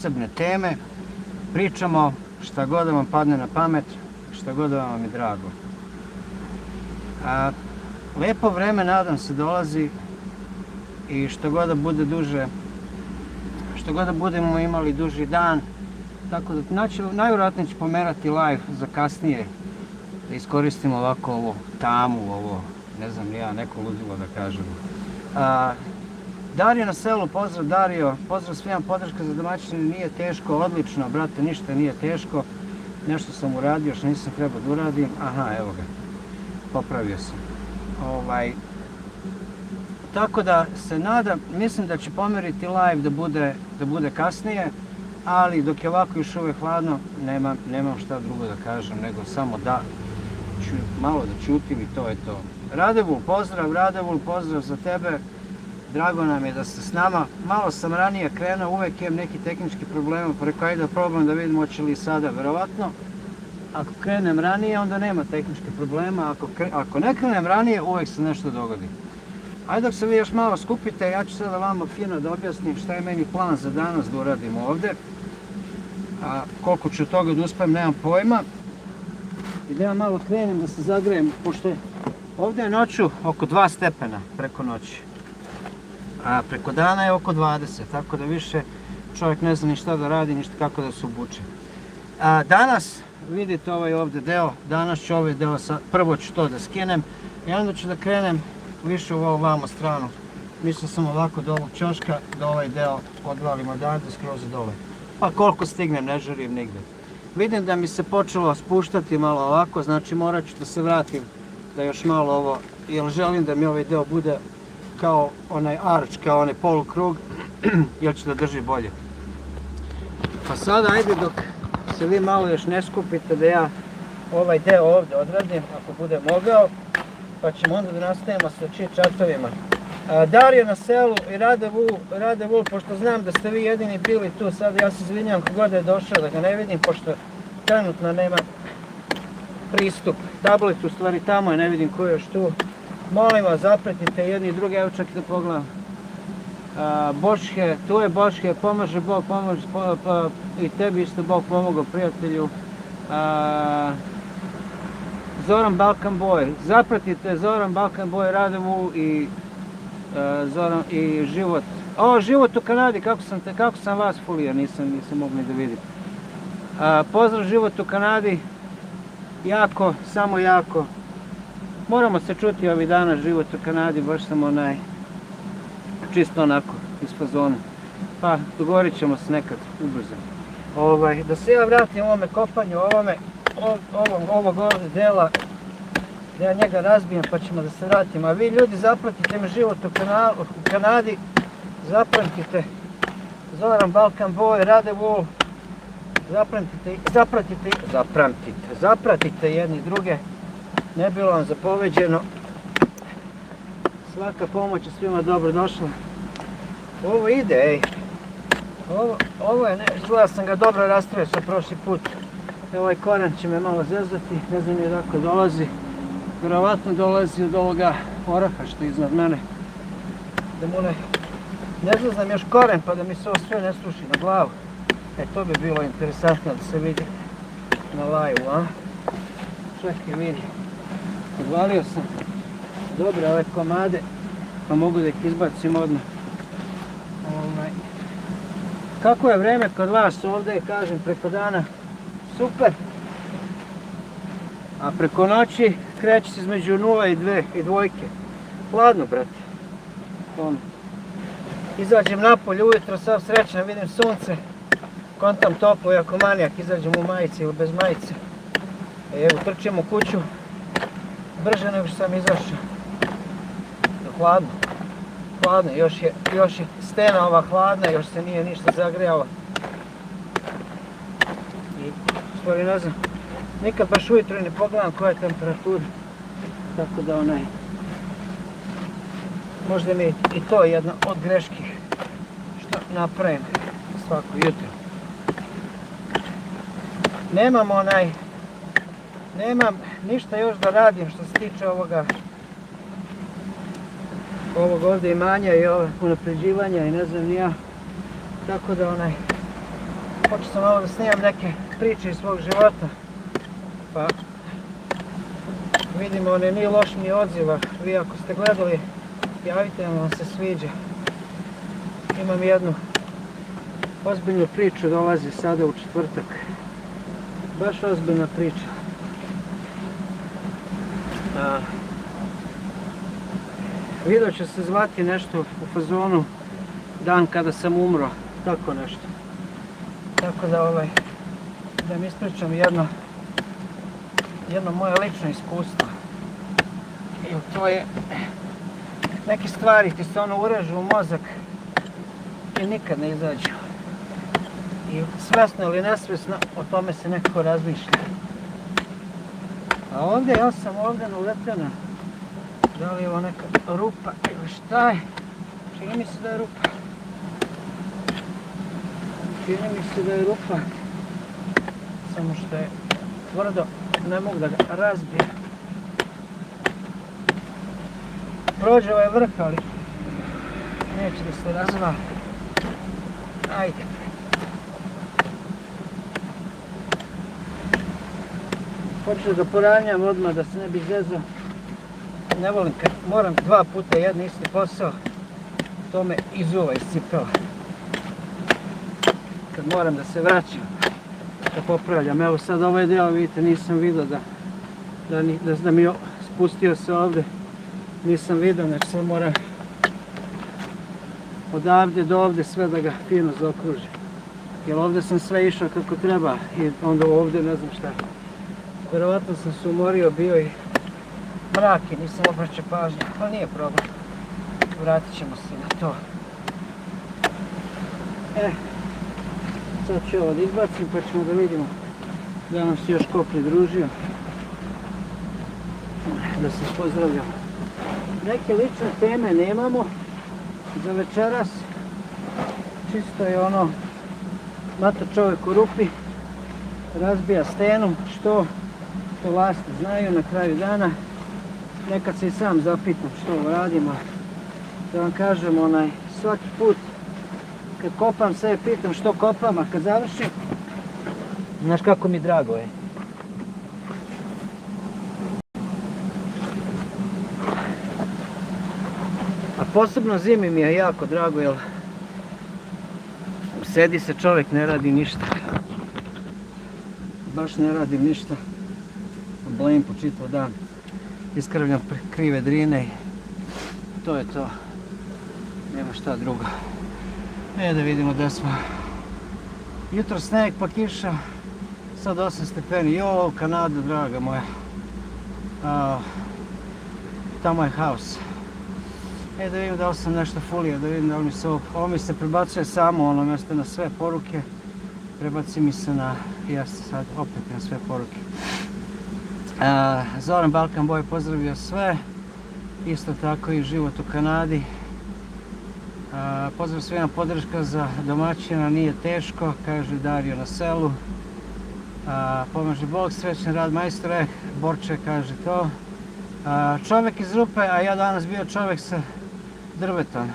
posebne teme, pričamo šta god vam padne na pamet, šta god vam je drago. Lepo vreme, nadam se, dolazi i što god da bude duže, što god da budemo imali duži dan, tako da najvjerojatnije ću pomerati live za kasnije, da iskoristimo ovako ovo tamu, ovo, ne znam ja, neko ludilo da kažem. Dario na selu, pozdrav Dario, pozdrav svima, podrška za domaćine, nije teško, odlično, brate, ništa nije teško. Nešto sam uradio što nisam trebao da uradim, aha, evo ga, popravio sam. Tako da se nadam, mislim da će pomeriti live da bude kasnije, ali dok je ovako još uvijek hladno, nemam šta drugo da kažem, nego samo da ću malo da ćutim i to je to. Radevul, pozdrav za tebe. Drago nam je da ste s nama. Malo sam ranije krenuo, uvijek imam neki tehnički problema, pa rekao ajde da probam da vidimo hoće li sada, verovatno. Ako krenem ranije, onda nema tehničkih problema, ako ne krenem ranije, uvijek se nešto dogodi. Ajde dok se vi još malo skupite, ja ću sada vama fino da objasnim šta je meni plan za danas da uradim ovdje. Koliko ću toga da uspijem, nemam pojma. I da ja malo krenem da se zagrejem, pošto ovdje je noću oko 2 stepena preko noći. A preko dana je oko 20, tako da više čovjek ne zna ni šta da radi, ništa kako da se obuče. Danas, vidite ovaj ovdje deo, danas ću ovaj deo, prvo ću to da skinem i onda ću da krenem više u ovu vamo stranu. Mislio sam ovako do ovog ćoška, da ovaj deo odvalim odavde skroz dole. Pa koliko stignem, ne žurim nigde. Vidim da mi se počelo spuštati malo ovako, znači morat ću da se vratim da još malo ovo, jer želim da mi ovaj deo bude kao onaj arč, kao onaj polukrug, jer će da drži bolje. Pa sada ajde dok se vi malo još ne skupite da ja ovaj deo ovdje odradim, ako bude mogao, pa ćemo onda da nastavimo sa čatovima. Dario na selu i Rade Vul, pošto znam da ste vi jedini bili tu, sad ja se izvinjam kogod je došao da ga ne vidim, pošto trenutno nema pristup tabletu, u stvari tamo je, ne vidim ko je još tu. Molim vas, zapratite jedni i drugi, evo čak da pogledam. Boške, tu je Boške, pomaže Bog, i tebi isto Bog pomogao, prijatelju. Zoran Balkan Boy, zapratite Zoran Balkan Boy, Radevul i Zoran i Život. Život u Kanadi, kako sam vas fulio, nisam mogu ni da vidim. Pozdrav Život u Kanadi, jako, samo jako. Moramo se čuti ovih dana, Život u Kanadi, baš sam čisto onako, iz fazona. Pa, dogovorit ćemo se nekad, ubrzo. Da se ja vratim ovome kopanju, ovog ovdje dela, da ja njega razbijem pa ćemo da se vratimo. A vi ljudi zapratite mi Život u Kanadi, Zoran Balkan Boy, Rade Vul, zapratite jedni druge. Ne bilo vam zapoveđeno. Svaka pomoć je svima dobro došla. Ovo ide, ej. Ovo je, izgleda sam ga dobro rastrio sa prošli put. Ovaj koren će me malo zezati, ne znam ni odakle dolazi. Vjerovatno dolazi od ovoga oraha što je iznad mene. Da mu ne znam još koren pa da mi se ovo sve ne sluši na glavu. To bi bilo interesantno da se vidi na live-u, a? Čekaj, vidi. Odvalio sam dobre ove komade, pa mogu da ih izbacim odmah. Kako je vreme kod vas ovdje, kažem, preko dana? Super! A preko noći kreće se između 0 i 2. Hladno, brate. Izađem napolje ujutro, sav srećan, vidim sunce. Kontam toplo, jako manijak, izađem u majici ili bez majice. Evo, trčim u kuću. Brže nego što sam izašao. Hladno, još je stena ova hladna, još se nije ništa zagrijala. I, stvari ne znam, nikad baš ujutro ne pogledam koja je temperatura. Tako da možda mi i to je jedna od greški što napravim svako jutro. Nemam ništa još da radim što se tiče ovog ovdje imanja i unapređivanja i ne znam ni ja. Tako da počeo sam malo da snimam neke priče iz svog života, pa vidimo, nije loš ni odziva. Vi ako ste gledali, javite vam se sviđa. Imam jednu ozbiljnu priču, dolazi sada u četvrtak. Baš ozbiljna priča. Video će se zvati nešto u fazonu Dan kada sam umro, tako nešto. Tako da mi ispričam jedno moje lično iskustvo. I to je, neke stvari ti se urežu u mozak i nikad ne izađu. I svesno ili nesvesno o tome se nekako razmišlja. A ovdje, ja sam ovdje naletena. Da li je ovo neka rupa ili šta je? Čini mi se da je rupa. Samo što je tvrdo, ne mogu da ga razbijem. Prođe ovaj vrh, ali neće da se razvali. Ajde. Počeo da poranjam odmah da se ne bi zezao. Ne volim kad moram 2 puta jedan isti posao. To me izuva iz cipela. Kad moram da se vraćam, da popravljam. Evo sad ovaj deo, vidite, nisam vidio da mi spustio se ovdje. Nisam vidio, znači sad moram odavde do ovdje sve da ga fino zaokružim. Jer ovdje sam sve išao kako treba i onda ovdje ne znam šta. Vjerovatno sam se umorio, bio i mrak i nisam obraćao pažnju, ali nije problem. Vratit ćemo se na to. Sad ću ovo da izbacim pa ćemo da vidimo da nam se još ko pridružio. Da se pozdravljamo. Neke lične teme nemamo za večeras. Čisto je mata čovjek u rupi, razbija stenu, što vlasti znaju na kraju dana. Nekad se i sam zapitam što ovo radimo. Da vam kažem, svaki put kad kopam sebe pitam što kopam, a kad završim, znaš kako mi drago je. A posebno zimi mi je jako drago, jer sedi se čovjek, ne radi ništa. Baš ne radim ništa. Blejim po čitav dan. Iskrivljam krive drine i to je to. Nema šta drugo. Da vidimo gdje smo. Jutro sneg pa kiša. Sad 8 stepeni. Jo, Kanada, draga moja. Tamo je haos. Da vidim da li sam nešto fulio, da vidim da li mi se ovo mi se prebacuje samo mjesto na sve poruke. Prebaci mi se na, sad opet na sve poruke. Zoran Balkan Boy pozdravio sve. Isto tako i život u Kanadi. Pozdrav svima, podrška za domaćina, nije teško, kaže Dario na selu. Pomaže Bog, srećan rad majstore, Borče kaže to. Čovjek iz rupe, a ja danas bio čovjek sa drvetom.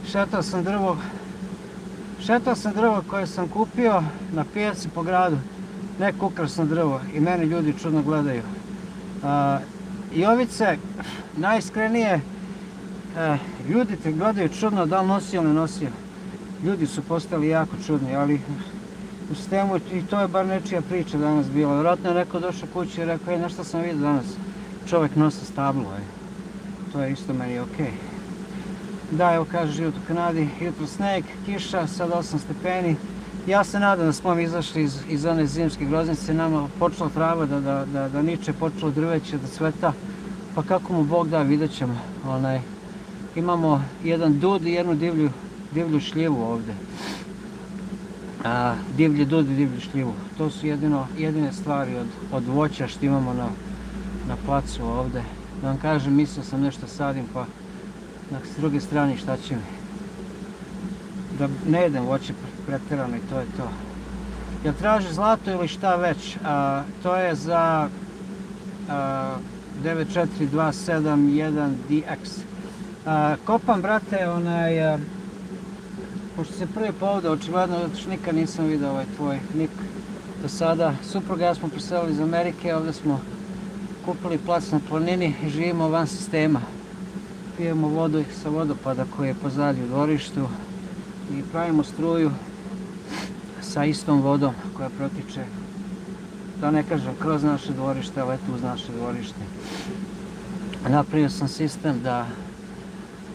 Šetao sam drvo koje sam kupio na pijaci po gradu. Neko ukrasno drvo i mene ljudi čudno gledaju. Jovice, najiskrenije, ljudi te gledaju čudno da li nosio ili ne nosio. Ljudi su postali jako čudni, ali u sistemu i to je bar nečija priča danas bila. Vjerojatno je neko došao kući i rekao, nešto sam vidio danas, čovjek nosi stablo. To je isto meni okej. Da, evo kaže život u Kanadi, jutro sneg, kiša, sad 8 stepeni. Ja se nadam da smo izašli iz one zimske groznice, nama počela trava da niče, počelo drveće, da cveta. Pa kako mu Bog da, vidjet ćemo. Imamo jedan dud i jednu divlju šljivu ovdje. Divlji dud i divlju šljivu. To su jedine stvari od voća što imamo na placu ovdje. Da vam kažem, mislio sam nešto sadim, pa s druge strane šta će mi. Da ne jedem voće pretjerano i to je to. Jel traži zlato ili šta već? To je za 94271DX. Kopam, brate, pošto se prvi put ovdje, očigledno zato što nikad nisam vidio ovaj tvoj nik do sada. Supruga i ja smo preselili iz Amerike, ovdje smo kupili plac na planini i živimo van sistema. Pijemo vodu sa vodopada koji je pozadnji u dvorištu i pravimo struju sa istom vodom koja protiče, da ne kažem kroz naše dvorište, ali eto uz naše dvorište. Napravio sam sistem da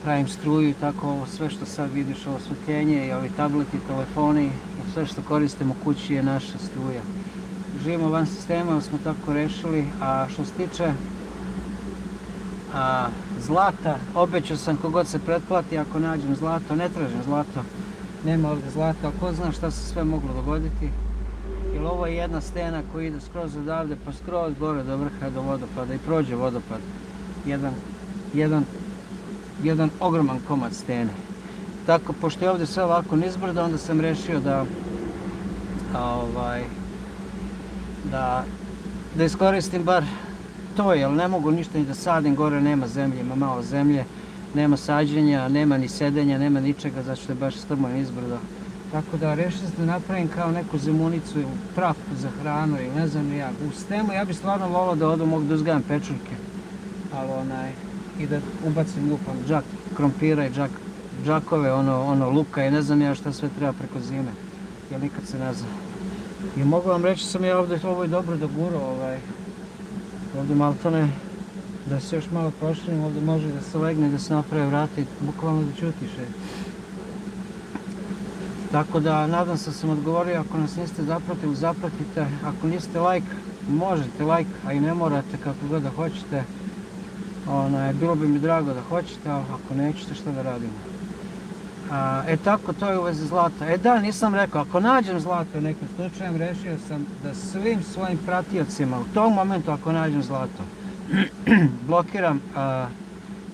pravim struju i tako ovo sve što sad vidiš, ovo osvjetljenje i ovi tableti, telefoni i sve što koristimo u kući je naša struja. Živimo van sistema, ali smo tako rešili, a što se tiče zlata, obećao sam kogod se pretplati, ako nađem zlato, ne tražim zlato, nema ovdje zlata, ali ko zna šta se sve moglo dogoditi. Jer ovo je jedna stena koja ide skroz odavde pa skroz gore do vrha, do vodopada i prođe vodopad. Jedan ogroman komad stene. Tako, pošto je ovdje sve ovako nizbrdo, onda sam rešio da iskoristim bar to, jer ne mogu ništa ni da sadim, gore nema zemlje, ima malo zemlje, nema sađenja, nema ni sedenja, nema ničega, zato što je baš strmo i nizbrdo. Tako da rešio sam da napravim kao neku zemunicu ili trapu za hranu ili ne znam ja. U sistemu ja bih stvarno volao da odu, mogu da uzgajam pečurke, ali i da ubacim lupam džak krompira i džakove, luka i ne znam ja šta sve treba preko zime, jer nikad se ne zna. I mogu vam reći sam ja ovdje, ovo je dobro da guro, ovdje maltene, da se još malo proširim, ovdje može da se legne, da se naprave vrata i bukvalno da ćutiš. Tako da, nadam se da sam odgovorio, ako nas niste zapratili, zapratite, ako niste like, možete like, a i ne morate, kako god da hoćete. Bilo bi mi drago da hoćete, ali ako nećete, šta da radimo. Tako, to je u vezi zlata. Da, nisam rekao, ako nađem zlato u nekim slučajem, rešio sam da svim svojim pratiocima, u tom momentu ako nađem zlato,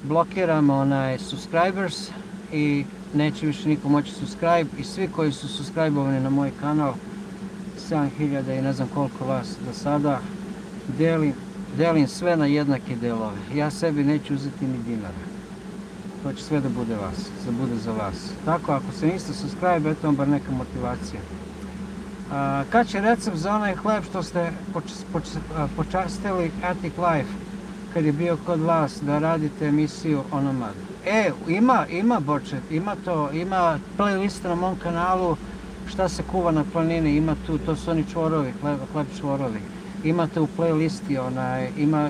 blokiram subscribers i neće više niko moći subscribe i svi koji su subscribe-ovani na moj kanal, 7000 i ne znam koliko vas do sada, delim sve na jednake delove. Ja sebi neću uzeti ni dinara. To će sve da bude za vas. Tako, ako se niste subscribe, eto vam bar neka motivacija. Kad će recept za onaj hleb što ste počastili Attic Life, kad je bio kod vas da radite emisiju o nomadu? Ima Bočet, ima playlist na mom kanalu šta se kuva na planini, ima tu, to su oni čvorovi, hleb čvorovi. Imate u playlisti,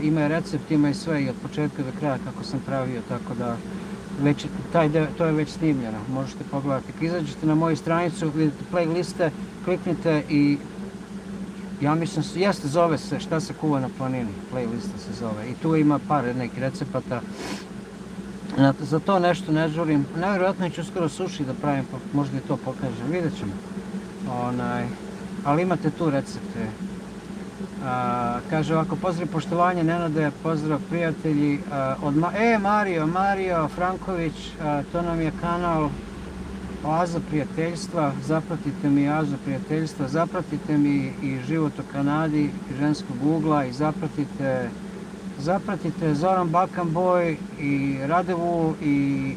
ima recept, ima i sve i od početka do kraja kako sam pravio, tako da to je već snimljeno, možete pogledati. Kad izađete na moju stranicu, vidite playliste, kliknite i ja mislim, zove se šta se kuva na planini, playlista se zove i tu ima par nekih recepata. Za to nešto ne žurim, najvjerojatno ću skoro suši da pravim, pa možda i to pokažem, vidjet ćemo. Ali imate tu recepte. Kaže ovako, pozdrav poštovanje Nenade, pozdrav prijatelji od Mario Franković, to nam je kanal Oaza prijateljstva, zapratite mi Oazu prijateljstva, zapratite mi i Život u Kanadi i Ženskog ugla i zapratite Zoran Bakanboj i Radevu i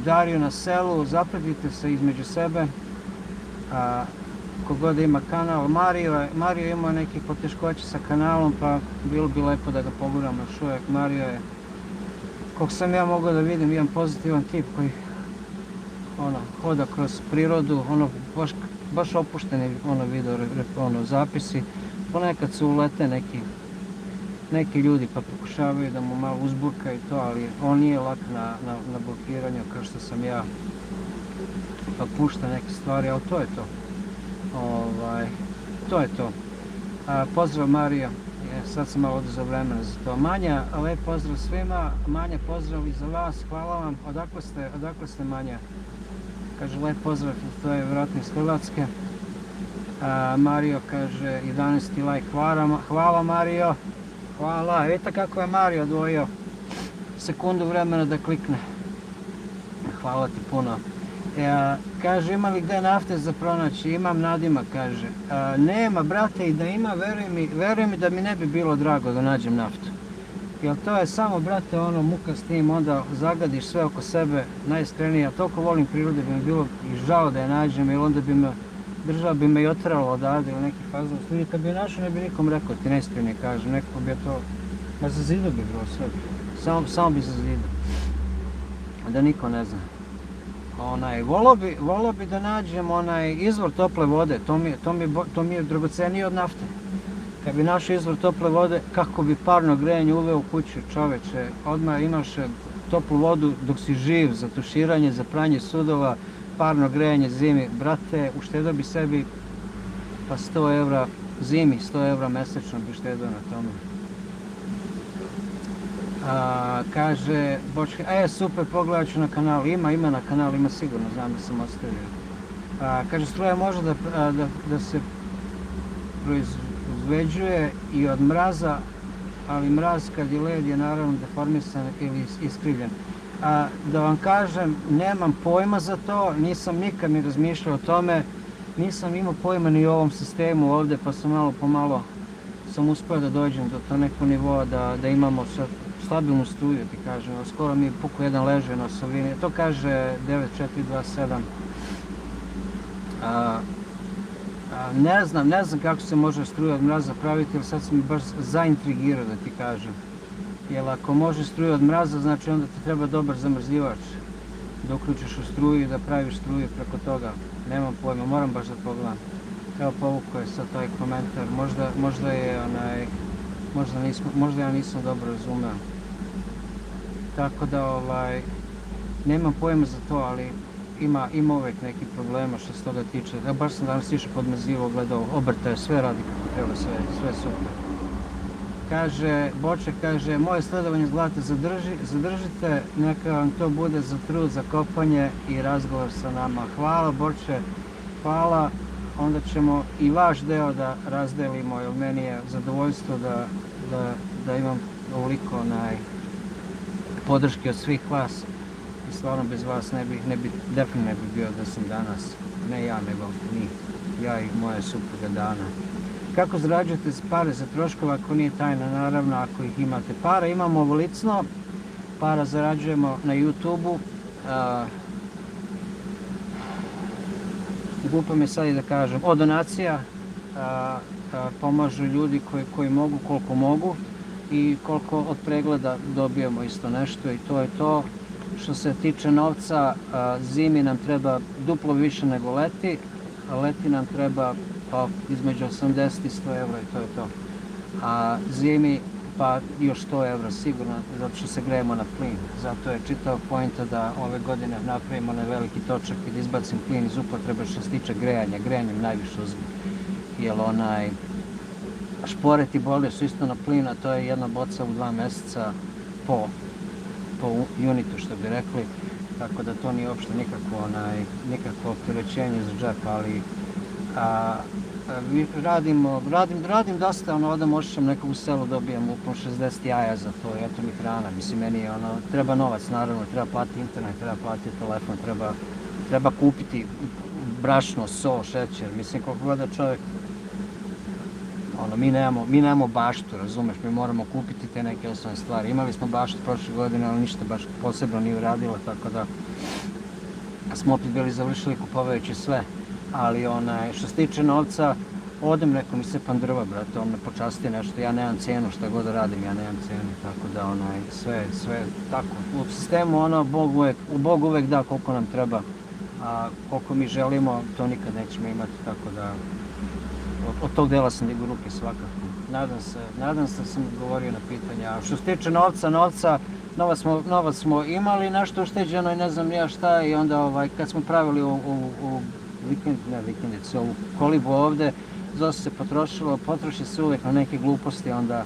Dariju na selu, zapratite se između sebe. Kogod ima kanal, Mario ima nekih poteškoća sa kanalom, pa bilo bi lepo da ga poguram još uvijek. Mario je, koliko sam ja mogao da vidim, jedan pozitivan tip koji hoda kroz prirodu, baš opušteni video zapisi. Ponekad su ulete neki ljudi pa pokušavaju da mu malo uzburka i to, ali on nije lak na blokiranju kao što sam ja, pa pušta neke stvari, ali to je to. To je to. Pozdrav Mario, sad sam malo oduzeo vremena za to. Manja, lep pozdrav svima. Manja, pozdrav i za vas, hvala vam. Odakle ste Manja? Kaže lep pozdrav, to je vjerojatno iz Hrvatske. Mario kaže 11. like, hvala Mario. Hvala, vidite kako je Mario odvojio sekundu vremena da klikne. Hvala ti puno. Kaže, ima li gde nafte za pronaći? Imam Nadima, kaže. Nema, brate, i da ima, veruj mi da mi ne bi bilo drago da nađem naftu. Jer to je samo, brate, ono, muka s tim, onda zagadiš sve oko sebe, najiskrenije. Ja toliko volim prirode, bi mi bilo i žao da je nađem, jer onda bi me, država bi me i otrala odavde ili neki fazon studij. Kad bi je našao, ne bi nikom rekao, ti najiskrenije kažem, neko bi je to, ma zazidao bi bro sve. Samo bi zazidao. Da niko ne zna. Volio bi da nađem onaj izvor tople vode, to mi je dragocenije od nafte. Kad bi našao izvor tople vode, kako bi parno grejanje uveo u kuću, čoveče, odmah imaš toplu vodu dok si živ, za tuširanje, za pranje sudova, parno grejanje zimi. Brate, uštedao bi sebi pa 100 evra zimi, 100 evra mesečno bi uštedao na tome. Kaže, Bočka, super, pogledat ću na kanal, ima na kanal, ima sigurno, znam da sam ostavio. Kaže, struja može da se proizveđuje i od mraza, ali mraz kad je led je naravno deformisan ili iskrivljen. Da vam kažem, nemam pojma za to, nisam nikad ni razmišljao o tome, nisam imao pojma ni o ovom sistemu ovde, pa sam malo po malo sam uspio da dođem do to nekog nivoa da imamo sad stabilnu struju, ti kažem, skoro mi je pukao jedan leže na osovini, to kaže 9427. Ne znam kako se može struja od mraza praviti, jer sad sam mi baš zaintrigirao da ti kažem. Jer ako može struja od mraza, znači onda ti treba dobar zamrzivač da uključiš u struju i da praviš struju preko toga. Nemam pojma, moram baš da pogledam. Evo povukao je sad taj komentar, možda ja nisam dobro razumeo. Tako da nemam pojma za to, ali ima uvek neki problema što se toga tiče. Ja baš sam danas išao pod mazivo, gledao, obrtaje, sve radi kako treba, sve super. Kaže, Boče kaže, moje sledovanje zlata zadržite, neka vam to bude za trud, za kopanje i razgovor sa nama. Hvala Boče, hvala. Onda ćemo i vaš deo da razdelimo, jer meni je zadovoljstvo da imam ovoliko podrške od svih vas. I stvarno bez vas definitivno ne bi bio da sam danas, ne ja, nego mi, ja i moja supruga Dana. Kako zarađujete pare za troškova ako nije tajna? Naravno, ako ih imate. Para imamo ovolicno, para zarađujemo na YouTube-u. Glupo mi sad i da kažem, od donacija pomažu ljudi koji mogu, koliko mogu i koliko od pregleda dobijemo isto nešto i to je to. Što se tiče novca, zimi nam treba duplo više nego leti, a leti nam treba pa između 80 i 100 evra i to je to. A zimi pa još 100 evra sigurno, zato što se grejemo na plin. Zato je čitava pointa da ove godine napravimo onaj veliki točak i da izbacim plin iz upotrebe što se tiče grejanja. Grejanjem najviše uzme. Jer šporet i bolje su isto na plin, a to je jedna boca u 2 meseca po unitu, što bi rekli. Tako da to nije uopšte nikakvo opterećenje za džep, ali radim dosta, odem ošćam nekog u selu, dobijem upom 60 jaja za to, eto mi hrana, mislim, meni je treba novac, naravno, treba platiti internet, treba platiti telefon, treba kupiti brašno, so, šećer, mislim, koliko god da čovjek, mi nemamo baštu, razumeš, mi moramo kupiti te neke osnovne stvari, imali smo baštu prošle godine, ali ništa baš posebno nije uradilo, tako da smo opet bili završili kupovajući sve. Ali što se tiče novca, odem neko mi sepam drva, brate, on me počasti nešto, ja nemam cijenu, šta god da radim, ja nemam cijenu, tako da sve tako. U sistemu Bog uvek da koliko nam treba, a koliko mi želimo, to nikad nećemo imati, tako da od tog dela sam digao ruke svakako. Nadam se da sam odgovorio na pitanja. Što se tiče novac smo imali, nešto ušteđeno i ne znam ja šta, i onda kad smo pravili ovu vikendicu, ovu kolibu ovde, dosta se potroši se uvek na neke gluposti, onda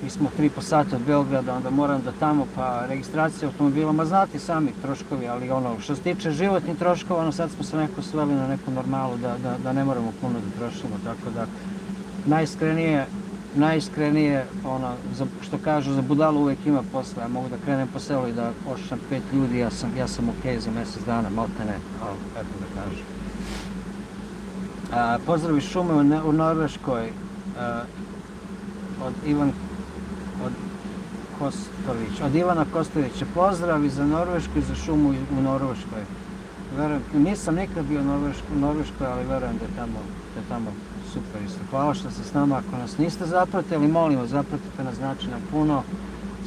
mi smo 3,5 sata od Beograda, onda moram da tamo, pa registracija automobila, ma znate sami troškovi, ali što se tiče životnih troškova, sad smo se neko sveli na neku normalu, da ne moramo puno da trošimo, tako da najiskrenije, što kažu, za budalu uvek ima posla, ja mogu da krenem po selu i da ošćam 5 ljudi, ja sam okej za mjesec dana, maltene, eto da kažem. Pozdrav iz šume u Norveškoj, od Kostović, od Ivana Kostovića. Pozdrav i za Norvešku i za šumu u Norveškoj. Nisam nikad bio u Norveškoj, ali verujem da je tamo super isto. Hvala što ste s nama. Ako nas niste zapratili, molim vas, zapratite nas, znači nam puno.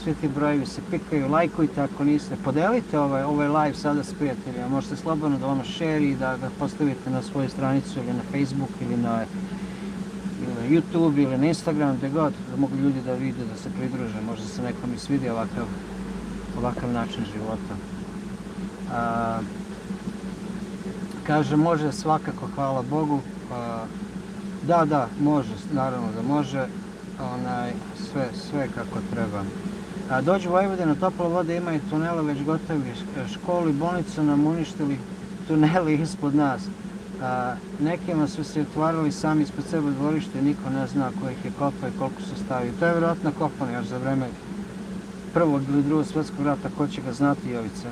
Svi ti brojevi se pikaju, lajkujte ako niste. Podelite ovaj live sada s prijateljima. Možete slobodno da share i da ga postavite na svoju stranicu ili na Facebook ili na YouTube ili na Instagram, gdje god, da mogu ljudi da vide, da se pridruže. Možda se nekom i svidi ovakav način života. Kaže, može svakako, hvala Bogu. Da, može, naravno da može. Sve kako treba. Dođu u Vojvodinu, topla voda, ima i tunele već gotovi. Školu i bolnicu nam uništili tuneli ispod nas. Nekima su se otvarali sami ispod sebe dvorište i niko ne zna ko ih je kopao i koliko su stavili. To je vjerojatno kopano još za vreme Prvog ili Drugog svjetskog rata, ko će ga znati, Jovica,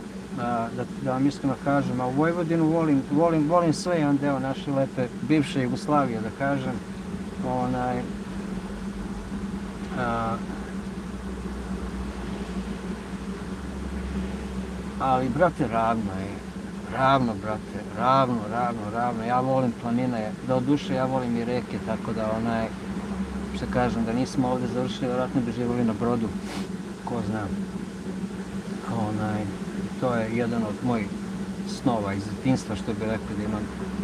da vam iskreno kažem. A u Vojvodinu volim sve jedan deo naše lepe bivše Jugoslavije, da kažem. Ali, brate, ravno, brate, ravno. Ja volim planine, do duše ja volim i reke, tako da što kažem, da nismo ovdje završili, vjerojatno bi živjeli na brodu, ko zna. To je jedan od mojih snova iz djetinjstva, što bi rekli, da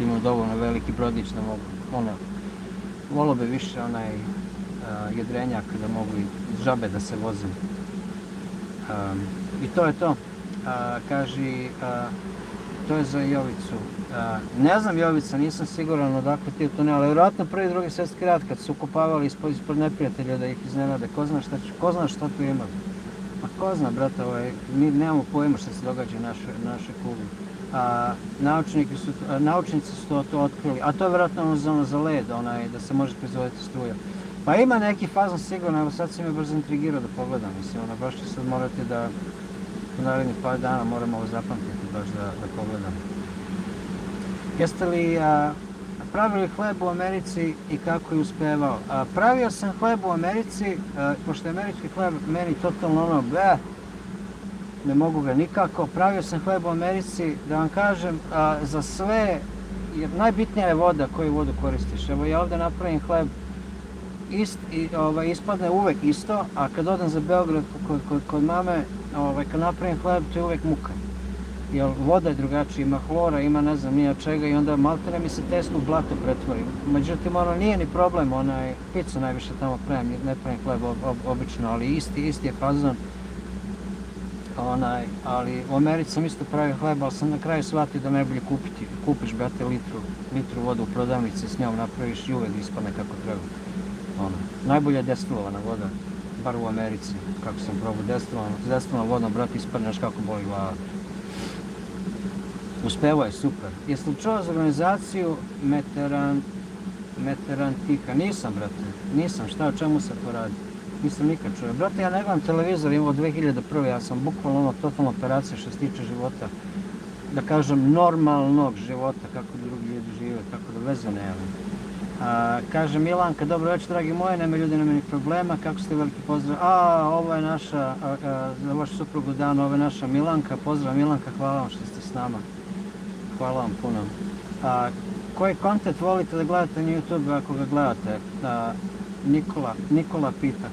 imam dovoljno veliki brodić, da mogu, volio bi više jedrenjak, da mogu i žabe da se vozim. I to je to. Kaži, to je za Jovicu. Ne znam, Jovica, nisam siguran odakle ti je to ne, ali vjerojatno Prvi i Drugi svjetski rat, kad su ukopavali ispod neprijatelja da ih iznenade. Ko zna šta tu ima? Pa ko zna, brate, mi nemamo pojma šta se događa u našoj kugli. Naučnici su to otkrili, a to je vjerojatno za led, da se može proizvoditi struja. Pa ima neki fazon sigurno, evo sad si me brzo intrigirao da pogledam, mislim, baš će sad morati da u narednih par dana moramo ovo zapamtiti baš da pogledam. Jeste li pravili hleb u Americi i kako je uspevao? Pravio sam hleb u Americi, pošto je američki hleb meni totalno ne mogu ga nikako. Pravio sam hleb u Americi, da vam kažem, za sve, najbitnija je voda, koju vodu koristiš. Evo ja ovdje napravim hleb, ispadne uvek isto, a kad odem za Beograd kod mame, kad napravim hleb, to je uvek muka. Jer voda je drugačija, ima hlora, ima ne znam nija čega i onda maltene mi se testo u blato pretvori. Međutim, nije ni problem, picu najviše tamo pravim, ne pravim hleb obično, ali isti je fazon. Ali u Americi sam isto pravio hleb, ali sam na kraju shvatio da najbolje kupiš, brate, litru vodu u prodavnici, s njom napraviš i uvek ispadne kako treba. Najbolja je destilovana voda, bar u Americi, kako sam probao destilovana vodom, brate, ispadne još kako boli glava. Uspevao je super. Jeste li čuo za organizaciju Meterantika? Nisam, brate, nisam. Šta, o čemu se to radi? Nisam nikad čuo. Brate, ja ne gledam televizor, imao 2001. Ja sam bukvalno totalna operacija što se tiče života. Da kažem, normalnog života, kako drugi ljudi žive, tako da veze nemam. Kaže Milanka, dobro večer, dragi moji, nema ljudi, nema ni problema, kako ste, veliki pozdrav. Ovo je naša, za vašu suprugu Dan, ovo je naša Milanka, pozdrav Milanka, hvala vam što ste s nama. Hvala vam puno. Koji kontent volite da gledate na YouTube ako ga gledate? Nikola pita.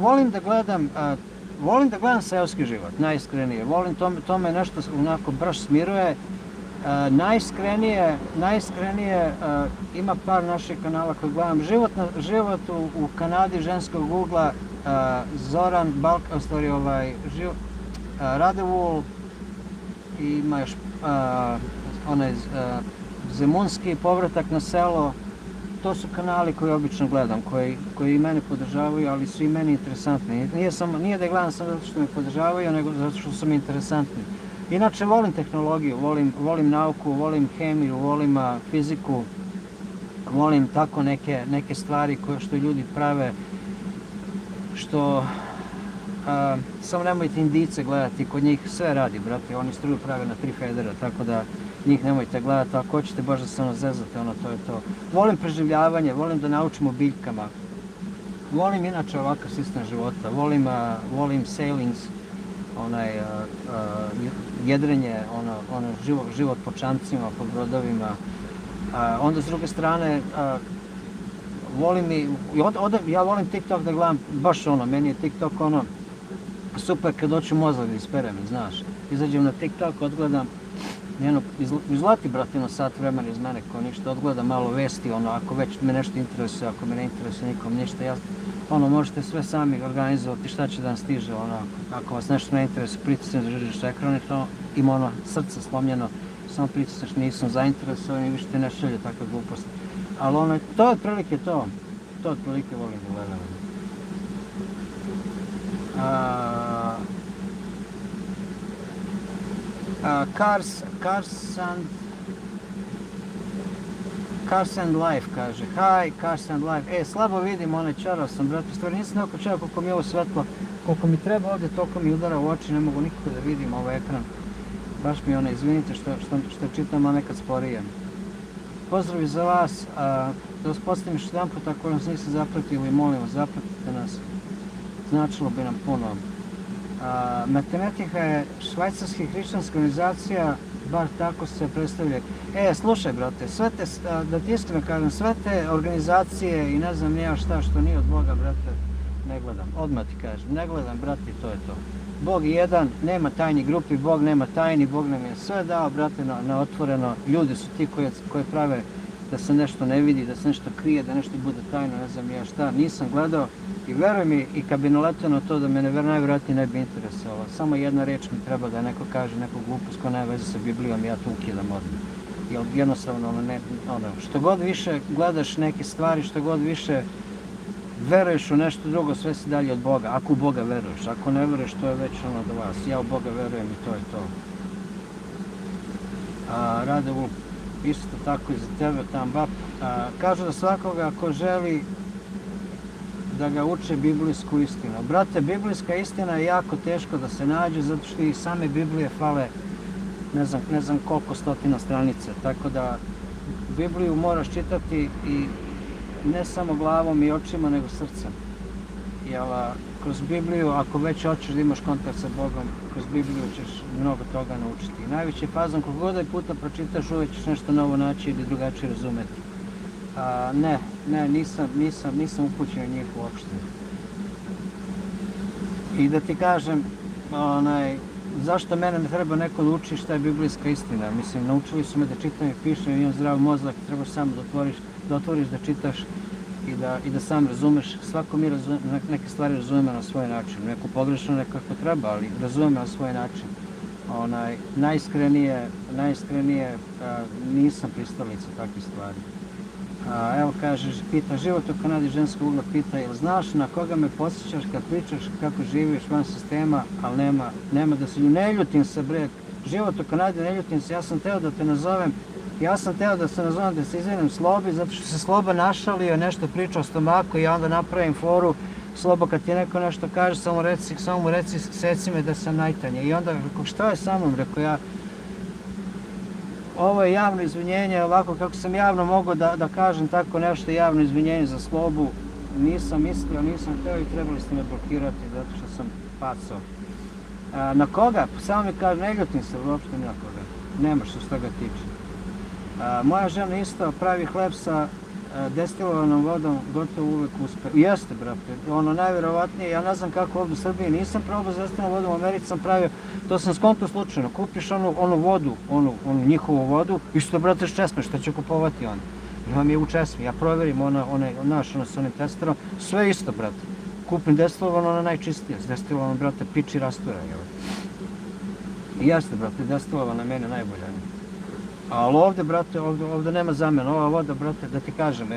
Volim da gledam seoski život, najiskrenije. To me nešto onako baš smiruje. Najiskrenije ima par naših kanala koje gledam. Život u Kanadi ženskog ugla, Zoran Radevul, ima još onaj Zemunski, Povratak na selo. To su kanali koje obično gledam, koji i mene podržavaju, ali su i meni interesantni. Nije da gledam samo zato što me podržavaju, nego zato što su mi interesantni. Inače, volim tehnologiju, volim nauku, volim hemiju, volim fiziku, volim tako neke stvari što ljudi prave, što samo nemojte Indijce gledati, kod njih sve radi, brate, oni struju prave na 3 federa, tako da njih nemojte gledati, ako hoćete baš da se zezate, to je to. Volim preživljavanje, volim da naučim o biljkama, volim inače ovakav sistem života, volim sailings, jedrenje, život po čamcima, po brodovima. Onda s druge strane, ja volim TikTok da gledam, baš meni je TikTok super kad hoću mozak da isperem, znaš. Izađem na TikTok, odgledam, izlati brate sat vremena iz mene ko ništa, odgledam malo vesti, ako već me nešto interesuje, ako me ne interesuje nikom ništa, možete sve sami organizovati šta će da vam stiže, ako vas nešto ne interesuje, pritisneš da želiš ekran, ima srce slomljeno, samo pritisneš, nisam zainteresovan i više te ne šalje takve gluposti. Ali to je otprilike to otprilike volim da gledam. Cars and Life kaže, hi, Cars and Life, slabo vidim, čarao sam, brate, stvari nisam nekako čao koliko mi je ovo svetlo, koliko mi treba ovdje, toliko mi udara u oči, ne mogu nikako da vidim ovaj ekran, baš mi izvinite što čitam, a nekad sporije. Pozdrav i za vas, da vas postavim još jedan put, ako nas niste zapratili, molim vas, zapratite nas, značilo bi nam puno. Matematika je švajcarska hrišćanska organizacija, bar tako se predstavlja. Slušaj brate, da ti iskreno kažem, sve te organizacije i ne znam nija šta što nije od Boga, brate, ne gledam. Odmah ti kažem, ne gledam, brate, i to je to. Bog je jedan, nema tajni grupi, Bog nema tajni, Bog nam je sve dao, brate, na otvoreno. Ljudi su ti koji prave da se nešto ne vidi, da se nešto krije, da nešto bude tajno, ne znam ja šta. Nisam gledao i veruj mi, i kad bi naletao na to da me najvjerojatnije ne bi interesovalo. Samo jedna reč mi treba da neko kaže, neku glupost koja nema veze sa Biblijom, ja to ukidam odmah. Jer jednostavno, što god više gledaš neke stvari, što god više veruješ u nešto drugo, sve si dalje od Boga. Ako u Boga veruješ, ako ne veruješ, to je već do vas. Ja u Boga verujem i to je to. Rade Vulp, isto tako i za tebe, Tambap. Kažu da svakoga ko želi da ga uče biblijsku istinu. Brate, biblijska istina je jako teško da se nađe, zato što i same Biblije fale ne znam koliko stotina stranica. Tako da Bibliju moraš čitati i ne samo glavom i očima, nego srcem. Jer kroz Bibliju, ako već hoćeš da imaš kontakt sa Bogom, kroz Bibliju ćeš mnogo toga naučiti. Najveći fazon, koliko god puta pročitaš, uvijek ćeš nešto novo naći ili drugačije razumeti. Nisam upućen u njih uopšte. I da ti kažem, zašto mene ne treba neko da uči šta je biblijska istina? Mislim, naučili su me da čitam i pišem, imam zdrav mozak, trebaš samo da otvoriš, da čitaš i da sam razumeš. Svako mi neke stvari razume na svoj način. Neko pogrešno, neko kako treba, ali razume na svoj način. Najiskrenije nisam pristalica takvih stvari. Evo kaže, pita, život u Kanadi ženskog ugla pita, jel znaš na koga me podsjećaš kad pričaš kako živiš van sistema, ali nema da se ne ljutim se, bre, život u Kanadi, ne ljutim se, ja sam teo da se nazovem da se izvinim Slobi, zato što se Sloba našalio, nešto priča o stomaku i ja onda napravim foru, Slobo, kad ti neko nešto kaže, samo mu reci, seci me da sam najtanje. I onda, šta je sa mnom, rekao ja, ovo je javno izvinjenje, ovako kako sam javno mogao da kažem tako nešto, javno izvinjenje za Slobu, nisam mislio, nisam hteo i trebali ste me blokirati zato što sam pacao. Na koga? Samo mi kaže, ne ljutim se uopšte ni na koga, nema što s toga tiče. Moja žena isto pravi hleb sa destilovanom vodom, gotovo uvek uspe. Jeste, brate, najvjerovatnije, ja ne znam kako ovdje u Srbiji, nisam probao za destilovanom vodom, u Americi sam pravio, to sam skonto slučajno, kupiš onu vodu, onu njihovu vodu, i što, brate, s česme, što će kupovati on. Imam je u česmi, ja proverim s onim testerom, sve isto, brate. Kupim destilovano, ona najčistija, s destilovanom, brate, piči rastura, I jeste, brate, destilovana mene najbolja. Ali ovdje, brate, ovdje nema zamena, ova voda, brate, da ti kažem,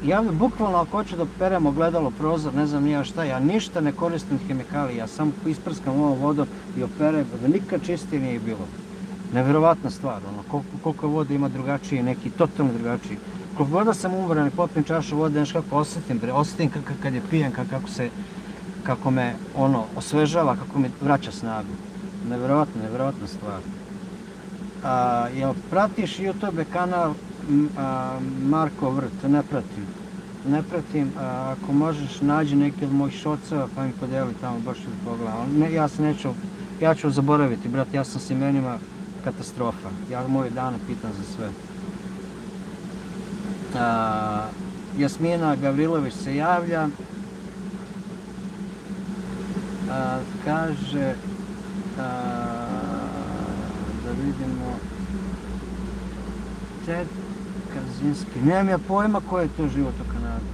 ja bukvalno ako hoću da perem ogledalo, prozor, ne znam nija šta, ja ništa ne koristim hemikalije, ja samo isprskam ovom vodom i operem, da nikad čistije nije bilo. Nevjerovatna stvar, koliko vode ima drugačiji, neki totalno drugačiji. Koliko god da sam umoran i popijem čašu vode, nešto kako osjetim kad je pijem, kako me osvežava, kako mi vraća snagu. Nevjerovatna stvar. Jel pratiš YouTube kanal Marko Vrt? Ne pratim. ne pratim, ako možeš nađi neki od mojih šoceva pa mi podeli tamo baš da pogledam. Ne, ja ću zaboraviti, brate, ja sam s imenima katastrofa. Ja moje dane pitam za sve. Jasmina Gavrilović se javlja. Kaže, da vidimo, Ted Kazinski, nemam ja pojma ko je to život u Kanadi.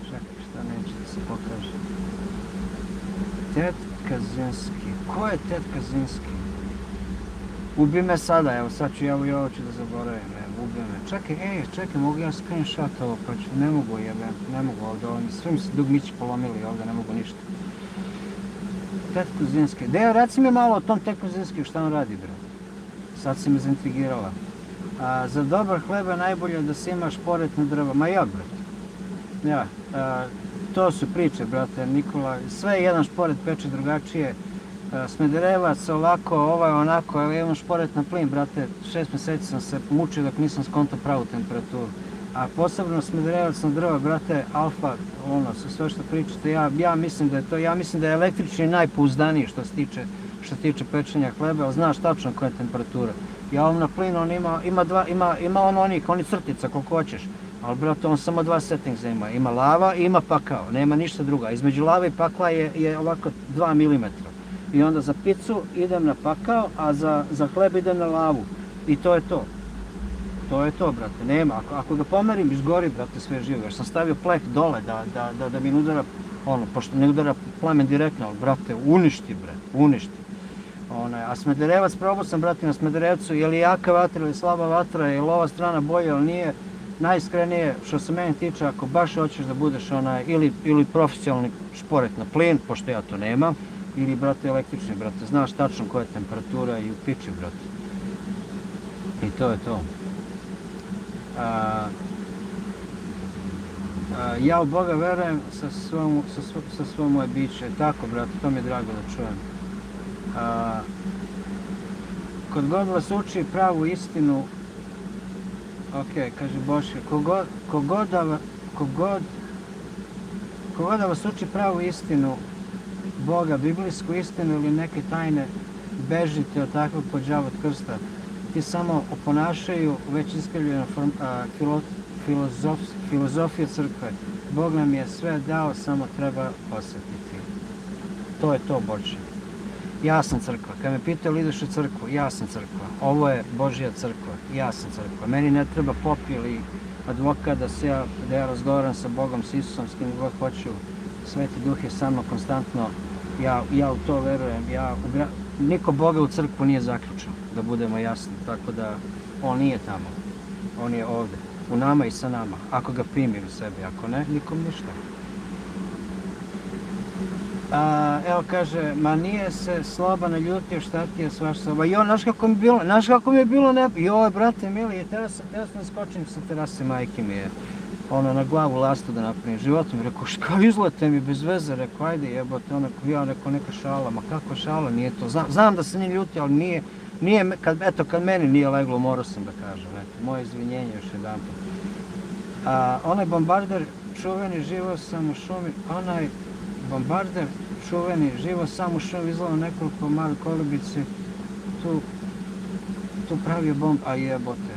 Čekaj, šta neće da se pokaže. Ted Kazinski, ko je Ted Kazinski? Ubi me sada, evo sad ću, evo i ovo ću da zaboravim, evo, ubi me. Čekaj, mogu ja screenshot ovo, pa ću, ne mogu ovdje, sve mi se dugmići polomili ovdje, ne mogu ništa. Ted Kazinski, reci mi malo o tom Ted Kazinski, šta on radi, bro? Sad si me zaintrigirala. Za dobar hleba najbolje da se imaš poretna drva, ma ja, brate. Ja, to su priče, brate, Nikola, sve jedan šporet peče drugačije. Smederevac, ovako, ovaj, onako, evo imam šporet na plin, brate, 6 mjeseci sam se mučio dok nisam skontao pravu temperaturu. A posebno Smederevac na drva, brate, alfa, sve što pričate, ja mislim da je to, ja mislim da je električni najpouzdaniji što se tiče pečenja hleba, ali znaš tačno koja je temperatura. Ja ovom na plin, on ima onih crtica koliko hoćeš, ali brate, on samo 2 settingsa ima lava i ima pakao, nema ništa druga. Između lave i pakla je ovako 2 mm. I onda za picu idem na pakao, a za hleb idem na lavu. I to je to. To je to, brate, nema. Ako ga pomerim, izgori, brate, sve živo. Jer sam stavio pleh dole da mi ne udara, pošto ne udara plamen direktno, ali, brate, uništi. A Smederevac, probao sam, brate, na Smederevcu, je li jaka vatra ili slaba vatra, je li ova strana bolja ili nije. Najiskrenije, što se meni tiče, ako baš hoćeš da budeš ili profesionalni šporet na plin, pošto ja to nemam, ili, brate, električni, brate, znaš tačno koja je temperatura i u piči, brate. I to je to. Ja u Boga verujem sa svo moje biće. Tako, brate, to mi je drago da čujem. Kod god vas uči pravu istinu, kaže Boške, kogod da vas uči pravu istinu, Boga, biblijsku istinu ili neke tajne, bežite od takvog pođava od krsta. Ti samo oponašaju već iskrivljenu filozofiju crkve. Bog nam je sve dao, samo treba osjetiti. To je to, Bože. Ja sam crkva. Kad me pitaju li ideš u crkvu, ja sam crkva. Ovo je Božja crkva. Ja sam crkva. Meni ne treba pop ili advokat da ja razgovaram sa Bogom, s Isusom, s kim god hoću. Sveti Duh je sa mnom konstantno. Ja u to verujem. Niko Boga u crkvu nije zaključan, da budemo jasni. Tako da on nije tamo. On je ovdje. U nama i sa nama. Ako ga primi u sebi. Ako ne, nikom ništa. Evo kaže, ma nije se Sloba naljutio, šta ti je svaš Sloba. Jo, znaš kako mi je bilo, joj, brate mili, teo sam skočim sa terase, majke mi je, na glavu lastu da napravim. Životom mi rekao, šta izlete mi bez veze, rekao, ajde jebote, ja rekao, neka šala, ma kako šala, nije to, znam da se nije ljutio, ali nije, kad meni nije leglo, morao sam da kažem, moje izvinjenje još jedan put. Onaj bombarder, čuveni, živo sam u šumi, bombarder, čuveni, živo sam u šumi, izlao nekoliko mali kolibici, tu pravio bomb, a jebote.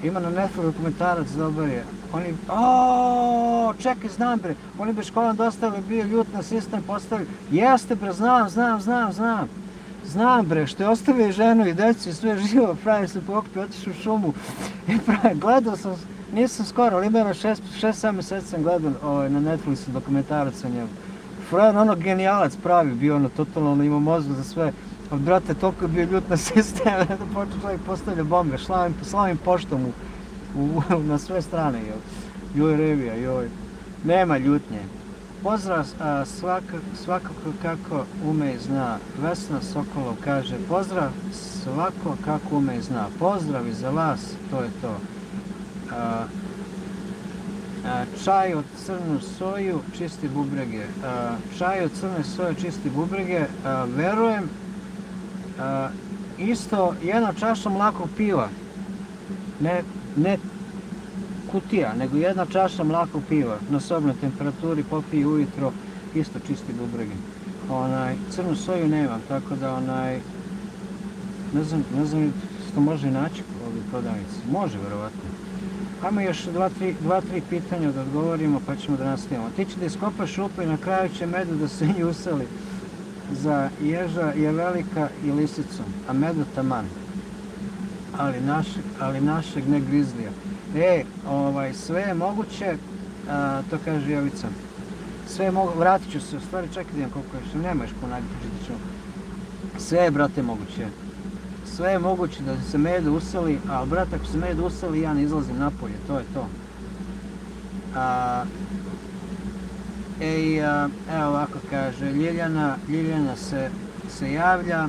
Ima na Netflix dokumentarac, dobar je. Čekaj, znam bre, oni bi školan dostavili, bio ljut na sistem, postavili, jeste bre, znam bre, što je ostavio ženu i decu i sve živo, pravi se pokupio, otišao u šumu i gledao sam, nisam skoro, ali ima 6-7 mjeseci sam gledao na Netflixu dokumentarac o njemu. Frajer, genijalac pravi bio, totalno ima mozgu za sve. Ali, brate, toliko je bio ljut na sistem da počeo čovjek postavlja bombe, slavim poštom na sve strane, joj revija, joj. Nema ljutnje. Pozdrav svakako kako ume i zna. Vesna Sokolov kaže, pozdrav svako kako ume i zna. Pozdrav i za vas, to je to. Čaj od crnu soju, čisti bubrege. Čaj od crne soje, čisti bubrege. Verujem, isto jedna čaša mlakog piva. Ne kutija, nego jedna čaša mlakog piva na sobnoj temperaturi, popiji ujutro, isto čisti bubrege. Crnu soju nemam, tako da ne znam što može naći ovdje u prodavnici. Može, verovatno. Ajmo još dva, tri pitanja da odgovorimo, pa ćemo da nastavimo. Ti će da iskopaš rupu i na kraju će medu da se nju usali. Za ježa je velika i lisicu, a medu taman. Ali našeg ne grizlija. Sve je moguće, to kaže Jovica. Sve je moguće, vratit ću se, u stvari čekaj da imam koliko još, nema još puno, pročitat ću. Sve je, brate, moguće. Sve je moguće da se medu usali, ali brate, ako se medu usali, ja ne izlazim napolje, to je to. Evo ovako kaže, Ljiljana se javlja.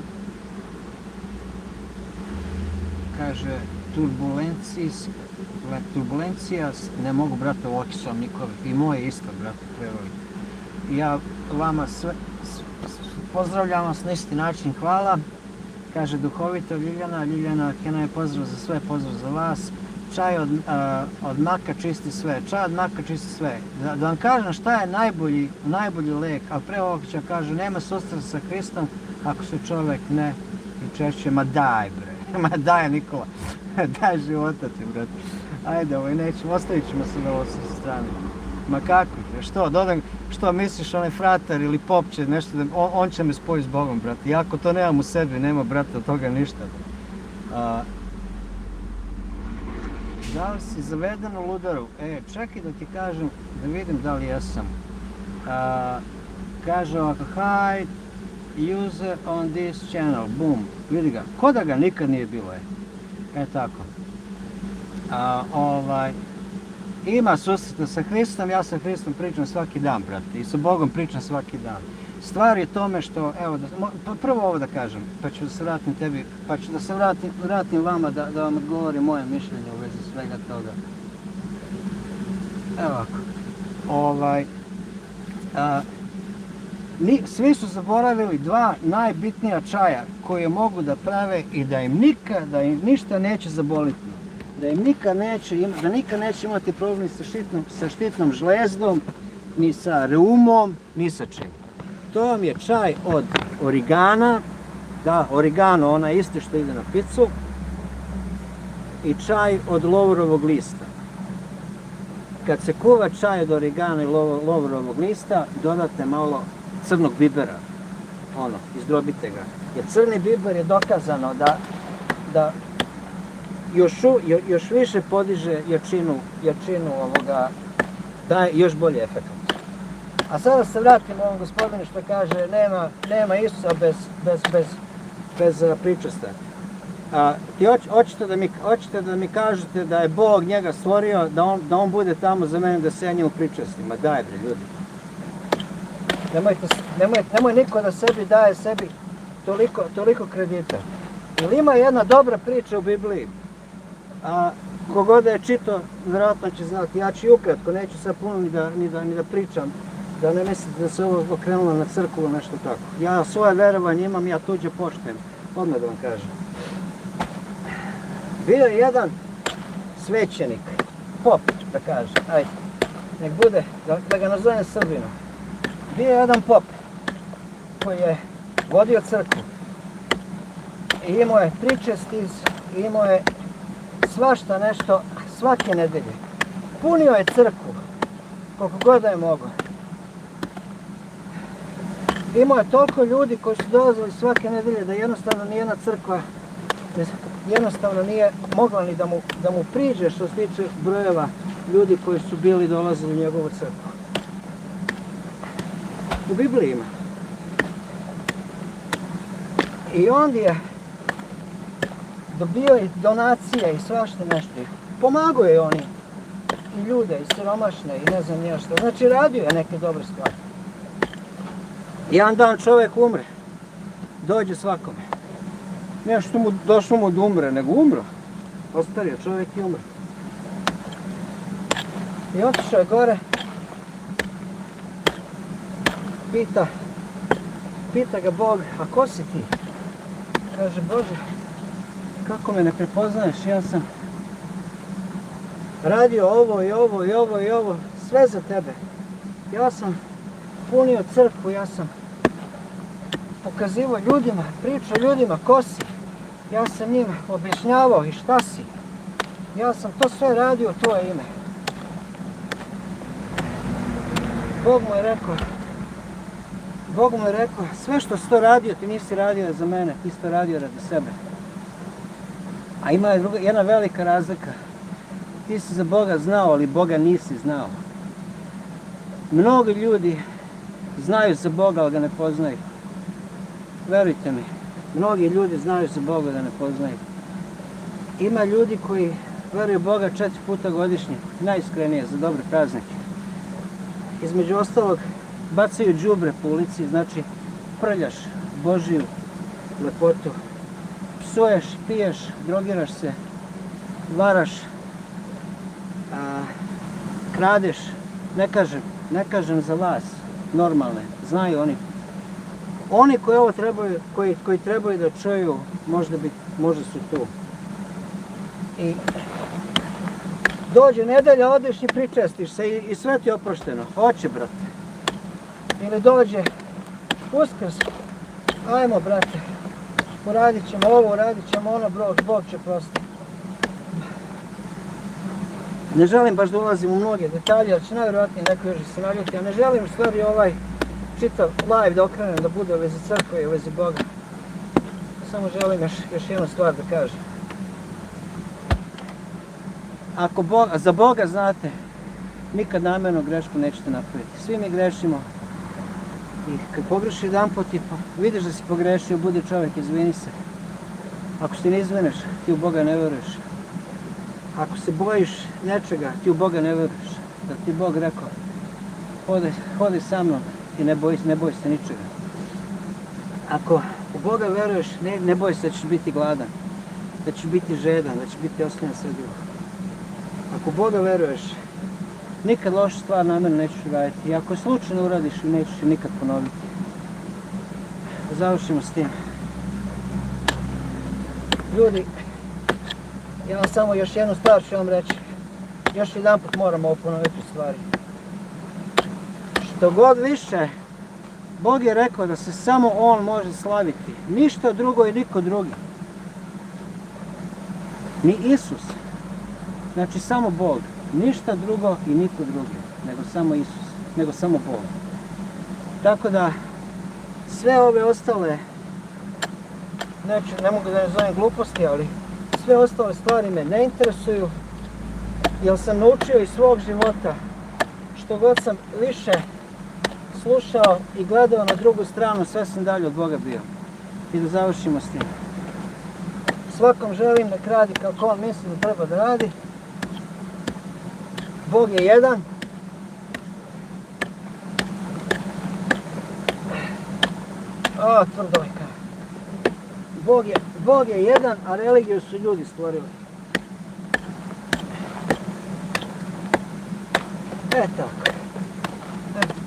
Kaže, turbulencija, ne mogu, brate, u oči sam nikove. I moje isto, brate, prevoli. Ja vama sve pozdravljam vas na isti način, hvala. Kaže, duhovito Ljiljana, Kena je pozdrav za sve, pozdrav za vas. Čaj od maka čisti sve. Da vam kažem šta je najbolji lek, a pre ovog ću kažu, nema susreta sa Hristom ako se čovjek ne pričešće, ma daj bre, ma daj Nikola, daj života ti brate. Ajde, nećemo, ostavit ćemo se da ovo sa strane. Ma kako te, što misliš onaj fratar ili pop će nešto da, on će me spojiti s Bogom brate, ja ako to nemam u sebi, nema brate od toga ništa. Da li si zaveden u ludaru? Čekaj da ti kažem, da vidim da li jesam. Kaže ovako, hi, user on this channel, boom, vidi ga, ko da ga nikad nije bilo tako. Ima susreta sa Hristom, ja sa Hristom pričam svaki dan, brate, i sa Bogom pričam svaki dan. Stvar je tome što, evo, prvo ovo da kažem, pa ću da se vratim tebi, pa ću da se vratim vama da vam odgovorim moje mišljenje u vezi svega toga. Evo ovako. Svi su zaboravili dva najbitnija čaja koje mogu da prave i da im ništa neće zaboliti. Da nikad neće imati problem sa štitnom žlezdom, ni sa reumom, ni sa čim. To vam je čaj od origana, da, origano, ona isti što ide na picu, i čaj od lovorovog lista. Kad se kuva čaj od origana i lovorovog lista, dodate malo crnog bibera, izdrobite ga. Jer crni biber je dokazano da još više podiže jačinu ovoga, daje još bolji efekt. A sada se vratim ovom gospodinu što kaže nema Isusa bez pričesta. Ti hoćete da mi kažete da je Bog njega stvorio, da on bude tamo za mene da se ja njemu pričestim. Ma daj bre ljudi. Nemoj niko da sebi daje sebi toliko kredita. Ili ima jedna dobra priča u Bibliji. Kogod da je čitao, vjerojatno će znati. Ja ću ukratko, neću sad puno ni da pričam. Da ne mislite da se ovo okrenulo na crkvu ili nešto tako. Ja svoje verovanje imam, ja tuđe poštujem. Odmah da vam kažem. Bio je jedan svećenik, pop da kažem, ajde, nek bude, da ga nazovem Srbinom. Bio je jedan pop koji je vodio crkvu i imao je pričestiz, i imao je svašta nešto svake nedelje. Punio je crkvu koliko god da je mogao. Imao je toliko ljudi koji su dolazili svake nedelje da jednostavno nijedna crkva jednostavno nije mogla ni da mu priđe što se tiče brojeva ljudi koji su bili dolazili u njegovu crkvu. U Bibliji ima. I on je dobio i donacije i svašta nešto. Pomagao je oni i ljude, i siromašne, i ne znam nije što. Znači radio je neke dobre stvari. Jedan dan čovjek umre. Dođe svakome. Ne što mu došlo mu da umre, nego umro. Ostario čovjek i umre. I otišao je gore. Pita ga Bog, a ko si ti? Kaže, Bože, kako me ne prepoznaješ, radio ovo i ovo i ovo i ovo, sve za tebe. Ja sam punio crkvu, ja sam pokazivao ljudima, pričao ljudima ko si. Ja sam njima objašnjavao i šta si. Ja sam to sve radio u tvoje ime. Bog mu je rekao, sve što si to radio, ti nisi radio za mene, ti si to radio radi sebe. A ima jedna velika razlika. Ti si za Boga znao, ali Boga nisi znao. Mnogi ljudi znaju za Boga, ali ga ne poznaju. Verujte mi, mnogi ljudi znaju za Boga da ne poznaju. Ima ljudi koji veruju Boga 4 puta godišnje, najiskrenije, za dobre praznike. Između ostalog, bacaju đubre po ulici, znači prljaš Božiju lepotu. Psuješ, piješ, drogiraš se, varaš, kradeš, ne kažem za vas, normalne, znaju oni. Oni koji ovo trebaju, koji trebaju da čuju, možda su tu. I dođe nedelja, odeš i pričestiš se i sve ti je oprošteno. Hoće, brate. Ili dođe Uskrs, ajmo, brate, uradit ćemo ovo, uradit ćemo ono, Bog će prostiti. Ne želim baš da ulazim u mnoge detalje, ali će najvjerojatnije neko još se naljuti. Ja ne želim u stvari ovaj čitav live da okrenem da bude u vezi crkve i u vezi Boga. Samo želim još jednu stvar da kažem. Ako za Boga znate, nikad namjerno grešku nećete napraviti. Svi mi grešimo. I kad pogreši jedan put i vidiš da si pogrešio, budi čovjek, izvini se. Ako se ne izvineš, ti u Boga ne veruješ. Ako se bojiš nečega, ti u Boga ne veruješ. Da ti Bog rekao, hodi sa mnom i ne boj se ničega. Ako u Boga veruješ, ne boj se da ćeš biti gladan, da ćeš biti žedan, da ćeš biti oslonjen sve drugo. Ako u Boga veruješ, nikad lošu stvar namjerno nećeš uraditi. I ako slučajno uradiš, nećeš je nikad ponoviti. Završimo s tim. Ljudi, ja vam samo još jednu stvar ću vam reći. Još jedan put moram ovo ponoviti u stvari. Što god više, Bog je rekao da se samo On može slaviti. Ništa drugo i niko drugi. Ni Isus. Znači samo Bog. Ništa drugo i niko drugi. Nego samo Isus. Nego samo Bog. Tako da sve ove ostale, ne mogu da ne zovem gluposti, ali sve ostale stvari me ne interesuju. Jer sam naučio iz svog života, što god sam više slušao i gledao na drugu stranu, sve sam dalje od Boga bio. I da završimo s tim. Svakom želim nek radi kako on misli da treba da radi. Bog je jedan. Tvrdo je kao. Bog je jedan, a religiju su ljudi stvorili. Tako.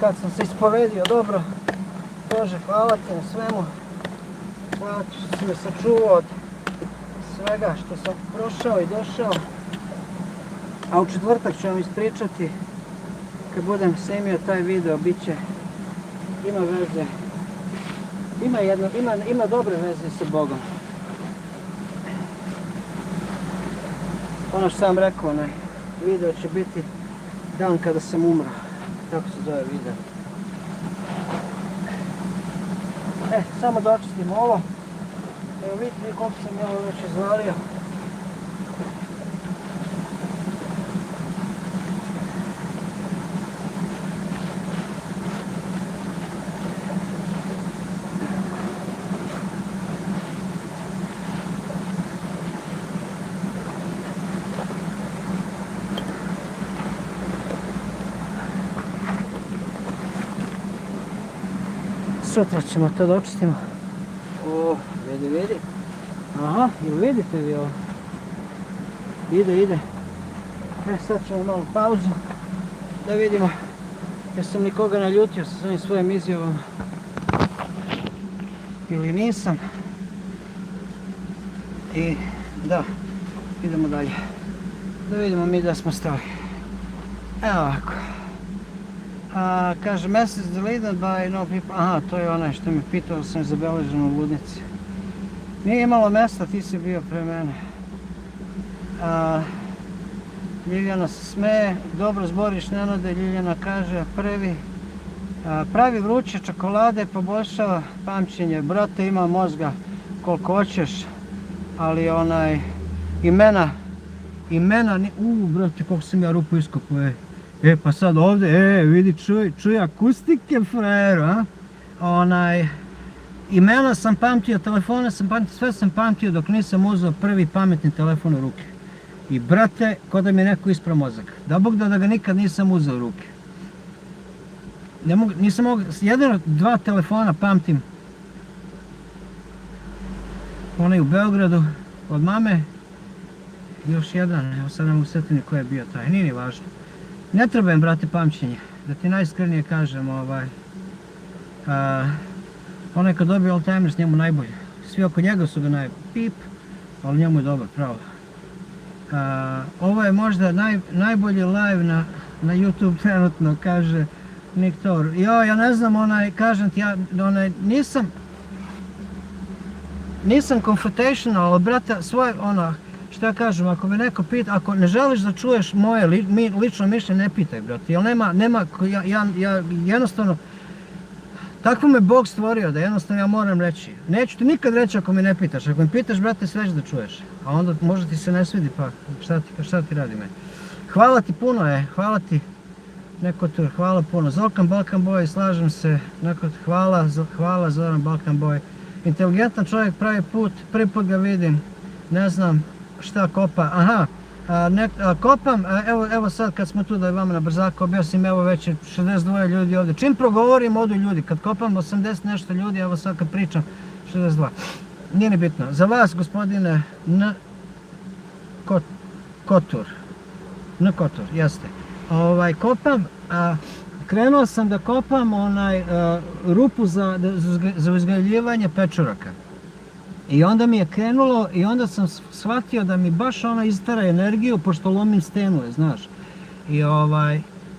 Kad sam se ispovedio dobro, Bože, hvala ti na svemu. Hvala ti što si me sačuvao od svega što sam prošao i došao. A u četvrtak ću vam ispričati, kad budem snimio taj video, ima veze. Ima dobre veze sa Bogom. Ono što sam rekao, onaj video će biti dan kada sam umro. Tako se zove video. Samo da očistim ovo. Evo vidite koliko sam ovo već izvalio. Sutra ćemo to da očistimo. Vidi. Aha, jel vidite vi ovo? Ide. Sad ćemo malo pauzu da vidimo jesam nikoga naljutio sa svojim svojim izjavama ili nisam. I da, idemo dalje. Da vidimo mi da smo stali. Evo ovako. Kaže, message deleted by no people. Aha, to je onaj što mi pitao, sam zabeležen u ludnici. Nije imalo mesta, ti si bio pre mene. Ljiljana se smeje, dobro zboriš Nenade, Ljiljana kaže, pravi vruće čokolade poboljšava pamćenje. Brate, ima mozga koliko hoćeš, ali imena, brate, koliko sam ja rupu iskopao, pa sad ovdje, vidi, čuj akustike, frajeru, imena sam pamtio, telefone sam pamtio, sve sam pamtio dok nisam uzeo prvi pametni telefon u ruke. I brate, ko da mi je neko isprao mozak. Da Bog da ga nikad nisam uzeo u ruke. Nisam mogao, jedino 2 telefona pamtim. Onaj u Beogradu, od mame. Još jedan, evo sad ne mogu setiti koji je bio taj, nije ni važno. Ne treba im, brate, pamćenje. Da ti najiskrenije kažem, onaj kad dobije Alzheimer's, njemu najbolje. Svi oko njega su ga pip, ali njemu je dobro, pravo. Ovo je možda najbolji live na YouTube trenutno, kaže Nick Thor. Ja ne znam, kažem ti, nisam confrontational, ali brate, svoje, što ja kažem, ako me neko pita, ako ne želiš da čuješ moje lično mišljenje, ne pitaj, brate, jer nema, ja jednostavno, tako me Bog stvorio da jednostavno ja moram reći. Neću ti nikad reći ako me ne pitaš. Ako me pitaš, brate, sve da čuješ. A onda možda ti se ne svidi, pa šta ti radi me. Hvala ti puno, hvala ti. Neko tu, hvala puno. Zokan Balkan Boy, slažem se. Hvala Zoran Balkan Boy. Inteligentan čovjek, prvi put ga vidim. Ne znam šta kopa. Aha. Kopam, evo sad kad smo tu da je vama na brzako objasnim, evo već je 62 ljudi ovdje. Čim progovorim odu ljudi, kad kopam 80 nešto ljudi, evo sad kad pričam 62. Nije ni bitno. Za vas, gospodine Kotur, jeste. Kopam, krenuo sam da kopam rupu za uzgajljivanje pečuraka. I onda mi je krenulo i onda sam shvatio da mi baš iztara energiju pošto lomim stenuje, znaš. I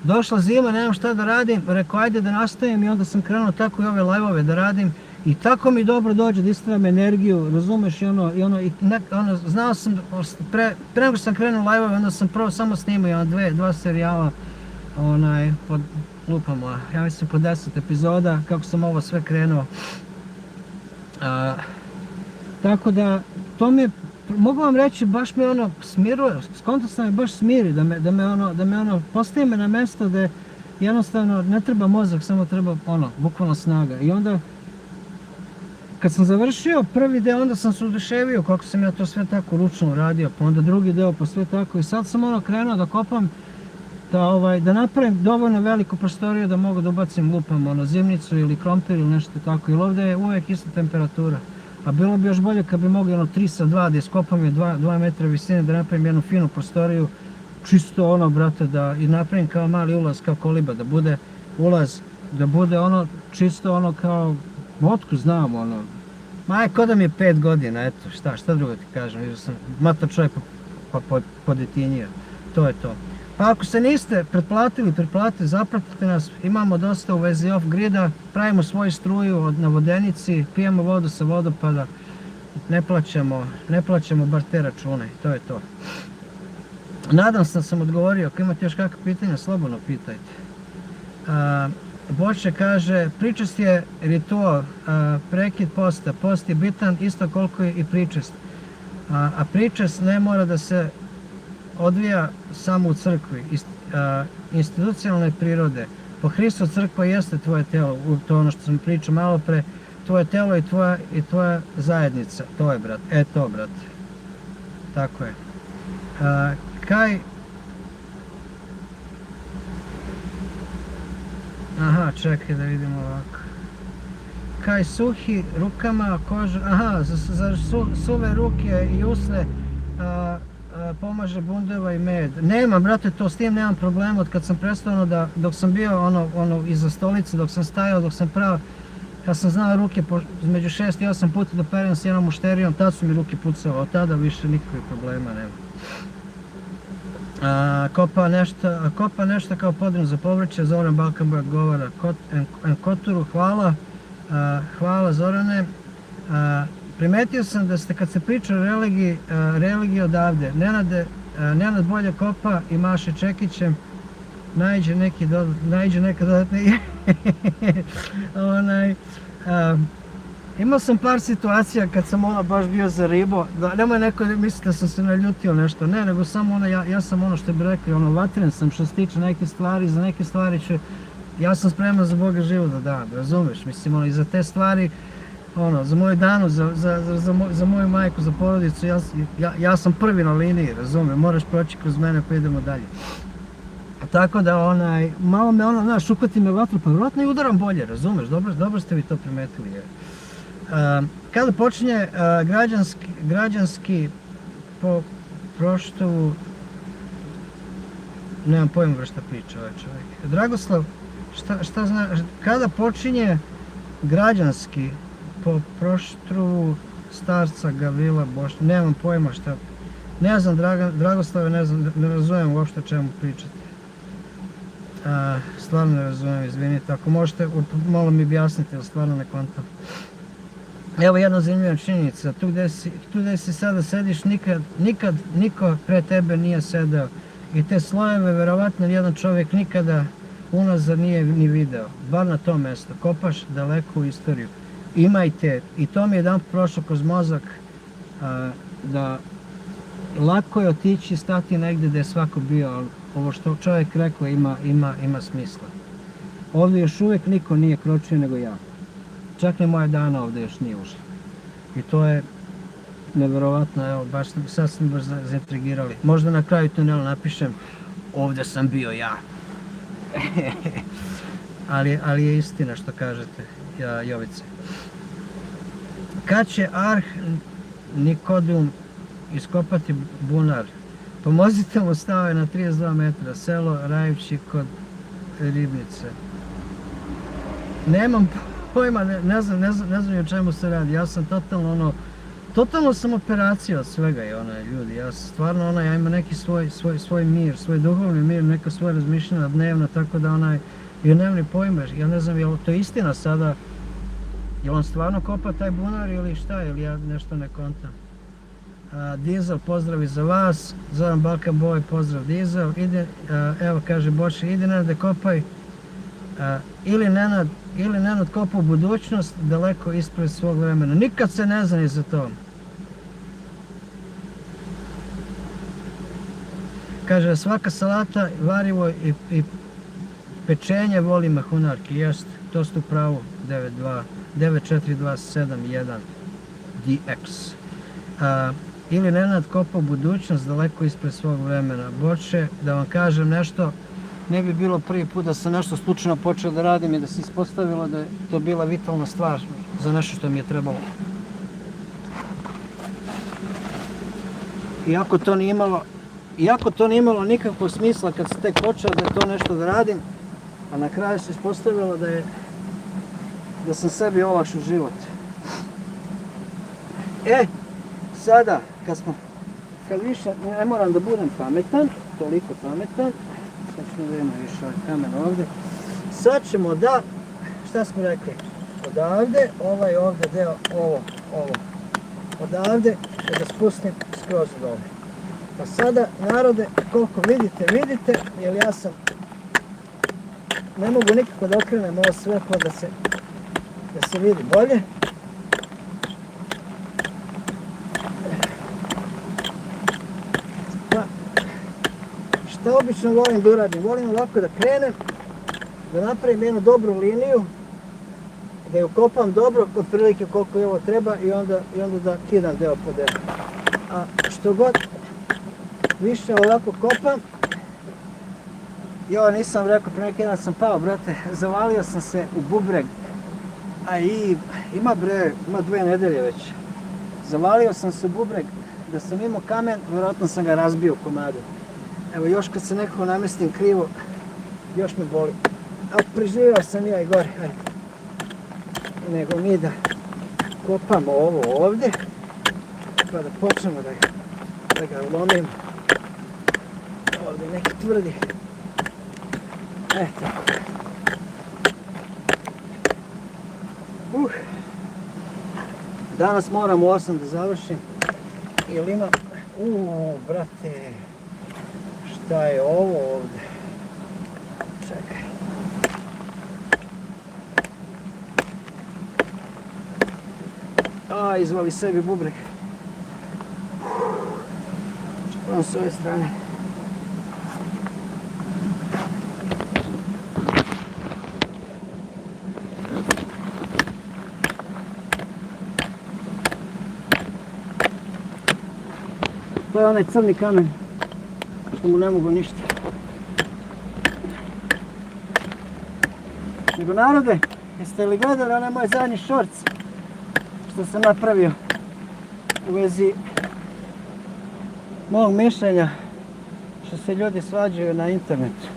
došla zima, nemam šta da radim, rekao ajde da nastavim i onda sam krenuo tako i ove live-ove da radim. I tako mi dobro dođe da istaram energiju, razumeš, znao sam, pre nego sam krenuo live-ove, onda sam prvo samo snimao dva serijala, pod lupama, ja mislim po 10 epizoda, kako sam ovo sve krenuo. Tako da, to mi je, mogu vam reći, baš me smiruje, skonto sam me baš smiri, da me postavi me na mjesto da jednostavno ne treba mozak, samo treba bukvalno snaga. I onda, kad sam završio prvi deo, onda sam se oduševio kako sam ja to sve tako ručno radio, pa onda drugi deo, pa sve tako. I sad sam krenuo da kopam, da napravim dovoljno veliku prostoriju da mogu da ubacim lupam, zimnicu ili krompir ili nešto tako. Jer ovdje je uvijek ista temperatura. A bilo bi još bolje kad bi mogli 3 sa 2 da iskopam je 2 metra visine, da napravim jednu finu prostoriju, čisto brate, da i napravim kao mali ulaz, kao koliba, da bude ulaz, da bude čisto kao, otko znam, ko da mi je 5 godina, eto, šta drugo ti kažem, vidio sam mator čovjek podetinjio, to je to. Pa ako se niste pretplatili, zapratite nas, imamo dosta u vezi off-grida, pravimo svoju struju na vodenici, pijemo vodu sa vodopada, ne plaćamo bar te račune, to je to. Nadam se da sam odgovorio, ako imate još kakve pitanja, slobodno pitajte. Boče kaže, pričest je ritual, prekid posta, post je bitan isto koliko je i pričest. A pričest ne mora da se odvija samo u crkvi, institucionalne prirode. Po Hristu crkva jeste tvoje telo, to ono što sam pričao malo pre, tvoje telo i tvoja zajednica, to je brat, to brat, tako je. Aha, čekaj da vidimo ovako. Kaj suhi rukama, koža, za suve ruke i usne, pomaže bundeva i med. Nemam, brate, s tim nemam problema. Od kad sam prestao dok sam bio iza stolice, dok sam stajao, dok sam pravo, kad sam znao ruke između 6 i 8 puta da perem s jednom mušterijom, tad su mi ruke pucao, od tada više nikakvih problema nema. Kopa nešto kao podrum za povrće. Zoran Balkanboy odgovara Koturu, hvala. Hvala Zorane. Primetio sam da ste kad se priča o religiji odavde, Nenad bolje kopa i maše čekićem, naiđe neka dodatni imao sam par situacija kad sam baš bio za ribu, nemoj neko misliti da sam se naljutio nešto, ne, nego samo ja sam što bi rekli, vatren sam što se tiče neke stvari, za neke stvari ja sam spreman za Boga život da dam, razumeš, mislim, i za te stvari, za moju Danu, za moju majku, za porodicu, ja sam prvi na liniji, razumem, moraš proći kroz mene pa idemo dalje. Tako da malo me šukati me vatru, pa vjerojatno i udaram bolje, razumeš, dobro ste vi to primetili. Kada počinje građanski po proštovu, nemam pojma šta priča ovaj čovjek. Dragoslav, šta zna, kada počinje građanski po proštruvu starca Gavrila Bošnja, nemam pojma šta, ne znam Dragoslave, ne razumijem uopšte o čemu pričate. Stvarno ne razumijem, izvinite, ako možete malo mi objasnite, ali stvarno ne kontam. Evo jedna zanimljiva činjenica, tu gdje si sada sediš, nikad niko pre tebe nije sedeo i te slojeve verovatno jedan čovjek nikada unazad nije ni video, bar na tom mjestu, kopaš daleko u istoriju. Imajte, i to mi je jedan prošlo kroz mozak, da lako je otići i stati negdje gdje je svako bio, ali ovo što čovjek rekao ima smisla. Ovdje još uvijek niko nije kročio nego ja. Čak ni moja Dana ovdje još nije ušla. I to je nevjerovatno, evo, sad sam baš zaintrigirali. Možda na kraju tunela napišem, ovdje sam bio ja. ali je istina što kažete, Jovice. Kad će Arh Nikodum iskopati bunar? Pomozite mu, stao je na 32 metra, selo Rajevći kod Ribnice. Nemam pojma, ne znam o čemu se radi, ja sam totalno sam operacija od svega ljudi, ja stvarno ja imam neki svoj mir, svoj duhovni mir, neka svoje razmišljanja dnevno, tako da ja nemam ni pojma, ja ne znam je li to istina sada, je on stvarno kopa taj bunar ili šta, ili ja nešto ne kontam. Dizel, pozdrav i za vas, Zoran Balkanboy, pozdrav Dizel, evo kaže Boši, idi Nenad da kopaj, ili Nenad kopa u budućnost, daleko ispred svog vremena, nikad se ne zna ni za to. Kaže, svaka salata, varivo i pečenje voli mahunarki, jest, to ste u pravu, 94271 DX. Ili Nenad kopa u budućnost, daleko ispred svog vremena. Boče, da vam kažem nešto, ne bi bilo prvi put da sam nešto slučajno počeo da radim i da se ispostavilo da je to bila vitalna stvar za nešto što mi je trebalo. Iako to nije imalo nikakvog smisla kad se tek počeo da je to nešto da radim, a na kraju se ispostavilo da sam sebi olakšao život. Sada, kad više ne moram da budem pametan, toliko pametan, sad ćemo da imamo više ovaj kamen ovdje, sad ćemo šta smo rekli, odavde, ovdje deo, ovo, odavde, da spustim skroz dole. Pa sada, narode, koliko vidite, jer ja sam, ne mogu nikako da okrenem ovo svetlo da se vidi bolje. Šta obično volim da uradim? Volim ovako da krenem, da napravim jednu dobru liniju, da ju kopam dobro, otprilike koliko je ovo treba i onda da kidam deo po delu. A što god više ovako kopam, nisam rekao, pre neki dan sam pao, brate, zavalio sam se u bubreg, ima 2 nedelje već, zavalio sam se u bubreg, da sam imao kamen, vjerojatno sam ga razbio u komadu. Evo, još kad se nekako namestim krivo, još me boli. Ali preživio sam ja i gore, nego mi da kopamo ovo ovdje, pa da počnemo da ga lomimo. ovdje neki tvrdi. Eto. Danas moram u 8 da završim. Ili imam... brate. Šta je ovo ovdje? Čekaj. Izvali sebi bubrek. Čekam s ove strane. To je onaj crni kamen, što mu ne mogu ništa. Nego narode, jeste li gledali onaj moj zadnji shorts što sam napravio u vezi mog mišljenja što se ljudi svađaju na internetu?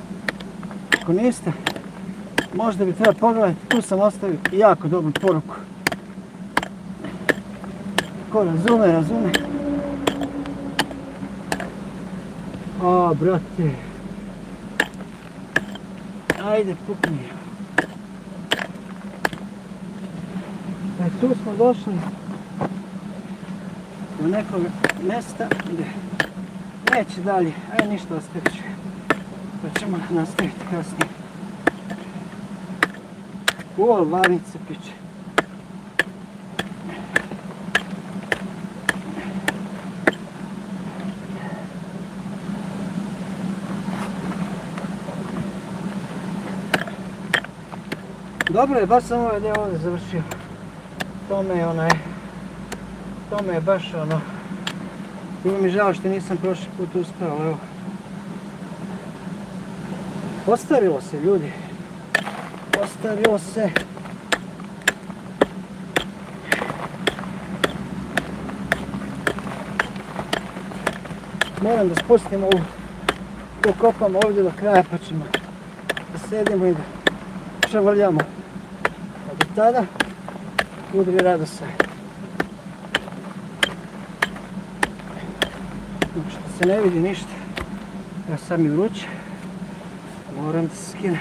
Ako niste, možda bi treba pogledati, tu sam ostavio jako dobru poruku. Ko razume, razume. Brate. Ajde, pukni. Tu smo došli do nekog mjesta gdje neće dalje, ajde ništa ostavit ću, pa ćemo nastaviti kasnije. Varnice piće. Dobro je, baš sam ovaj dio ovdje završio. To me je baš ono... Bilo mi žao što nisam prošli put uspio, ali evo. Postarilo se, ljudi. Postarilo se. Moram da spustim ovu. To kopam ovdje do kraja pa ćemo da sedimo i da šavaljamo. A do tada udri rado se. Što se ne vidi ništa. Ja sad mi vruće. Moram da se skinem.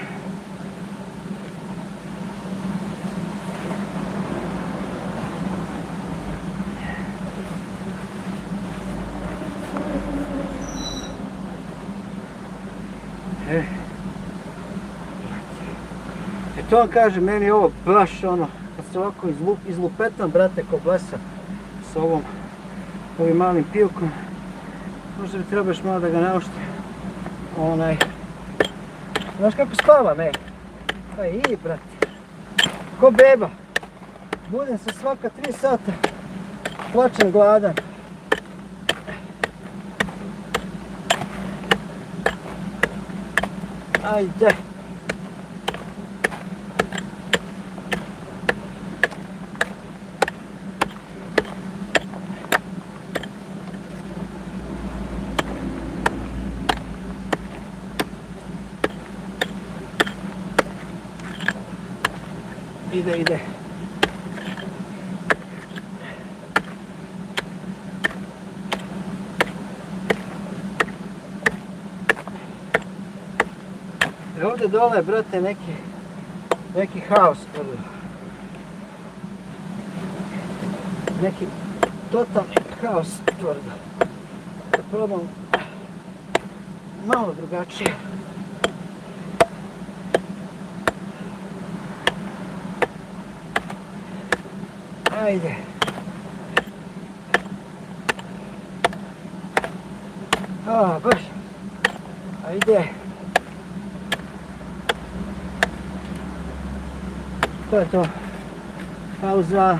To vam kaže, meni je ovo baš ono, kad se ovako izlupetam, brate, ko blesa s ovim malim pivkom, možda bi trebaš malo da ga naušti. Znaš kako spava, me? Brate, ko beba. Budem se svaka 3 sata, plačem gladan. Ajde. Ide. Ovdje dole, brate, neki haos. Neki totalni haos tvrdo. Da probam malo drugačije. Ajde. Baš. Ajde. To je to. Pauza.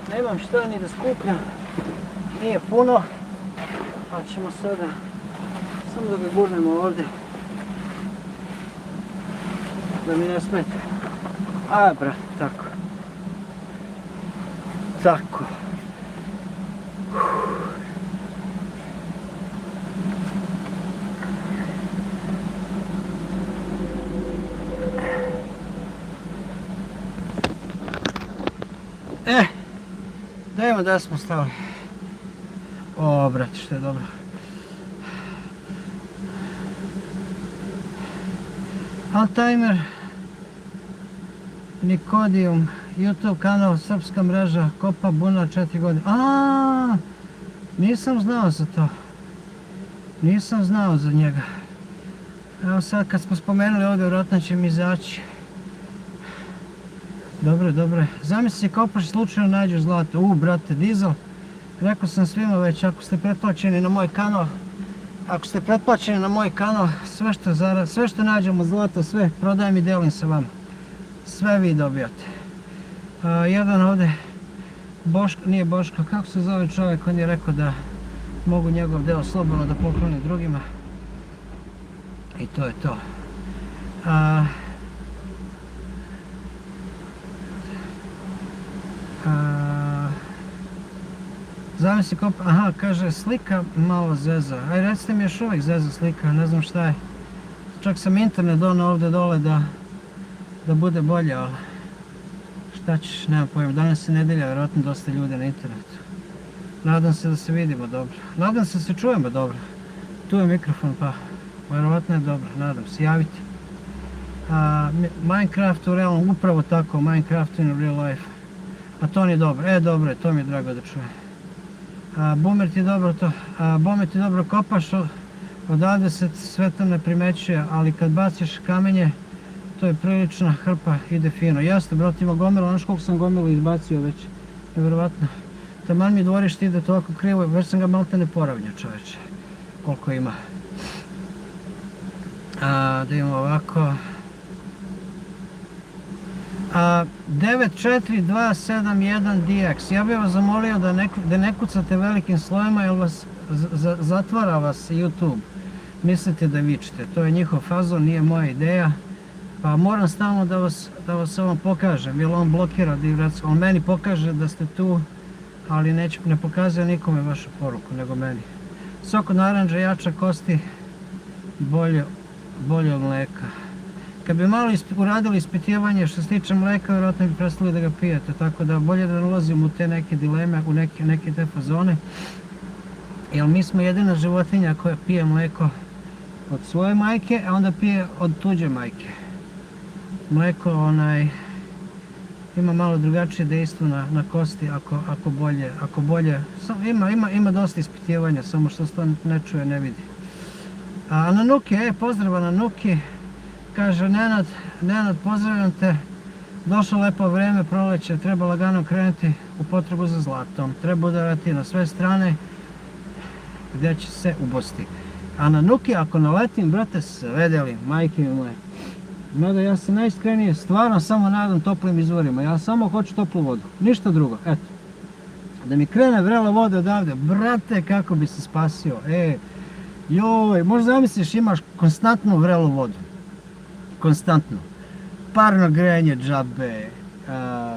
Nemam šta ni da skupljam. Nije puno. Pa ćemo sada samo da ga gurnemo ovdje. Da mi ne smete. Brate, tako. Tako. Dajmo da smo stali. O, brate, što je dobro. Alzheimer, Nikodijum, YouTube kanal, srpska mreža, Kopa Bunar 4 godine. Nisam znao za to. Nisam znao za njega. Evo sad kad smo spomenuli ovdje, vjerojatno će mi izaći. Dobro. Zamisli kopaš slučajno nađeš zlato. Brate, dizel. Rekao sam svima već, ako ste pretplaćeni na moj kanal, sve što nađemo zlato, sve prodajem i delim sa vama. Sve vi dobijate. Jedan ovdje, nije Boško, kako se zove čovjek, on je rekao da mogu njegov deo slobodno da poklonim drugima. I to je to. Zamisli kaže slika malo zeza. Aj recite mi još uvijek zeza slika, ne znam šta je. Čak sam internet donao ovdje dole da bude bolje, ali šta ćeš, nemam pojma. Danas je nedelja, vjerojatno dosta ljudi na internetu. Nadam se da se vidimo dobro. Nadam se da se čujemo dobro. Tu je mikrofon pa vjerojatno je dobro, nadam se, javite. Minecraft u realnom, upravo tako, Minecraft in real life. A to nije dobro, dobro je, to mi je drago da čujem. Boomer ti dobro kopaš, odavde se sve to ne primećuje, ali kad baciš kamenje, to je prilična hrpa, ide fino. Jasno, brate, ima gomilu, znaš koliko sam gomilu izbacio već, nevjerovatno. Taman mi dvorište ide toliko krivo, već sam ga malte ne poravnio, čoveče, koliko ima. Da imamo ovako. 94271DX. Ja bih vas zamolio da ne kucate velikim slovima jer zatvara vas YouTube. Mislite da vičete. To je njihov fazon, nije moja ideja. Pa moram stalno da vas ovom pokažem, jer on blokira divrac. On meni pokaže da ste tu, ali ne pokazuje nikome vašu poruku, nego meni. Sok od naranđa, jača kosti, bolje od mlijeka. Kad bi malo uradili ispitivanje što se tiče mlijeka, vjerojatno bi prestali da ga pijete, tako da bolje da ne ulazim u te neke dileme, u neke te fazone. Jer mi smo jedina životinja koja pije mlijeko od svoje majke, a onda pije od tuđe majke. Mlijeko ima malo drugačije dejstvo na kosti ako bolje. Ima dosta ispitivanja, samo što se to ne čuje, ne vidi. A na Nuki, pozdrava na Nuki. Kaže Nenad, pozdravljam te, došlo lepo vrijeme, proleće, treba lagano krenuti u potrebu za zlatom. Treba udarati na sve strane gdje će se ubosti. A na Nuki ako naletim, brate, sve delim, majke mi moje. Mada ja se najiskrenije stvarno samo nadam toplim izvorima, ja samo hoću toplu vodu, ništa drugo, eto. Da mi krene vrela voda odavde, brate, kako bi se spasio, joj, možda zamisliš imaš konstantnu vrelu vodu. Konstantno. Parno grejanje džabe,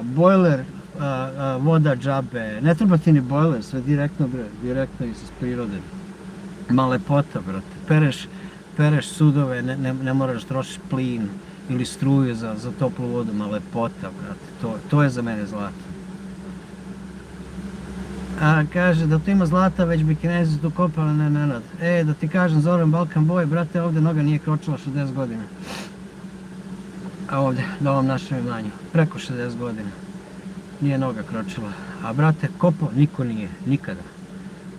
bojler, voda džabe, ne treba ti ni bojler, sve direktno iz prirode. Ma lepota, brate, pereš sudove, ne moraš trošiti plin ili struju za toplu vodu, ma lepota, brate, to je za mene zlato. Kaže da tu ima zlata, već bi Kinezi tu kopali, ne. Da ti kažem, Zoran Balkan Boy, brate, ovdje noga nije kročila 60 godina. A ovdje, na ovom našem imanju, preko 60 godina. Nije noga kročila. A brate, kopo niko nije, nikada.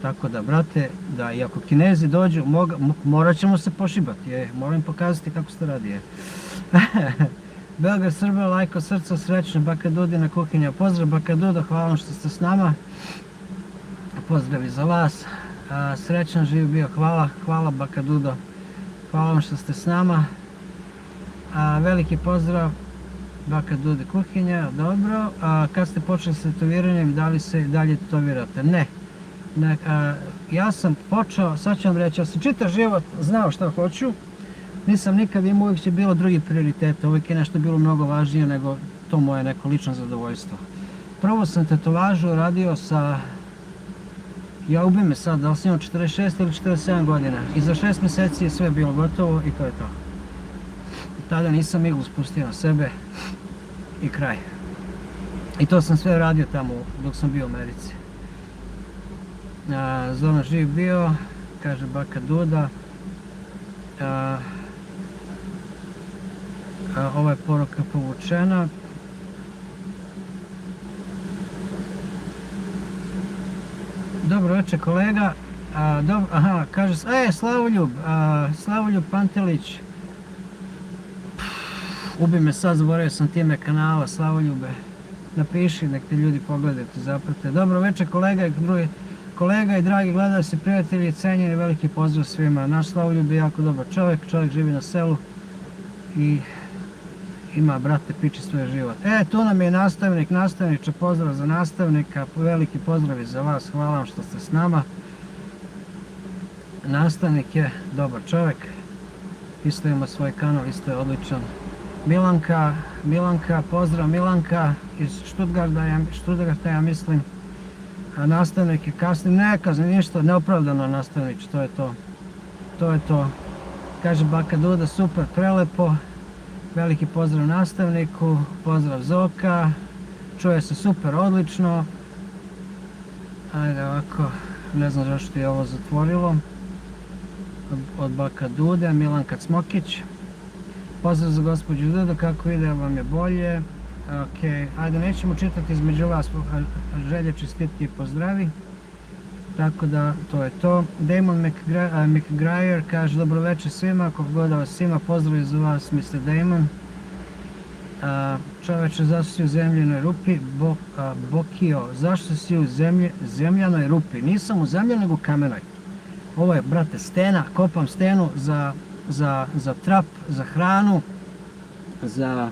Tako da, brate, da i ako Kinezi dođu, morat ćemo se pošibati, moram im pokazati kako se to radi, Belgar Srbe, lajko srca, srećno, Baka Dudina kuhinja. Pozdrav Baka Duda, hvala vam što ste s nama. Pozdrav i za vas. Srećan živ bio, hvala Baka Dudo. Hvala vam što ste s nama. Veliki pozdrav Baka Dude kuhinja, dobro. Kad ste počeli s tetoviranjem, da li se dalje tetovirate? Ne. Ja sam počeo, sad ću vam reći, ja sam čitav život znao šta hoću. Nisam nikad imao, uvijek će bilo drugi prioritet, uvijek je nešto bilo mnogo važnije nego to moje neko lično zadovoljstvo. Prvo sam tetovažu radio sa, ja ubim me sad, da li sam imao 46 ili 47 godina. I za 6 mjeseci je sve bilo gotovo i to je to. Tada nisam iglu spustio na sebe i kraj. I to sam sve radio tamo dok sam bio u Americi. Zoran živ bio, kaže baka Duda. Ova je poruka povučena. Dobro večer kolega. Kaže, Slavoljub Pantelić. Ubi me sad, zaboravio sam time kanala, Slavoljube. Napiši, nek te ljudi pogledaju, te zaprate. Dobro večer kolega i dragi gledalci, prijatelji, cenjeni, veliki pozdrav svima. Naš Slavoljub je jako dobar čovjek živi na selu i ima, brate, piči svoj život. Tu nam je nastavniče, pozdrav za nastavnika, veliki pozdrav i za vas, hvala vam što ste s nama. Nastavnik je dobar čovjek, isto ima svoj kanal, isto je odličan. Milanka, pozdrav Milanka iz Stuttgarta, ja mislim. A nastavnik je kasnije, ne kazni ništa, neopravdano nastavnič, to je to. Kaže baka Duda, super, prelepo. Veliki pozdrav nastavniku, pozdrav Zoka, čuje se super, odlično. Ajde ovako, ne znam zašto je ovo zatvorilo. Od baka Dude, Milanka Cmokić. Pozdrav za gospođu Dudu, kako ide, vam je bolje. Ok, ajde, nećemo čitati između vas, želje, čestitke i pozdravi. Tako da, to je to. Damon McGrayer kaže, dobro večer svima, kako god da vas svima, pozdrav za vas, Mr. Damon. Čoveče, zašto si u zemljanoj rupi? Bokio, zašto si u zemljanoj rupi? Nisam u zemljanoj, nego u kamenoj. Ovo je, brate, stena, kopam stenu za trap, za hranu, za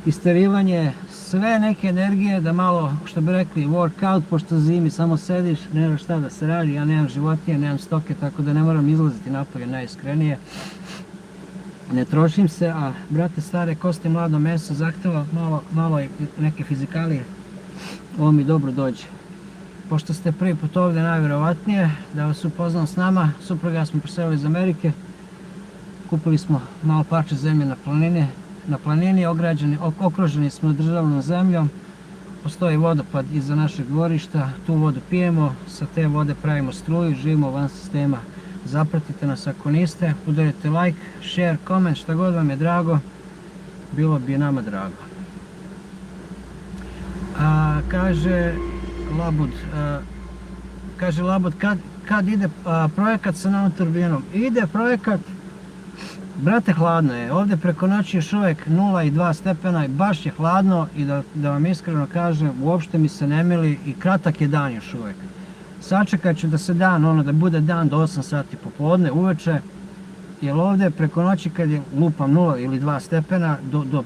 isterivanje sve neke energije, da malo, što bi rekli, workout, pošto zimi samo sediš, nema šta da se radi, ja nemam životinje, nemam stoke, tako da ne moram izlaziti napolje najiskrenije. Ne trošim se, a brate stare kosti, mlado meso zahteva malo neke fizikalije. Ovo mi dobro dođe. Pošto ste prvi put ovdje, najvjerovatnije, da vas upoznam s nama, supruga ja smo preselili iz Amerike, kupili smo malo parče zemlje na planini, okruženi smo državnom zemljom, postoji vodopad iza našeg dvorišta, tu vodu pijemo, sa te vode pravimo struju, živimo van sistema. Zapratite nas ako niste, udarite like, share, comment, šta god vam je drago, bilo bi nama drago. Kaže Labud, kad ide projekat sa novom turbinom? Ide projekat, brate, hladno je, ovdje preko noći još uvijek 0,2 stepena i baš je hladno i da vam iskreno kažem, uopšte mi se ne mili i kratak je dan još uvijek. Sačekat ću da se dan, da bude dan do 8 sati popodne, uveče, jer ovdje preko noći kad je lupam 0 ili 2 stepena,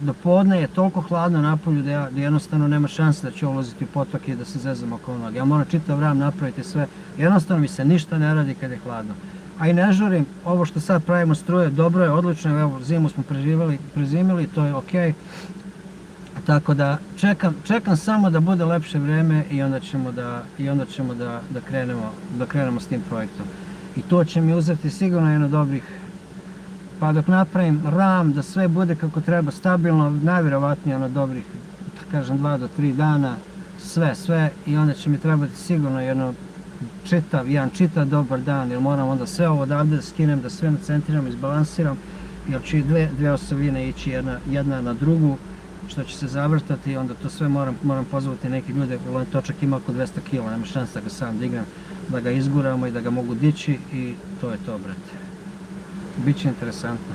do podne je toliko hladno napolju da jednostavno nema šanse da ću ulaziti u potok i da se zezam oko noge. Ja moram čitav ram napraviti sve, jednostavno mi se ništa ne radi kad je hladno. A i ne žurim, ovo što sad pravimo struje, dobro je, odlično, evo zimu smo prezimili, to je ok. Tako da čekam samo da bude lepše vrijeme i onda ćemo da krenemo s tim projektom. I to će mi uzeti sigurno jedno dobrih, pa dok napravim ram, da sve bude kako treba, stabilno, najvjerovatnije dobrih, kažem 2 do 3 dana, sve i onda će mi trebati sigurno jedan čitav dobar dan, jer moram onda sve ovo odavde da skinem, da sve nacentriram, izbalansiram, jer će dvije osovine ići jedna na drugu, što će se zavrtati i onda to sve moram pozvati neke ljude, ovaj točak ima oko 200 kg, nema šanse da ga sam dignem, da ga izguramo i da ga mogu dići i to je to, brate. Biće interesantno,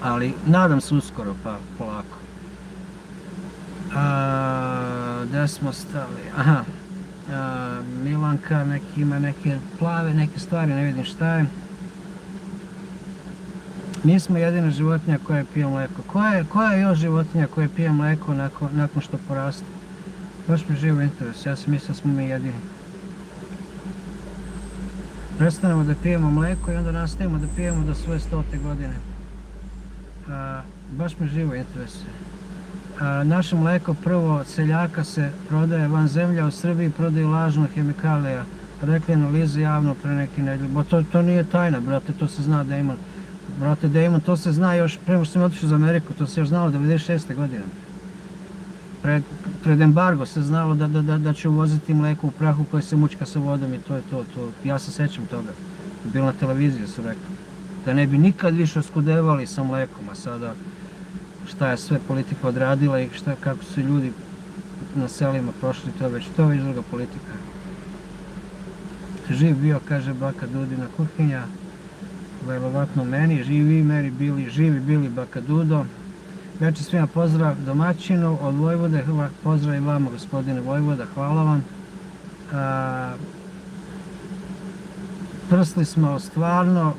ali nadam se uskoro, pa polako. Gdje smo stali? Aha, Milanka ima neke plave, neke stvari, ne vidim šta je. Nismo jedina životinja koja pije mlijeko. Koja je još životinja koja pije mlijeko nakon što poraste? Baš mi živo interes, ja sam mislio da smo mi jedini. Prestanemo da pijemo mlijeko i onda nastavimo da pijemo do svoje 100. godine. Baš me živo interesuje. Naše mlijeko prvo od seljaka se prodaje van zemlja, u Srbiji prodaju lažno hemikalija. Rekli analize javno pre neki nedelj. To nije tajna, brate, to se zna da ima. Brate, to se zna još prema što sam otišao za Ameriku, to se još znalo 96. godine. pred embargo se znalo da će uvoziti mlijeko u prahu koje se mućka sa vodom i to je to. Ja se sećam toga. Bilo na televiziji su rekli. Da ne bi nikad više oskudevali sa mlijekom, a sada šta je sve politika odradila i kako su ljudi na selima prošli, to je već druga politika. Živ bio, kaže baka Dudina kuhinja, verovatno meni, živi bili baka Dudo. Večer svima pozdrav domaćinu od Vojvode, pozdrav i vama gospodine Vojvoda, hvala vam. Prsli smo stvarno,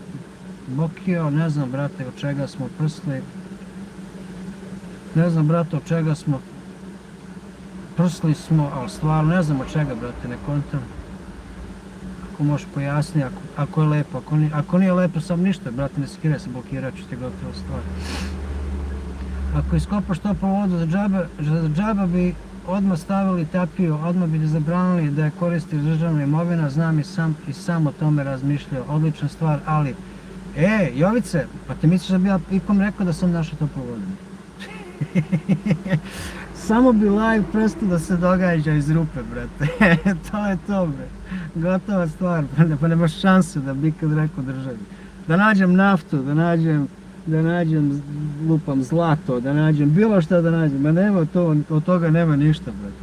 Bokio, ne znam brate od čega smo prsli. Ne znam brate od čega smo prsli smo, ali stvarno ne znam od čega brate, ne kontam. Ako možeš pojasniti, ako je lepo, ako nije lepo sam ništa, brate ne skiraj se, blokirat ću ti gotovo stvar. Ako iskopaš toplu vodu za džaba bi odmah stavili tapiju, odmah bi zabranili da je koristi državna imovina, znam i sam o tome razmišljao, odlična stvar, ali Jovice, pa ti misliš da bi ja ikom rekao da sam našao toplu vodu? Samo bi live prestao da se događa iz rupe, brate. To je to, bre. Gotova stvar, pa nemaš šanse da bi ikad rekao državi. Da nađem naftu, da nađem lupam zlato, da nađem bilo šta da nađem. Ma nema to, od toga nema ništa, brate.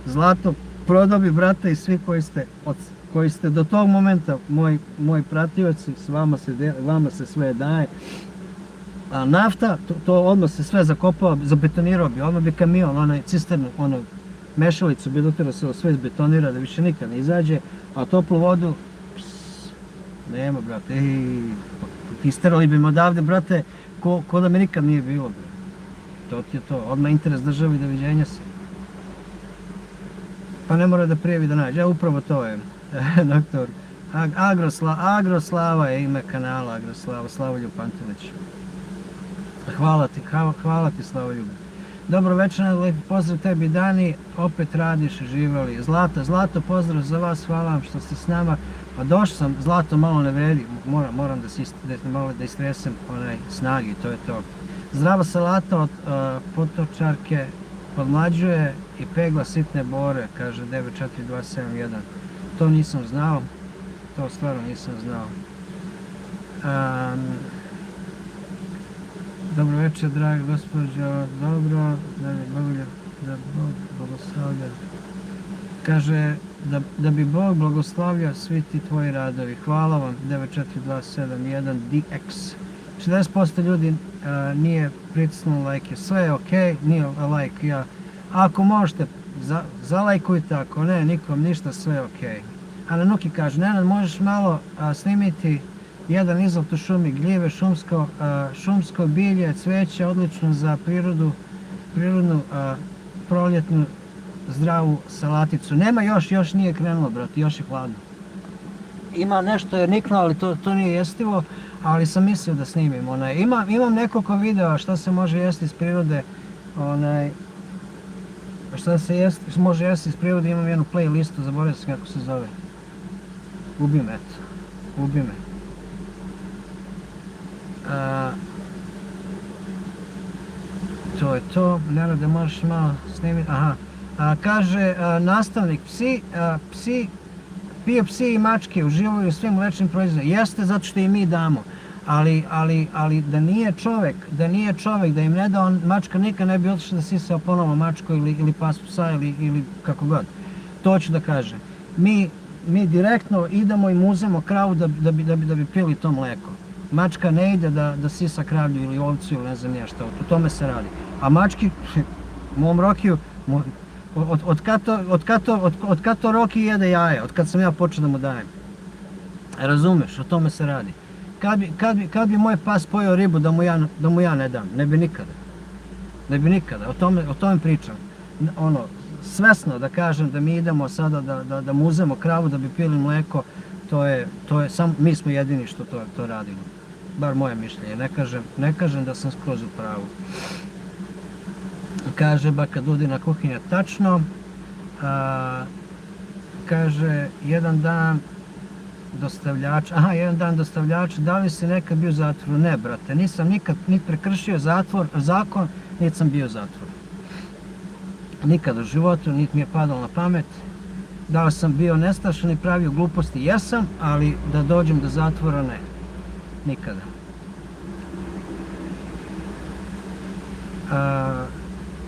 Zlato prodao bi, brate, i svi koji ste do tog momenta, moji pratioci, vama se sve daje. A nafta, to odmah se sve zakopao, zabetonirao bi, odmah bi kamion, onaj cisternu, onu mešalicu bi dotirao se sve izbetonira da više nikad ne izađe, a toplu vodu, nema brate, isterali bi me odavde brate, ko da me nikad nije bilo, brate. To ti je to, odmah interes države i doviđenja se. Pa ne mora da prijavi da nađe, upravo to je, doktor. Agroslava je ime kanala, Agroslava, Slavoljub Pantelić. Hvala ti Slavoljub. Dobro večer, lepi pozdrav tebi Dani, opet radiš, živali. Zlato, pozdrav za vas, hvala vam što ste s nama. Pa došao sam, Zlato malo ne vredi, moram da istresem snagi, to je to. Zdrava salata od potočarke, podmlađuje i pegla sitne bore, kaže 94271. To nisam znao, to stvarno nisam znao. Dobro večer, draga gospođo, dobro, da Bog blagoslavlja. Kaže, da bi Bog blagoslavljao svi ti tvoji radovi. Hvala vam, 94271 DX. 40% ljudi nije pritisnulo like, sve je okej, nije like, ja. Ako možete, zalajkujte, ako ne, nikom ništa, sve je okej. A Nuki kaže, Nenad, možeš malo snimiti jedan izlet u šumi, gljive, šumsko bilje, cveće, odlično za prirodnu proljetnu zdravu salaticu. Nema još nije krenulo, brate, još je hladno. Ima nešto je niknulo, ali to nije jestivo, ali sam mislio da snimim. Imam nekoliko videa šta se može jesti iz prirode, šta se može jesti iz prirode, imam jednu playlistu, zaboravio sam kako se zove. Ubi me. To je to, Nenad, da možeš malo snimiti, aha. Kaže, nastavnik, psi i mačke uživaju u svim mlečnim proizvodima. Jeste zato što i mi damo, ali da nije čovjek, da im ne da, mačka nikad ne bi otišla da sisao ponovo mačku ili pas psa ili kako god. To ću da kažem. Mi direktno idemo i muzemo kravu da bi pili to mleko. Mačka ne ide da sisa kravlju ili ovcu ili ne znam nije šta, o tome se radi. A mački, u mom Rokiju, od kad to Roki jede jaje, od kad sam ja počeo da mu dajem. Razumeš, o tome se radi. Kad bi moj pas pojeo ribu da mu ja ne dam, ne bi nikada, o tome pričam. Svesno da kažem da mi idemo sada da muzemo kravu da bi pili mleko, to je samo, mi smo jedini što to radimo. Bar moje mišljenje, ne kažem da sam skroz u pravu. Kaže baka Dudina kuhinja, tačno. Kaže, jedan dan dostavljač, da li si nekad bio u zatvoru? Ne, brate, nisam nikad ni prekršio zakon, niti sam bio u zatvoru. Nikad u životu, niti mi je padalo na pamet. Da li sam bio nestašan i pravio gluposti? Jesam, ali da dođem do zatvora ne. Nikada.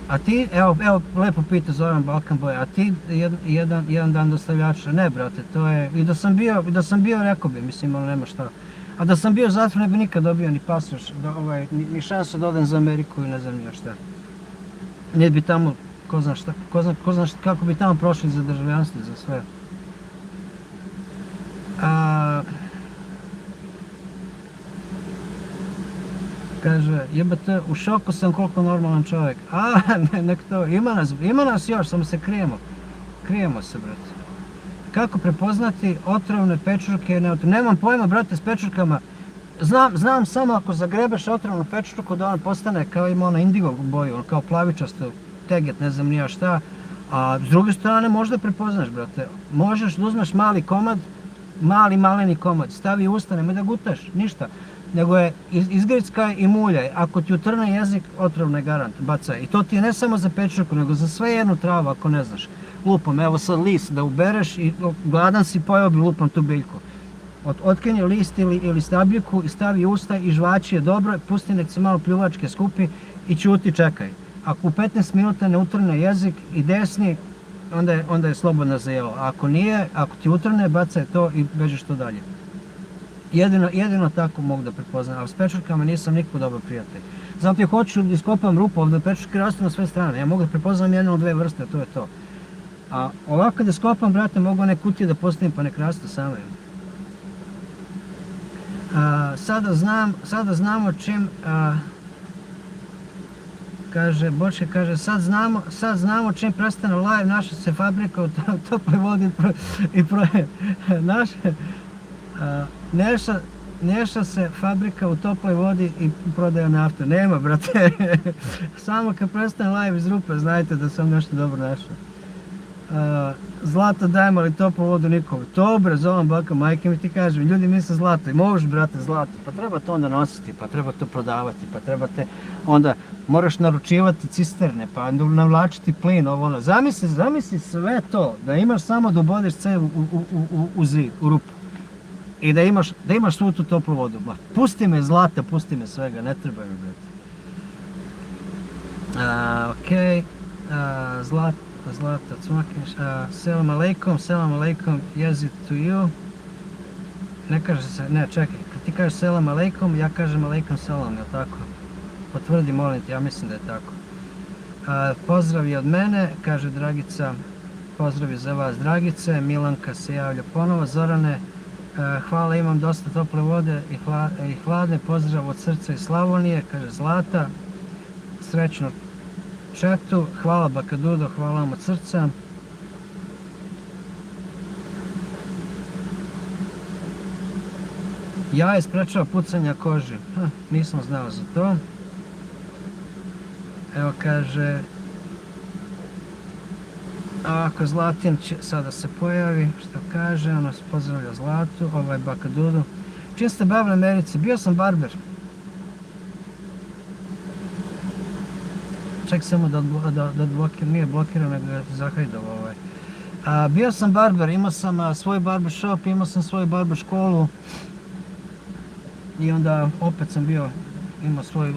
A ti, evo, lepo pita Zoran Balkanboy, a ti jedan dan dostavljača? Ne, brate, to je, i da sam bio, rekao bi, mislim, ali nema šta. A da sam bio u zatvoru, ne bi nikad dobio ni pasoš, ni šansu da odem za Ameriku i ne znam nije šta. Nije bi tamo, ko zna šta, kako bi tamo prošli za državljanstvo, za sve. Kaže, jebate, u šoku sam koliko normalan čovjek. Nek to, ima nas još, samo se krijemo. Krijemo se, brate. Kako prepoznati otrovne pečurke? Nemam pojma, brate, s pečurkama. Znam samo ako zagrebeš otrovnu pečurku da on postane kao ima ona indigo boju, kao plavičasto, teget, ne znam nija šta. A s druge strane možda prepoznaš, brate. Možeš da uzmeš mali komad, maleni komad, stavi u usta, nemoj da gutaš, ništa. Nego je izgrickaj i muljaj. Ako ti utrne jezik, otrovno je garant, bacaj. I to ti je ne samo za pečurku, nego za sve jednu travu, ako ne znaš. Lupom, evo sad list da ubereš i gladan si, pojeo bi lupom tu biljku. Otkenji list ili stabljiku i stavi usta i žvači je dobro, pusti nek se malo pljuvačke skupi i ćuti, čekaj. Ako u 15 minuta ne utrne jezik i desni, onda je slobodno za jelo. A ako nije, ako ti utrne, bacaj to i bežiš to dalje. Jedino tako mogu da prepoznam, ali s pečurkama nisam nikako dobar prijatelj. Zato ja hoću da iskopam rupu, ovdje pečurke rastu na sve strane, ja mogu da prepoznam jednu od dve vrste, to je to. A ovako da skopam, brate, mogu one kutije da postavim pa nek rastu same. Sada znamo čim, kaže, Bočke kaže, sad znamo čim prestane live, naša se fabrika u toploj vodi i Neša se fabrika u toploj vodi i prodaje naftu. Nema, brate. Samo kad prestane live iz rupe, znajte da sam nešto dobro našao. Zlato dajemo li toplu vodu nikome? To bre, zovem baka, majke mi ti kažem, ljudi misle zlato i možeš, brate, zlato. Pa treba to onda nositi, pa treba to prodavati, pa treba te onda moraš naručivati cisterne, pa navlačiti plin, ovo ono. Zamisli sve to, da imaš samo da ubodeš cev u zid, u rupu. I da imaš svu tu toplu vodu. Pusti me zlata, pusti me svega, ne treba mi, brate. Okej, Zlata Cmakiš, selam aleikum, yes it to you. Ne kaže se, ne čekaj, kad ti kažeš selam aleikum, ja kažem aleikum selam, je li tako? Potvrdi, molim te, ja mislim da je tako. Pozdrav i od mene, kaže Dragica, pozdrav i za vas Dragice, Milanka se javlja ponovo, Zorane, hvala, imam dosta tople vode i hladne, pozdrav od srca iz Slavonije, kaže Zlata, srećno četu, hvala baka Dudo, hvala vam od srca. Jaje sprečava pucanja koži, nisam znao za to. Evo kaže, ako Zlatin će sada se pojavi, što kaže, ono se pozdravlja Zlatu, ovaj baka Dudu. Čim ste bavili Americi, bio sam barber. Ček samo da blokiram, nije blokiram, nego je zahajdao ovaj. Bio sam barber, imao sam svoj barber shop, imao sam svoju barber školu. I onda opet sam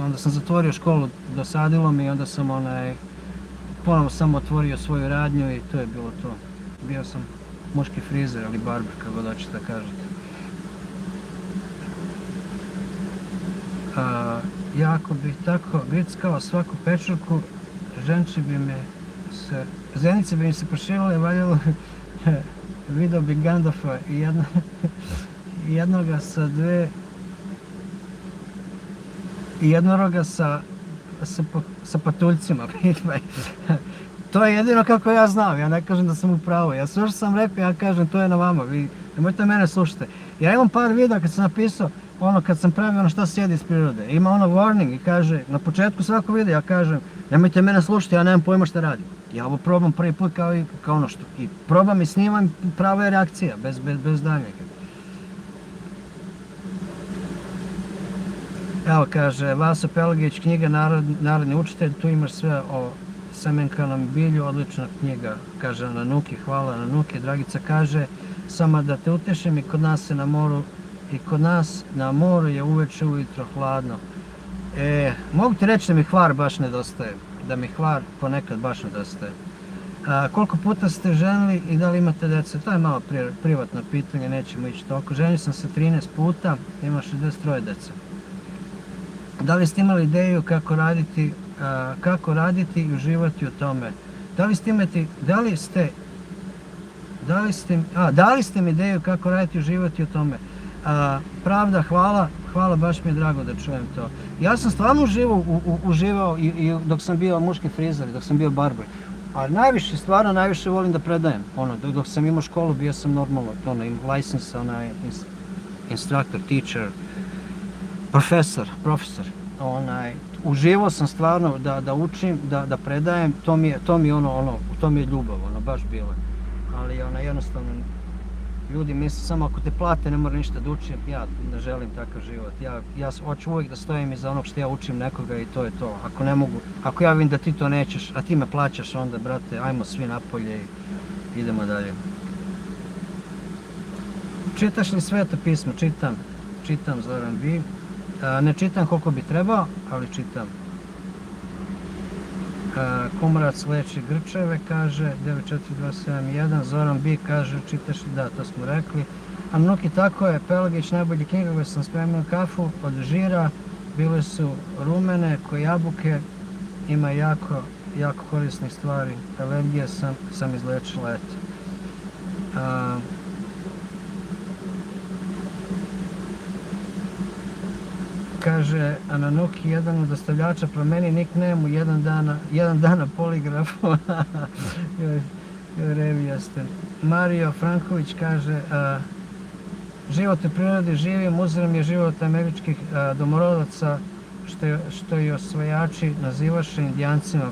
onda sam zatvorio školu, dosadilo mi i onda sam ponovno sam otvorio svoju radnju i to je bilo to. Bio sam muški frizer ili barber, kako god hoćete da kažete. Jako bih tako grickao svaku pečurku, zenice bi mi se proširile, valjalo, video bi Gandalfa i jednoga sa dve, i jednoroga sa patuljcima. To je jedino kako ja znam, ja ne kažem da sam u pravu. Ja sve što sam rekao, ja kažem to je na vama, vi nemojte mene slušati. Ja imam par videa kad sam napisao, kad sam pravio šta se jede iz prirode. Ima warning i kaže, na početku svakog videa ja kažem, nemojte mene slušati, ja nemam pojma šta radim. Ja ovo probam prvi put kao ono što, i probam i snimam, prava je reakcija, bez daljnjeg. Evo kaže, Vaso Pelagić, knjiga Narodni učitelj, tu imaš sve o Semenkanom bilju, odlična knjiga, kaže Ananuki, hvala Ananuki. Dragica kaže, samo da te utešim i kod nas na moru je uveče ujutro hladno. Mogu ti reći da mi Hvar baš nedostaje, da mi Hvar ponekad baš nedostaje. Koliko puta ste ženili i da li imate djece? To je malo privatno pitanje, nećemo ići toliko. Ženio sam se 13 puta, imam 63 djece. Da li ste imali ideju kako raditi i uživati u tome? Dali ste mi ideju kako raditi i uživati u tome. Pravda, hvala, baš mi je drago da čujem to. Ja sam stvarno uživao i dok sam bio muški frizer, dok sam bio barber. A najviše volim da predajem. Dok sam imao školu bio sam normalno, license, instructor, teacher, profesor. Uživao sam stvarno da učim, da predajem, to mi je ljubav, baš bilo. Ali jednostavno, ljudi misle samo ako te plate ne mora ništa da učim, ja ne želim takav život. Ja hoću uvijek da stojim iza onog što ja učim nekoga i to je to. Ako ja vidim da ti to nećeš, a ti me plaćaš, onda brate, ajmo svi napolje i idemo dalje. Čitaš li Sveto pismo? Čitam Zoran B. Ne čitam koliko bi trebao, ali čitam. Kumarac leči grčeve, kaže 94271. Zoran B kaže čitaš li, da, to smo rekli. Ananuki, tako je, Pelagić, najbolji knjiga koju sam spremio kafu od žira, bile su rumene ko jabuke, ima jako korisnih stvari. Alergije sam izlečila, eto. Kaže Ananuki, jedan od dostavljača promeni nickname u jedan dan na poligrafu. Revijaste. Mario Franković kaže, život u prirodi živim, uzorom je život američkih domorodaca, što i osvajači nazivaše indijancima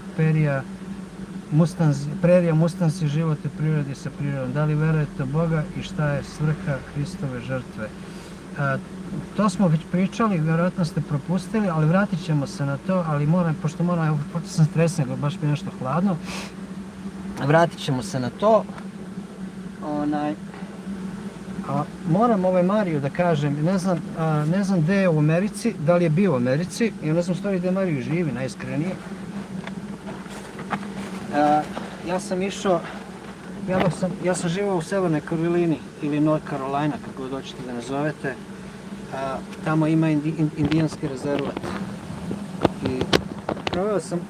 prerija mustanci, život u prirodi sa prirodom. Da li verujete u Boga i šta je svrha Hristove žrtve? To smo već pričali, vjerojatno ste propustili, ali vratit ćemo se na to, ali pošto sam stresan, baš mi je nešto hladno, vratit ćemo se na to. Moram Mariju da kažem, ne znam gdje je u Americi, da li je bio u Americi, i ne znam stvari gdje Mariju živi, najiskrenije. Ja sam živio u Severnoj Karolini ili North Carolina, kako god hoćete da nazovete. Tamo ima indijanski rezervat. I proveo sam,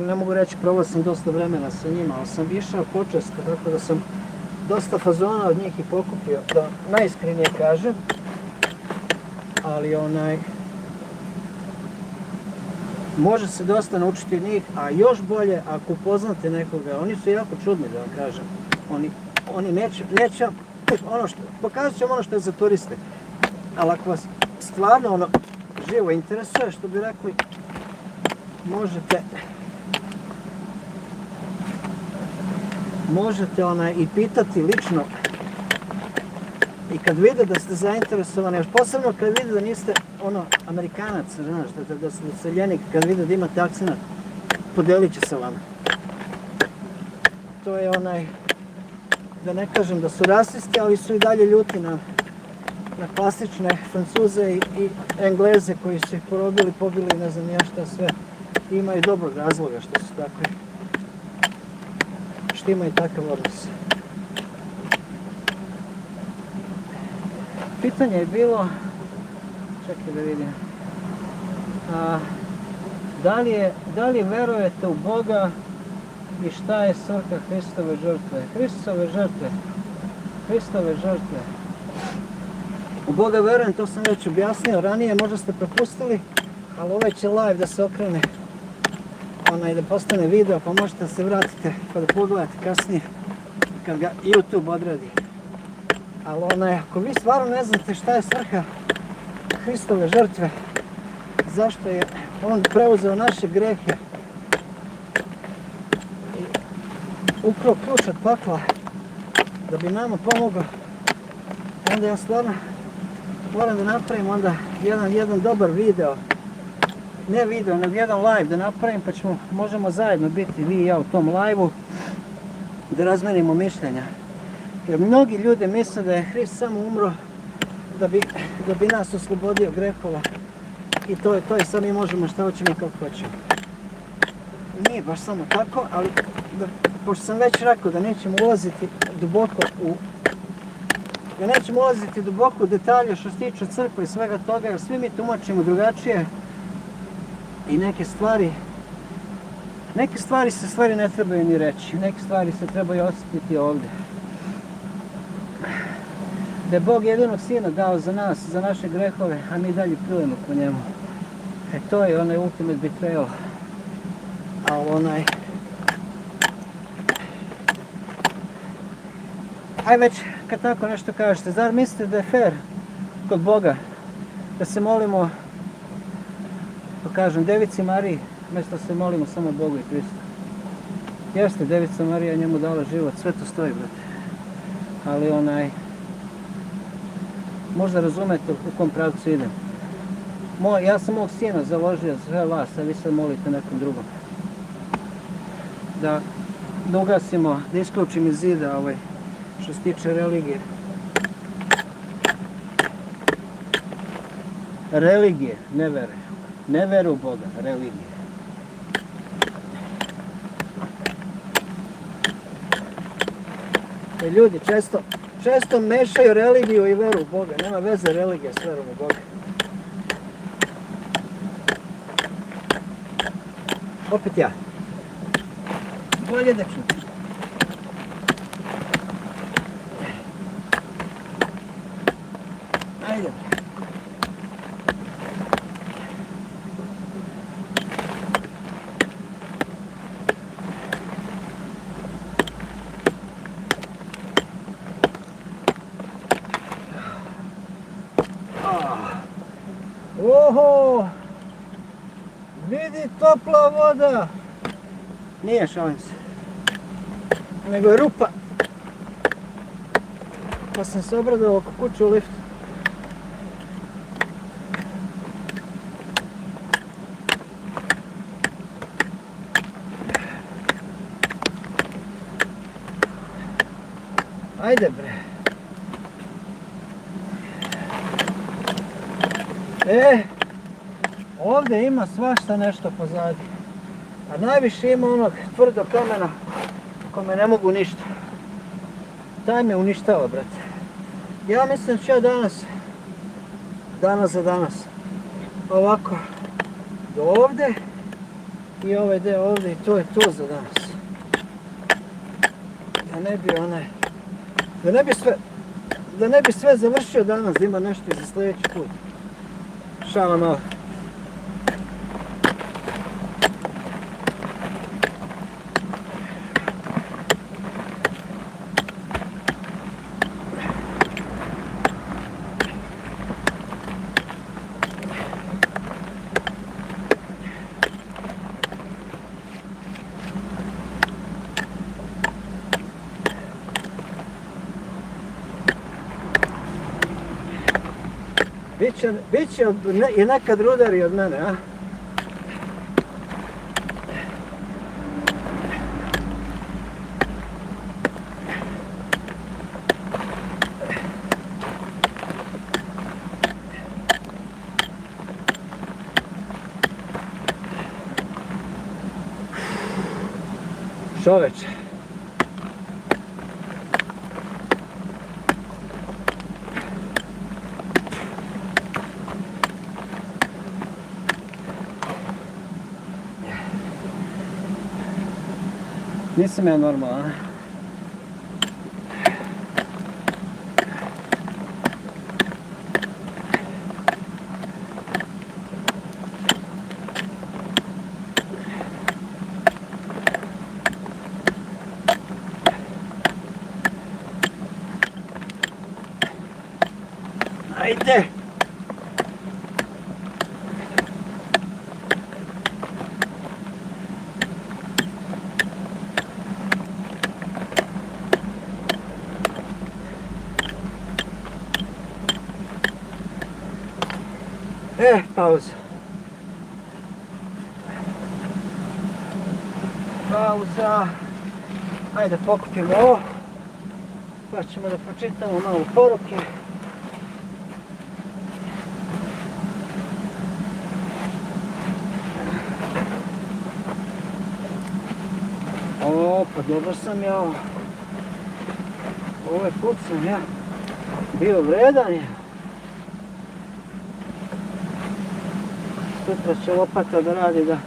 ne mogu reći, proveo sam dosta vremena sa njima, ali sam išao počesto, tako da sam dosta fazona od njih i pokupio, da najiskrenije kažem. Ali može se dosta naučiti od njih, a još bolje ako upoznate nekoga. Oni su jako čudni, da vam kažem. Oni neće, pokazat ću ono što je za turiste. Ali ako vas stvarno živo interesuje, što bi rekli, možete i pitati lično. I kad vide da ste zainteresovani, još posebno kad vide da niste Amerikanac, znaš, da ste doseljenik, kad vide da imate akcenat, podelit će se vama. To je da ne kažem da su rasisti, ali su i dalje ljuti na klasične Francuze i Engleze koji su ih porobili, pobili i ne znam ja šta sve. I imaju dobrog razloga što su takvi, što imaju takav odnos. Pitanje je bilo, čekaj da vidim, da li verujete u Boga i šta je svrha Hristove žrtve? Hristove žrtve. U Boga verujem, to sam već objasnio ranije, možda ste propustili, ali ovaj će live da se okrene, da postane video, pa možete da se vratite pa da pogledate kasnije kad ga YouTube odredi. Ali ako vi stvarno ne znate šta je svrha Hristove žrtve, zašto je on preuzeo naše grehe i ukrao ključ od pakla da bi nama pomogao, onda ja stvarno moram da napravim jedan dobar video ne video, nego jedan live da napravim pa možemo zajedno biti vi i ja u tom live-u da razmenimo mišljenja. Jer mnogi ljudi misle da je Hrist samo umro da bi nas oslobodio grehova. I to je to i sad mi možemo šta hoćemo kako hoćemo. Nije baš samo tako, ali pošto sam već rekao da nećemo ulaziti duboko u detalje što se tiče crkve i svega toga, jer svi mi tumačimo drugačije i neke stvari ne trebaju ni reći, neke stvari se trebaju osjetiti ovdje. Da je Bog jedinog sina dao za nas, za naše grehove, a mi dalje pljujemo po njemu. To je onaj ultimate betrayal. Aj već kad tako nešto kažete, zar mislite da je fair kod Boga da se molimo, da kažem, Devici Mariji, mjesto da se molimo samo Bogu i Kristu? Jeste, Devica Marija njemu dala život, sve to stoji, brate. Ali možda razumete u kom pravcu idem. Ja sam mog sina založio za sve vas, a vi sad molite nekom drugom. Da ugasimo, da isključim iz zida što se tiče religije. Religije, ne vere. Ne vere u Boga, religije. Ljudi često mešaju religiju i veru u Boga. Nema veze religija s verom u Boga. Opet ja. Bolje dečko. Ajde. Oho! Vidi topla voda! Nije, šalim se. Nego je rupa. Pa sam se obradao oko kuće u liftu. Ajde bre. Ovdje ima svašta nešto pozadi. A najviše ima onog tvrdog kamena kome ne mogu ništa. Taj me uništava, brate. Ja mislim da ću ja danas za danas, ovako, do ovdje i ovaj deo ovdje i to je to za danas. Da ne bi sve završio danas, da ima nešto i za sljedeći put. Šala malo. Biće i nekad rudari od mene, a? Čoveče. Nisam ja normalan, a? Ajde! Pauza. pauza. Ajde pokupimo ovo. Pa ćemo da pročitamo malo poruke. O, pa dobro sam ja ovo. Ovaj put sam ja bio vredan je. Sutra će lopata da radi da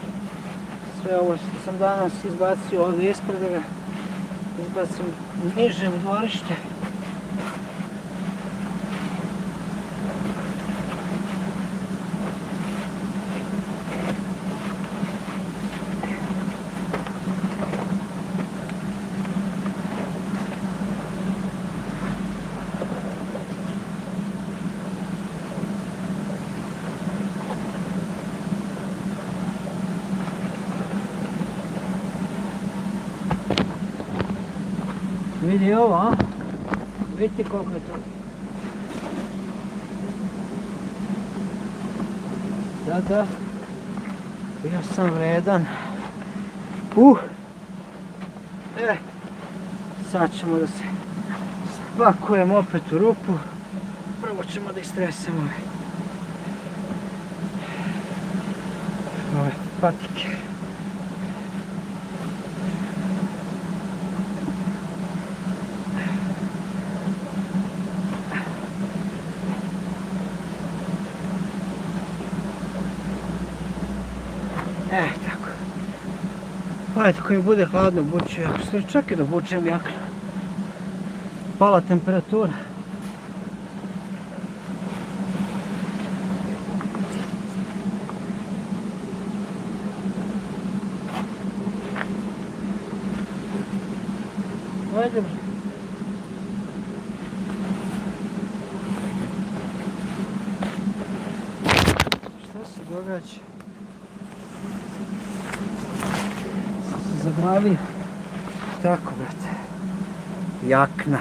sve ovo što sam danas izbacio ovdje ispred da ga izbacim niže u dvorište. Vidi ovo, a? Vidite koliko je to. Da. Bio sam vredan. Sad ćemo da se spakujemo opet u rupu. Prvo ćemo da istresemo ove patike. Tako. Ajde, ako mi bude hladno, obuću jaknu. Čak i da obučem jaknu. Pala temperatura. Ajde. Šta se događa? Zaglavio. Tako, brate. Jakna.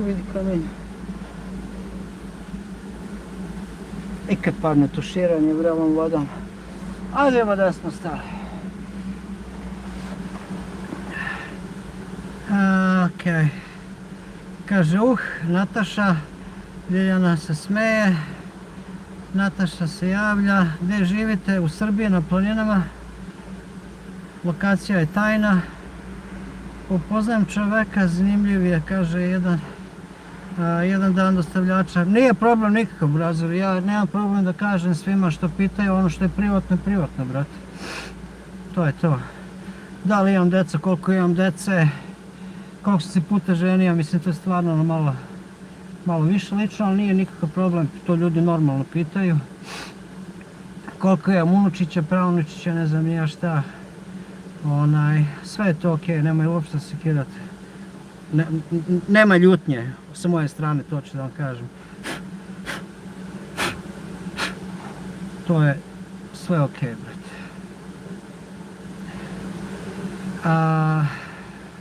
Vidi kamenje. I kad padne tuširanje vrelom vodom. Ajmo da smo stali. Okej. Kaže, Nataša. Ljiljana se smeje. Nataša se javlja. Gdje živite? U Srbiji, na planinama. Lokacija je tajna. Upoznajem čoveka, zanimljiv je, kaže jedan dan dostavljača. Nije problem nikakav, brazor. Ja nemam problem da kažem svima što pitaju, ono što je privatno, brate. To je to. Da li imam deca, koliko imam dece, koliko sam se puta ženio, mislim to je stvarno malo više lično, ali nije nikakav problem, to ljudi normalno pitaju. Koliko imam unučića, pravnučića, ne znam nija šta. Sve je to okej, nemoj uopšte sekirati. Nema ljutnje sa moje strane, to ću da vam kažem. To je sve okej, brate.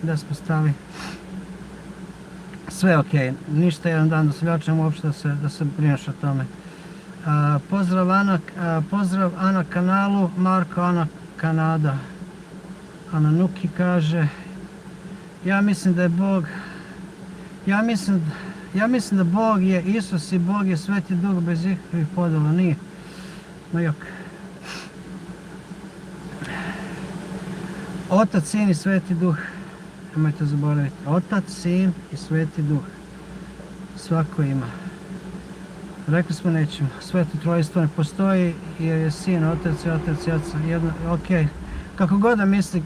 Da smo stali. Sve okej, ništa jedan dan dostavljačem uopšte da se brineš o tome. Pozdrav Ana kanalu, Marko Ana Kanada. Ana Nuki kaže, ja mislim da Bog je Isus i Bog je Sveti Duh bez ikakvih podjela, nije. No jok. Otac, Sin i Sveti Duh, nemojte zaboraviti, Otac, Sin i Sveti Duh. Svako ima. Rekli smo nećemo, Sveto Trojstvo ne postoji jer je Sin, Otac i Otac i Oca. Okej. Kako god da misli,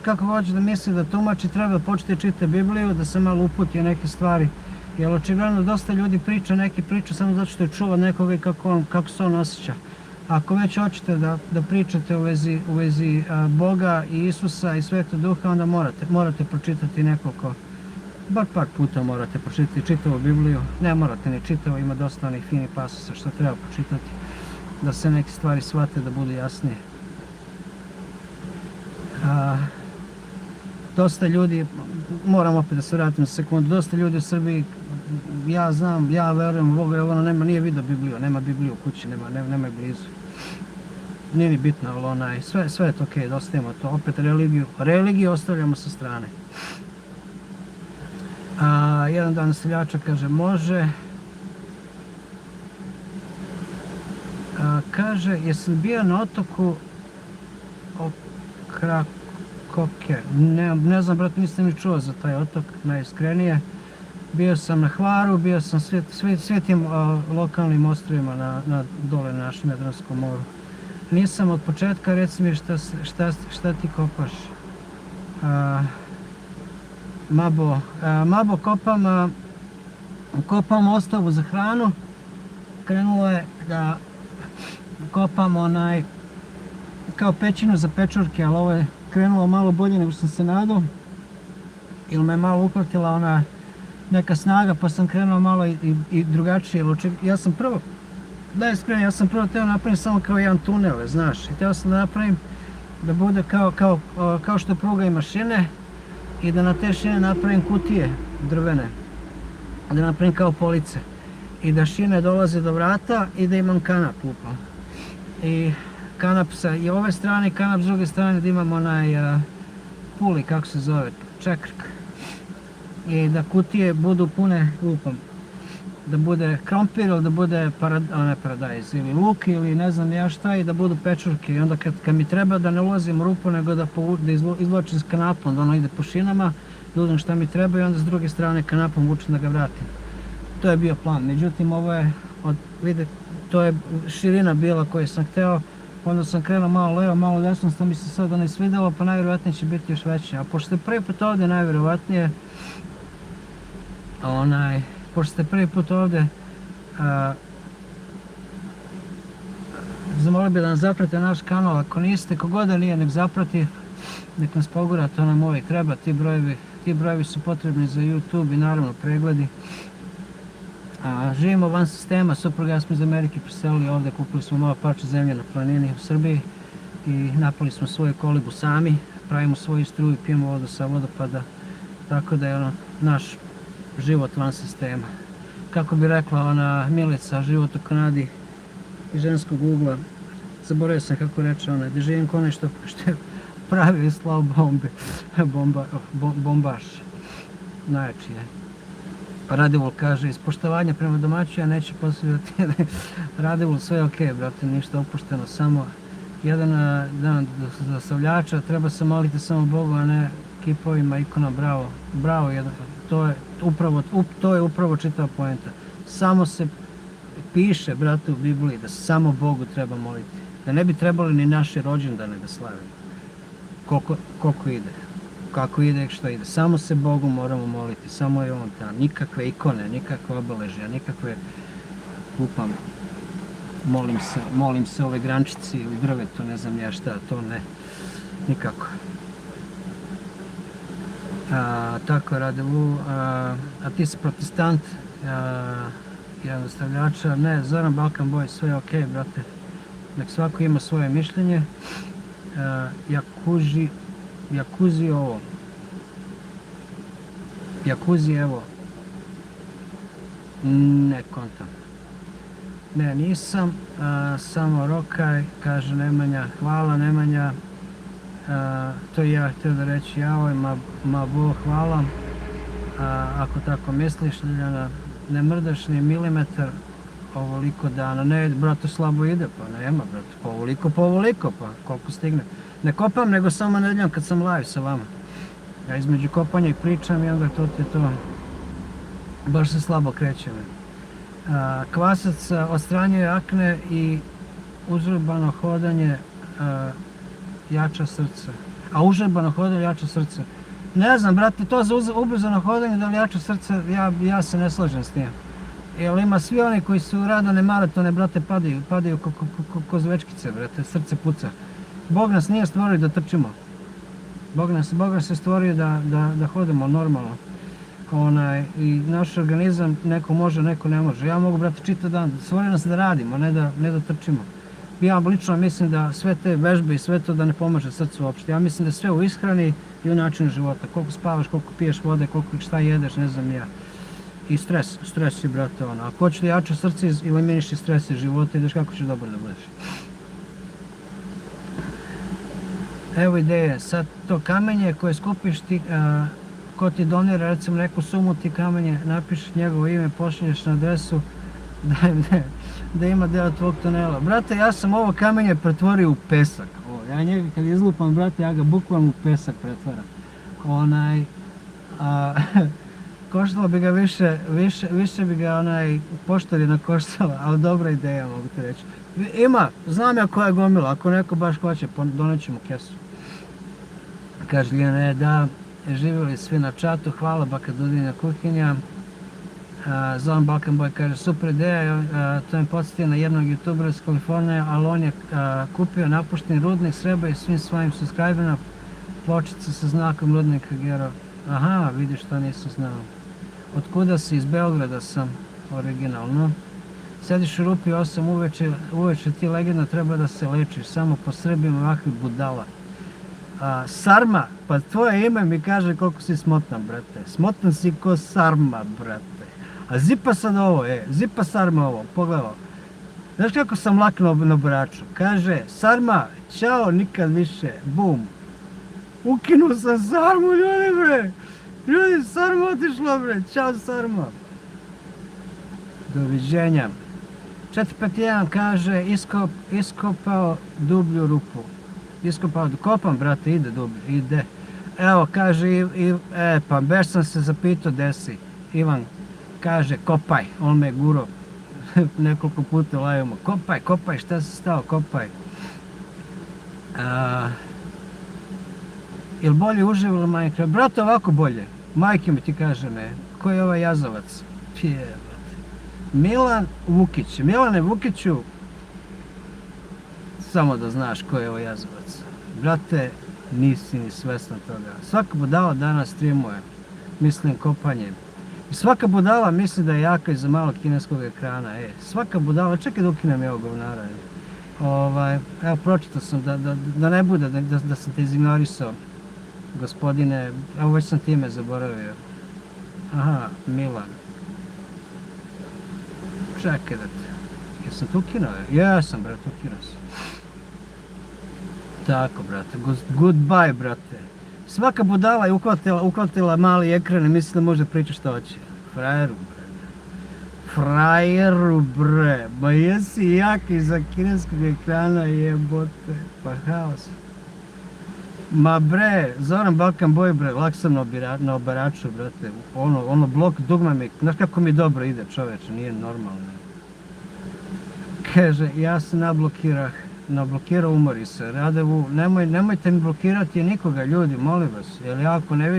kako hoće da misli da tumači, treba početi čitati Bibliju, da se malo uputi neke stvari. Jer očigledno dosta ljudi neki priča samo zato što je čuva nekoga i kako se on osjeća. Ako već hoćete da pričate u vezi Boga i Isusa i Svetog Duha, onda morate pročitati nekoliko, bar par puta morate pročitati čitavu Bibliju. Ne morate ni čitavu, ima dosta onih finih pasusa što treba pročitati, da se neke stvari shvate, da budu jasnije. Dosta ljudi, moram opet da se vratim sekundu, dosta ljudi u Srbiji ja znam, ja verujem u Boga, ono nije vidio Bibliju, nema Bibliju u kući, nema je blizu. Nije ni bitno, ali sve je to okej, da ostavimo to, opet religiju ostavljamo sa strane. Jedan dan seljača kaže, može, kaže, jesam bio na otoku Krakoke, ne znam, brat, nisam ni čuo za taj otok, najiskrenije. Bio sam na Hvaru, bio sam sve tim lokalnim ostrvima dole na našem Jadranskom moru. Nisam od početka, reci mi šta ti kopaš. Mabo, kopam ostavu za hranu. Krenulo je da kopam kao pećinu za pečurke, ali ovo je krenulo malo bolje nego što sam se nadao. Ili me malo uhvatila ona neka snaga, pa sam krenuo malo i drugačije. Ja sam prvo, da je skrenuo, ja sam prvo teo napravim samo kao jedan tunel, znaš. I teo sam da napravim da bude kao što pruga ima šine i da na te šine napravim kutije drvene. Da napravim kao police. I da šine dolaze do vrata i da imam kanap upan. I kanap sa i ove strane, kanap s druge strane da imam onaj puli, kako se zove, čekrk. I da kutije budu pune lupom. Da bude krompir ili da bude paradajz ili luk ili ne znam ja šta i da budu pečurke. I onda kad mi treba da ne ulazim u rupu nego da izvlačim s kanapom, da ono ide po šinama, da uzmem šta mi treba i onda s druge strane kanapom vučem da ga vratim. To je bio plan. Međutim, ovo je, to je širina bila koju sam hteo. Onda sam krenuo malo levo, malo desno, što mi se sad ne svidelo, pa najvjerovatnije će biti još veće. A pošto je prvi put ovdje, najvjerovatnije, pošto ste prvi put ovdje, zamolio bi da nas zapratite naš kanal, ako niste, kogod da nije, nek zaprati, nek nas pogura, to nam uvijek treba, ti brojevi su potrebni za YouTube i naravno pregledi. Živimo van sistema, supruga ja smo iz Amerike preselili ovdje, kupili smo malo parče zemlje na planini u Srbiji i napali smo svoju kolibu sami, pravimo svoju struju, pijemo vodu sa vodopada, tako da je naš život van sistema. Kako bi rekla ona Milica, život u Kanadi iz ženskog ugla, zaboravio sam kako reče ona, gdje živim ko nešto što je pravi slao bombaš, najjači je. Radivol kaže, iz poštovanja prema domaćinu, ja neću postavljati. Radivol, sve je okej, brate, ništa opušteno, samo jedan dan za stavljača, treba se moliti samo Bogu, a ne kipovima, ikona, bravo, bravo, to je upravo čitava poenta. Samo se piše, brate, u Bibliji da samo Bogu treba moliti, da ne bi trebali ni naše rođendane da slavimo, koliko ide. Kako ide, što ide. Samo se Bogu moramo moliti, samo je on tam. Nikakve ikone, nikakve obeležja, nikakve lupam. Molim se ove grančici ili drvetu, ne znam ja šta, to ne. Nikako. Tako rade a ti si protestant, jedan stavljača, ne, Zoran Balkan Boy, sve je okej, brate. Nek svako ima svoje mišljenje. Jakuzi ovo. Jakuzi evo. Ne kontam. Ne, nisam. Samo Rokaj, kaže Nemanja. Hvala Nemanja. To je ja htio da reći javoj, ma Bog hvala. Ako tako misliš, Ljiljana, ne mrdaš ni milimetar ovoliko dana. Ne, brate, slabo ide, pa nema, brate, pa ovoliko, pa koliko stigne. Ne kopam, nego samo nedeljom kad sam live sa vama. Ja između kopanja i pričam i onda to ti je to. Baš se slabo kreće. Kvasac odstranjuje akne i užurbano hodanje jača srce. A užurbano hodanje jača srce. Ne znam, brate, to za ubrzano hodanje da li jača srce, ja se ne slažem s tim. Jer ima svi oni koji su radone maratone, brate, padaju ko zvečkice, brate, srce puca. Bog nas nije stvorio da trčimo. Bog nas je stvorio da hodimo normalno. I naš organizam neko može, neko ne može. Ja mogu, brate, čitav dan, stvorio nas da radimo, ne da trčimo. Ja lično mislim da sve te vežbe i sve to da ne pomaže srcu uopšte. Ja mislim da sve u ishrani i u načinu života. Koliko spavaš, koliko piješ vode, koliko šta jedeš, ne znam ja. I stres je, brate, ono. Ako hoćeš da jače srce, eliminiši stres iz života, ideš kako ćeš dobro da budeš. Evo ideje, sad to kamenje koje skupiš ti, ko ti donira recimo neku sumu, ti kamenje napišeš njegovo ime, pošalješ na adresu da ima deo tvog tunela. Brate, ja sam ovo kamenje pretvorio u pesak. Ja njega kad izlupam, brate, ja ga bukvalno u pesak pretvaram. Koštalo bi ga više bi ga poštarina koštala, ali dobra ideja, mogu ti reći. Znam ja koja je gomila, ako neko baš hoće, doneću mu kesu. Kaže Ljena, da, živjeli svi na čatu, hvala baka Dudina kuhinja. Zoran Balkan Boy kaže, super ideja, to me podsjeti na jednog youtubera iz Kalifornije, ali on je kupio napušteni rudnik Sreba i svim svojim subscriberima pločicu sa znakom rudnika Gero. Aha, vidiš, to nisam znao. Otkuda si? Iz Beograda sam, originalno. Sediš u rupi 8 uveče, ti legenda treba da se lečiš, samo po Srbima ovakvih budala. Sarma, pa tvoje ime mi kaže koliko si smotan, brate. Smotan si ko sarma, brate. A zipa sad ovo, zipa sarma ovo, pogledaj. Znaš kako sam laknuo na braču? Kaže, sarma, čao, nikad više, bum. Ukinuo sam sarmu, ljudi, bre. Ljudi, sarma otišla, bre. Ćao, sarma. Doviđenja. 451 kaže, iskopao dublju rupu. Kopam, brate, ide dublje, ide. Evo, kaže, pa baš sam se zapitao gde si. Ivan kaže, kopaj, on me guro nekoliko puta lajamo. Kopaj, šta si stao, kopaj. Jel bolje uživo ili Minecraft? Brate, ovako bolje. Majke mi ti kaže me, ko je ovaj jazavac? Milan Vukić. Milane Vukiću, samo da znaš ko je ovaj jazavac. Brate, nisi ni svestan toga. Svaka budala danas streamuje, mislim kopanje. I svaka budala misli da je jaka iza malog kineskog ekrana. Svaka budala, čekaj da ukinem evo govnara. Evo, pročitao sam da ne bude, da sam te izignorisao. Gospodine, evo već sam time zaboravio. Aha, Milan. Čekaj da te, jesam te ukinuo? Jesam, brate, ukinuo sam. Tako, brate, goodbye, brate. Svaka budala je uhvatila mali ekran i misli da može pričati što hoće. Frajeru, bre. Ma jesi jak iza kineskog ekrana, jebote. Pa haos. Ma bre, Zoran Balkan Boy, bre, lak sam na obaraču, brate. Ono blok dugma mi, znaš kako mi dobro ide, čoveče, nije normalno. Kaže, ja se nablokirao, umori se. Radevu, nemojte mi blokirati nikoga, ljudi, molim vas. Jer ja ako ne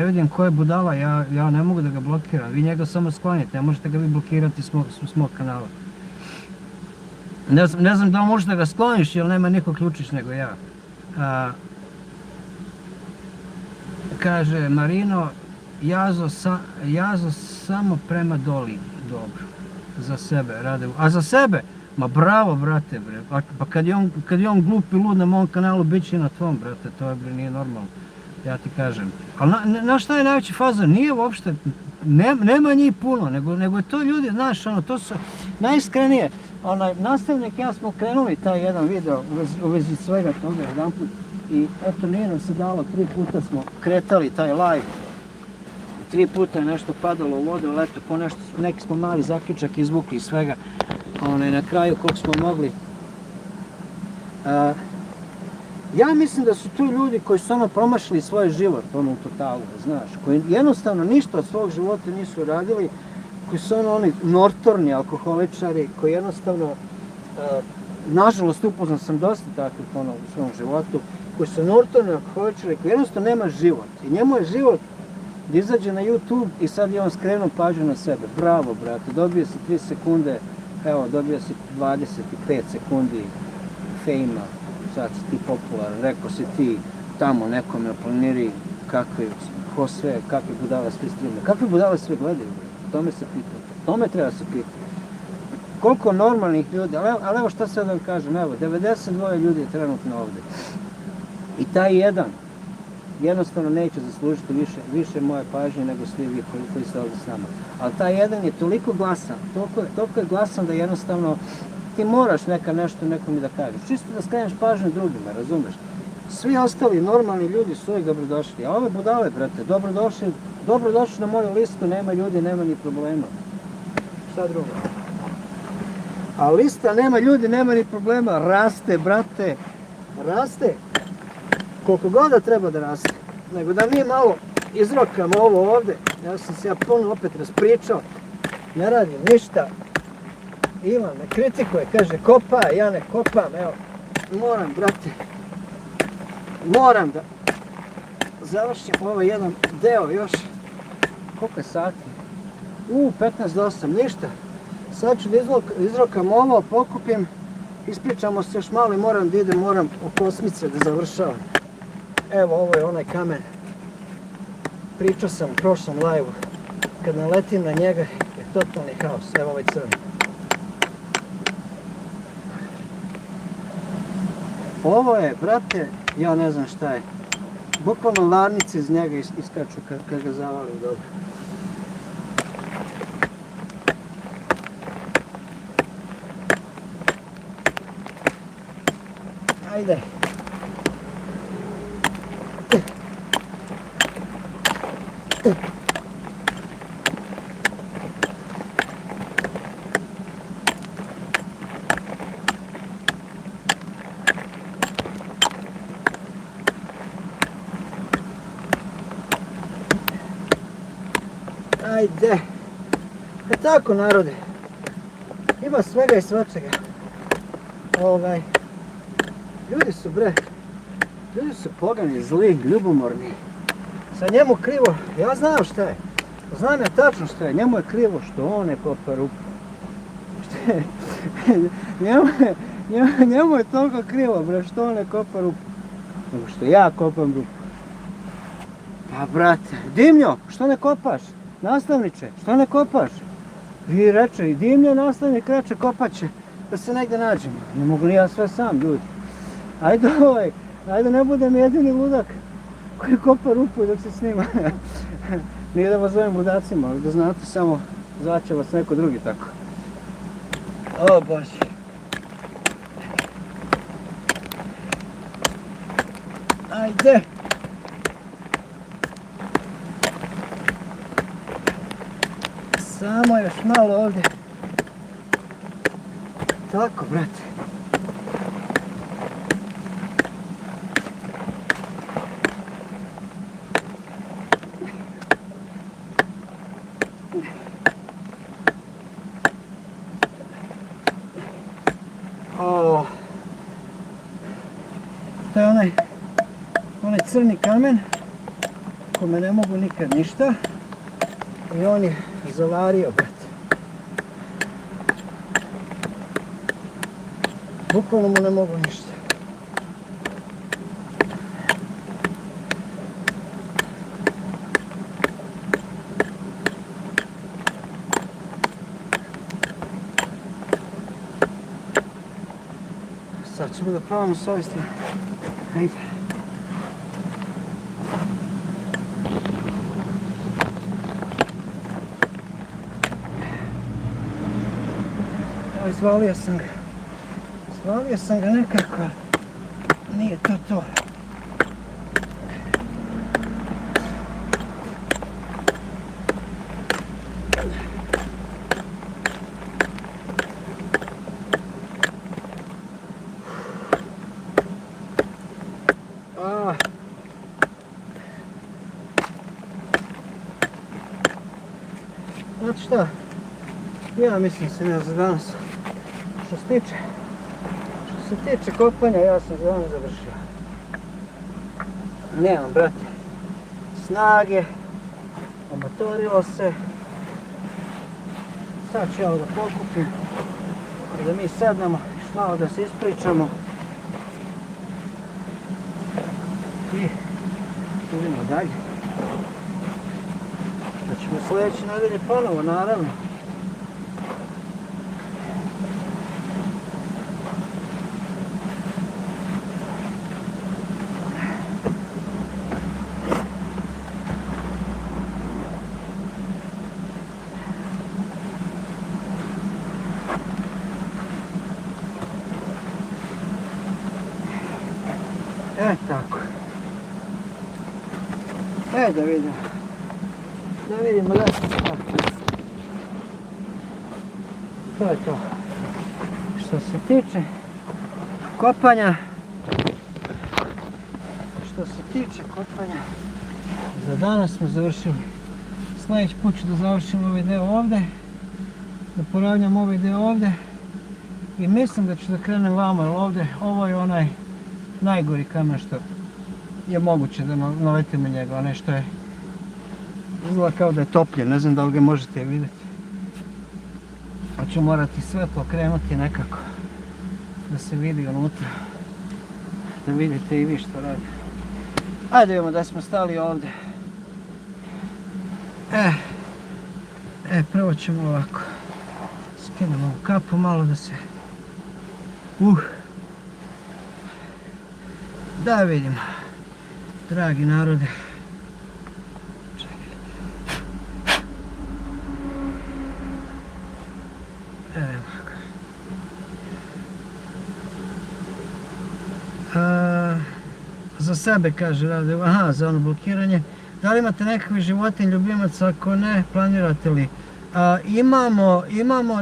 vidim ko je budala, ja ne mogu da ga blokiram. Vi njega samo sklonite, ne možete ga vi blokirati s mog kanala. Ne znam da li možeš da ga skloniš, jer nema niko ključić nego ja. Kaže Marino, jazo samo prema doli. Dobro. Za sebe, Radevu. A za sebe? Ma bravo, brate, bre. Pa kad je on glup i lud na mom kanalu, bit će na tvom, brate. To nije normalno. Ja ti kažem. Ali znaš šta je najveći fazon? Nije uopšte, nema njih puno, nego je to ljudi, znaš, to su najiskrenije. Nastavnik, ja smo krenuli taj jedan video u vezi svega toga jedan put. I eto, nije nam se dalo, 3 puta smo kretali taj live. 3 puta je nešto padalo u vodu, ali eto, po nešto, neki smo mali zaključak izvukli iz svega. Na kraju koliko smo mogli. Ja mislim da su tu ljudi koji su promašili svoj život, u totalu, znaš, koji jednostavno ništa od svog života nisu radili, koji su oni nortorni alkoholičari, koji jednostavno, nažalost upoznao sam dosta takvih u svom životu, koji su nortorni alkoholičari, koji jednostavno nema život. I njemu je život da izađe na YouTube i sad je on skrenuo pažnju na sebe. Bravo, brate, dobio si 3 sekunde, evo, dobio si 25 sekundi fejma, sad si ti popularan, rekao si ti tamo nekome planiri kakve budale svi streame, kakve budale svi gledaju, tome se pita, tome treba se pita. Koliko normalnih ljudi, ali evo šta sad vam kažem, evo, 92 ljudi je trenutno ovdje. I taj jedan jednostavno neće zaslužiti više moje pažnje nego svi vi koji ste ovdje s nama. Ali taj jedan je toliko glasan, toliko je glasan da jednostavno ti moraš nešto nekom da kažeš. Čisto da skreneš pažnju drugima, razumeš? Svi ostali normalni ljudi su uvijek dobrodošli. A ove budale, brate, dobrodošli na moju listu, nema ljudi, nema ni problema. Šta drugo? A lista nema ljudi, nema ni problema. Raste, brate. Raste. Koliko god da treba da raste. Nego da mi malo izrokamo ovo ovdje. Ja sam se puno opet raspričao. Ne radim ništa. Ivan me kritikuje, kaže kopa, ja ne kopam, evo. Moram, brate. Moram da završim ovaj jedan deo još. Koliko je sati? 15 do 8, ništa. Sad ću da izrokam ovo, pokupim, ispričamo se još malo i moram da idem, moram u Kosmice da završavam. Evo, ovo je onaj kamen. Pričao sam u prošlom live-u. Kad naletim na njega je totalni haos. Evo ovaj crni. Ovo je, brate, ja ne znam šta je. Bukvalno larnice iz njega iskaču kad ga zavalim dobro. Ajde. Ajde. Tako narode. Ima svega i svačega. Ljudi su Ljudi su pogani, zli, ljubomorni. Sa njemu krivo, ja znam šta je. Znam ja tačno šta je. Njemu je krivo što on ne kopa rupu. Njemu je toliko krivo, bre, što on ne kopa rupu. Nego što ja kopam rupu. Pa brate, Dimljo, što ne kopaš? Nastavniče, što ne kopaš? I reče, i Dimljo nastavnik reče, kopat će, da se negdje nađemo. Ne mogu li ja sve sam, ljudi. Ajde ne budem jedini ludak koji kopa rupu dok se snima. Nije da vas zovem ludacima, ali da znate samo zvaće vas neko drugi tako. O Bože. Ajde. Samo još malo ovdje. Tako, brate. To je onaj crni kamen kome ne mogu nikad ništa i on je zavario, brate. Bukvalno mu ne mogu ništa. Sad ćemo da probamo s ove strane. Ajde. Izvalio sam ga nekako, nije to. Znate šta, ja mislim se ne za danas. Što se tiče kopanja, ja sam za danas završio. Nemam, brate, snage, omotorilo se. Sad ću ja ovo da pokupim, da mi sednemo, malo da se ispričamo. I idemo dalje. Da ćemo sljedeće nedelje ponovo, naravno. Tako. Da vidimo. Da vidimo da se tako. To je to. Što se tiče kopanja, za danas smo završili. Sljedeći put ću da završim ovaj deo ovdje, da poravnjam ovaj deo ovdje i mislim da ću da krenem vamo, jer ovdje, ovo je onaj najgori kamen što je moguće da naletim na njega, onaj što je izgleda kao da je topljen, ne znam da li ga možete vidjeti. Pa ću morati svetlo krenuti nekako da se vidi unutra, da vidite i vi što radi. Ajde vidimo da smo stali ovdje. Prvo ćemo ovako. Skinemo ovu kapu malo da se... Da vidimo. Dragi narode. Za sebe kaže rade, za ono blokiranje. Da li imate nekakvi životinj, ljubimaca, ako ne, planirate li?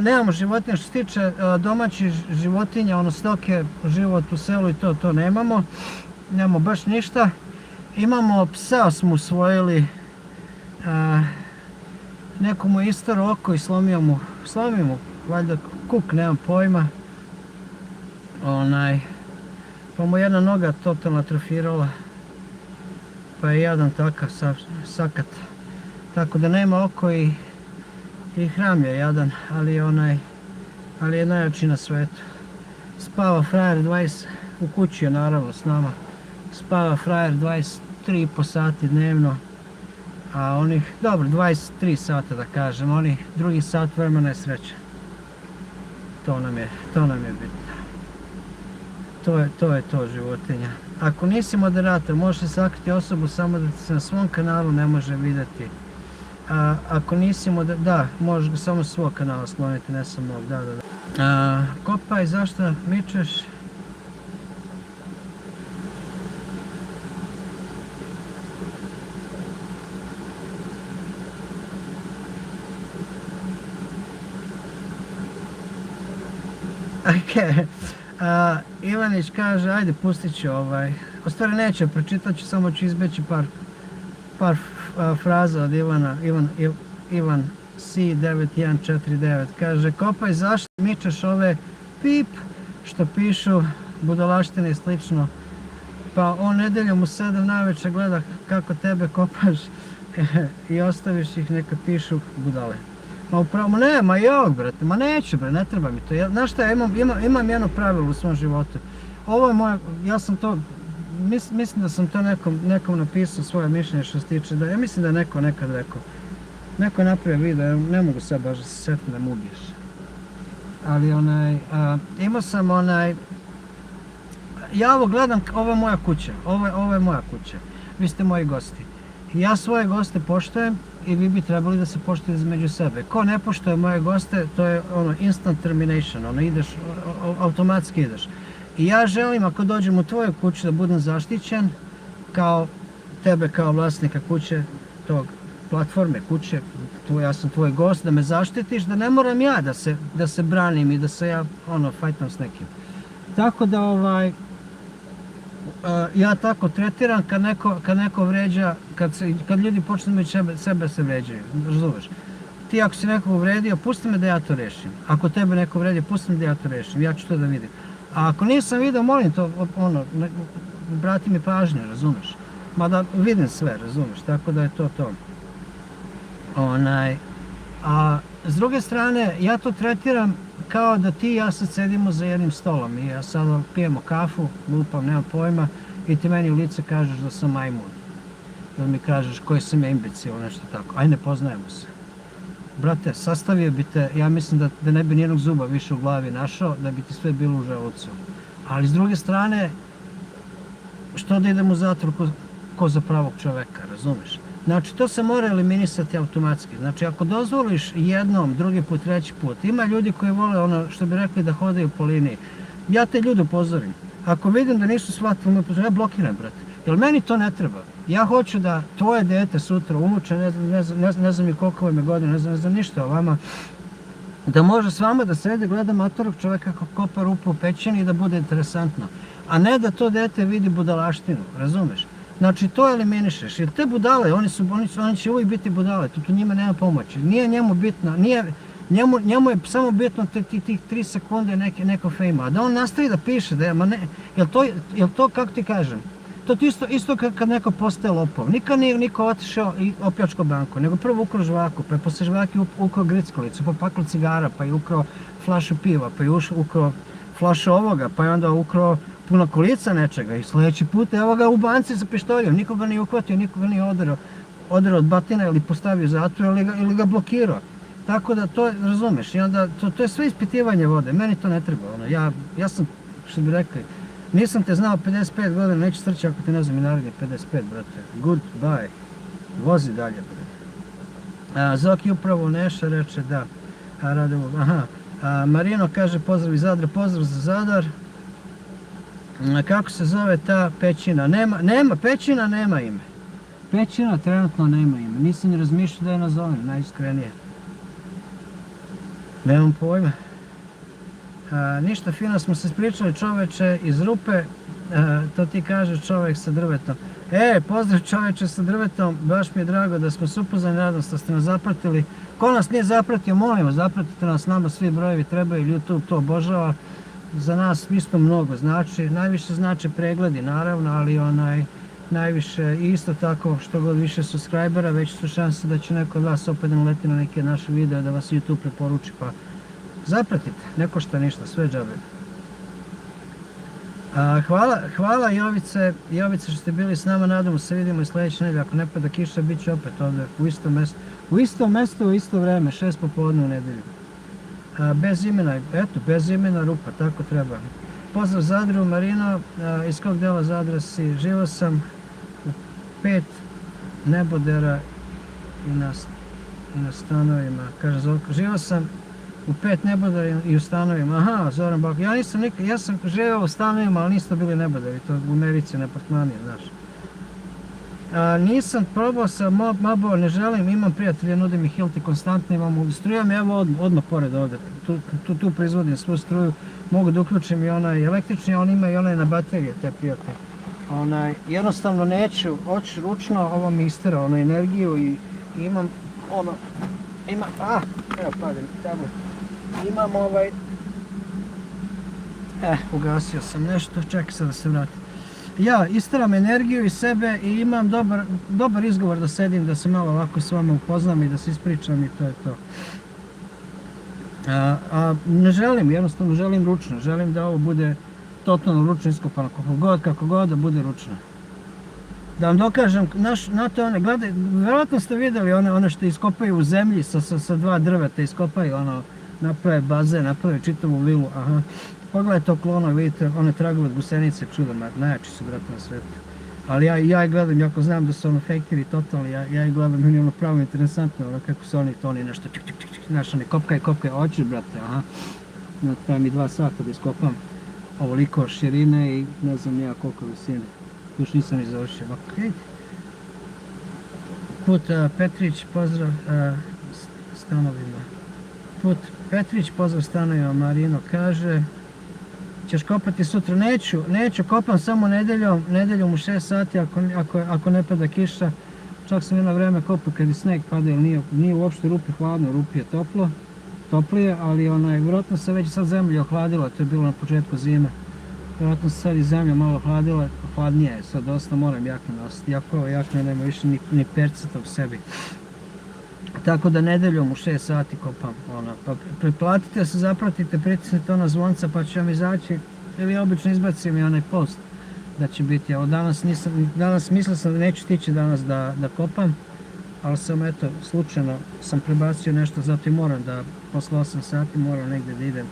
Nemamo životinja što se tiče domaćih životinja, ono stoke, život u selu i to nemamo. Nemamo baš ništa. Imamo psa, smo usvojili, neko mu je istaro oko i slomio mu, valjda kuk, nemam pojma. Pa mu jedna noga totalno atrofirala, pa je jadan takav sakat. Tako da nema oko i hram je jadan, ali je najjači na svetu. Spava frajer 20, u kući je naravno s nama, spava frajer 23,5 sati dnevno, a onih, dobro, 23 sata da kažem, onih drugi sat vremena je srećan. To nam je bitno. To je to životinja. Ako nisi moderator, možeš sakriti osobu samo da se na svom kanalu ne može vidjeti. Ako nisi moderator, da, možeš ga samo s svog kanala skloniti, ne sam mog, da. Kopaj, zašto mičeš? Ivanić kaže, ajde pustit ću u stvari neću, pročitat ću, samo ću izbeći par fraza od Ivan C9149. Kaže, kopaj, zašto mičeš ove pip što pišu budalaštine i slično, pa on nedeljom u 7 navečer gleda kako tebe kopaš i ostaviš ih, neka pišu budale. Ma upravo, brate, neću bre, ne treba mi to. Znaš šta, imam jedno pravilo u svom životu. Ovo je moje, ja sam to, mislim da sam to nekom napisao svoje mišljenje što se tiče, ja mislim da je neko nekad rekao. Neko je napravio video, ne mogu sad baš da se setim da mu ubiješ. Ali imao sam ja ovo gledam, ovo je moja kuća, ovo je moja kuća. Vi ste moji gosti. Ja svoje goste poštujem i vi bi trebali da se poštujete između sebe. Ko ne poštuje moje goste, to je instant termination, ideš, automatski ideš. I ja želim, ako dođem u tvoju kuću, da budem zaštićen kao tebe, kao vlasnika kuće, tog platforme kuće, ja sam tvoj gost, da me zaštitiš, da ne moram ja da se branim i da se ja fajtam s nekim. Tako da ja tako tretiram kad neko vređa, kad ljudi počnu među sebe se vređaju, razumeš? Ti ako si nekog uvredio, pusti me da ja to rešim. Ako tebe neko vredio, pusti me da ja to rešim, ja ću to da vidim. A ako nisam vidio, molim to, brati mi pažnju, razumeš? Mada vidim sve, razumeš, tako da je to to. A s druge strane, ja to tretiram kao da ti i ja sad sedimo za jednim stolom i ja sad pijemo kafu, lupam, nemam pojma, i ti meni u lice kažeš da sam majmun. Da mi kažeš koji sam ja imbecil, nešto tako. Aj, ne poznajemo se. Brate, sastavio bi te, ja mislim da ne bi nijednog zuba više u glavi našao, da bi ti sve bilo u želucu. Ali s druge strane, što da idem u zatvor ko za pravog čoveka, razumeš? Znači, to se mora eliminisati automatski. Znači, ako dozvoliš jednom, drugi put, treći put, ima ljudi koji vole što bi rekli da hodaju po liniji. Ja te ljude upozorim. Ako vidim da nisu shvatili moju pozornost, ja blokiram, brate. Jer meni to ne treba. Ja hoću da tvoje dete sutra, unuče, ne znam i koliko vam je godina, ne znam ništa o vama, da može s vama da sede, gleda matorog čovjeka kako kopa rupu u pećini i da bude interesantno. A ne da to dete vidi budalaštinu, razumeš? Znači to eliminišeš, jer te budale, oni će uvijek biti budale, tu njima nema pomoći. Nije njemu bitno, njemu je samo bitno tih 3 sekunde neko fejma. A da on nastavi da piše, jel to kako ti kažem? To je isto kad neko postaje lopov. Nikad nije niko otišao i opljačkao banku, nego prvo ukrao žvaku, pa je posle žvaki ukrao grickolicu, pa paklo cigara, pa je ukrao flašu piva, pa je ukrao flašu ovoga, pa je onda ukrao puno kolica nečega i sljedeći put evo ga u banci sa pištoljom, nikoga nije uhvatio, nikoga nije oderao od batina ili postavio zatvor ili ga blokirao. Tako da to, razumeš, i onda to je sve ispitivanje vode, meni to ne treba, ja sam, što bi rekli, nisam te znao 55 godina, neću srći ako te ne znam i naredni 55, brate. Goodbye. Vozi dalje, brate. Zoki upravo Neša reče da. Marino kaže pozdrav iz Zadra, pozdrav za Zadar. Kako se zove ta pećina? Pećina nema ime. Pećina trenutno nema ime. Nisam ni razmišljao da je nazovem, najiskrenije. Nemam pojma. Ništa fino smo se ispričali čoveče iz Rupe, to ti kaže čovjek sa drvetom. Pozdrav čoveče sa drvetom, baš mi je drago da smo se upoznali, nadam se da ste nas zapratili. Ko nas nije zapratio, molimo, zapratite nas, nama svi brojevi trebaju, YouTube to obožava. Za nas isto mnogo znači, najviše znači pregledi naravno, ali najviše isto tako što god više subscribera, veće su šanse da će neko od vas opet naleti na neke naše videe, da vas YouTube preporuči, pa zapratite, ne košta ništa, sve džabe. Hvala Jovice što ste bili s nama, nadamo se vidimo i sljedeće nedelje, ako ne pada kiša, bit će opet ovdje u istom mjestu. U istom mjestu, u isto vreme, 6 popodne u nedelju. Bez imena, bez imena Rupa, tako treba. Pozdrav Zadru, Marino, iz kog dela Zadra si? Živo sam u 5 nebodera i na stanovima, kaže Zorko, živo sam u 5 nebodera i u stanovima. Aha, Zoran Bak, ja sam živio u stanovima, ali nisu bili neboderi, to u Americi, na apartmanije, znaš. Nisam probao sa Mabo, ne želim, imam prijatelje, nudim mi Hilti konstantno, imam strujam, evo odmah pored ovdje, tu proizvodim svu struju, mogu da uključim i onaj električni, on ima i onaj na baterije, te prijatelje. Jednostavno neću, hoću ručno, ovo mi istera, energiju i imam, evo padim, imam ugasio sam nešto, čekaj sad da se vratim. Ja isteram energiju iz sebe i imam dobar izgovor da sedim, da se malo ovako s vama upoznam i da se ispričam i to je to. Ne želim, jednostavno želim ručno, želim da ovo bude totalno ručno iskopano, kako god da bude ručno. Da vam dokažem, znate gledaj, vjerojatno ste vidjeli one što iskopaju u zemlji sa 2 drveta, iskopaju naprave baze, naprave čitavu vilu, aha. Pogledajte okolo vidite, one tragove od gusenice, čudo, najjači su, brate, na svetu. Ali ja ih gledam, jako znam da su fejkeri totalni, ja ih gledam, meni je pravo interesantno, kako su oni nešto znaš, kopkaj, hoćeš, brate, aha. Treba mi 2 sata da iskopam ovoliko širine i ne znam ja koliko visine. Još nisam ni završio, okej. Put Petrić, pozdrav stanovima. Put Petrić, pozdrav stanovima, Marino kaže. Ćeš kopati sutra? Neću, kopam samo nedeljom u 6 sati ako ne pada kiša. Čak sam jedno vreme kopao kad je sneg pada, jer nije uopšte rupi hladno, rupi je toplije, ali vjerojatno se već sad zemlja ohladila, to je bilo na početku zime. Vjerojatno se sad i zemlja malo ohladila, hladnije je, sad dosta moram jakne nositi, iako ova jakna nema više ni perceta u sebi. Tako da nedeljom u 6 sati kopam, pa pretplatite se, zapratite, pritisnite ona zvonca pa će vam izaći, ili obično izbacim i onaj post da će biti. Evo danas mislio sam da neću stići danas da kopam, ali sam slučajno sam prebacio nešto, zato i moram da posle 8 sati moram negdje da idem,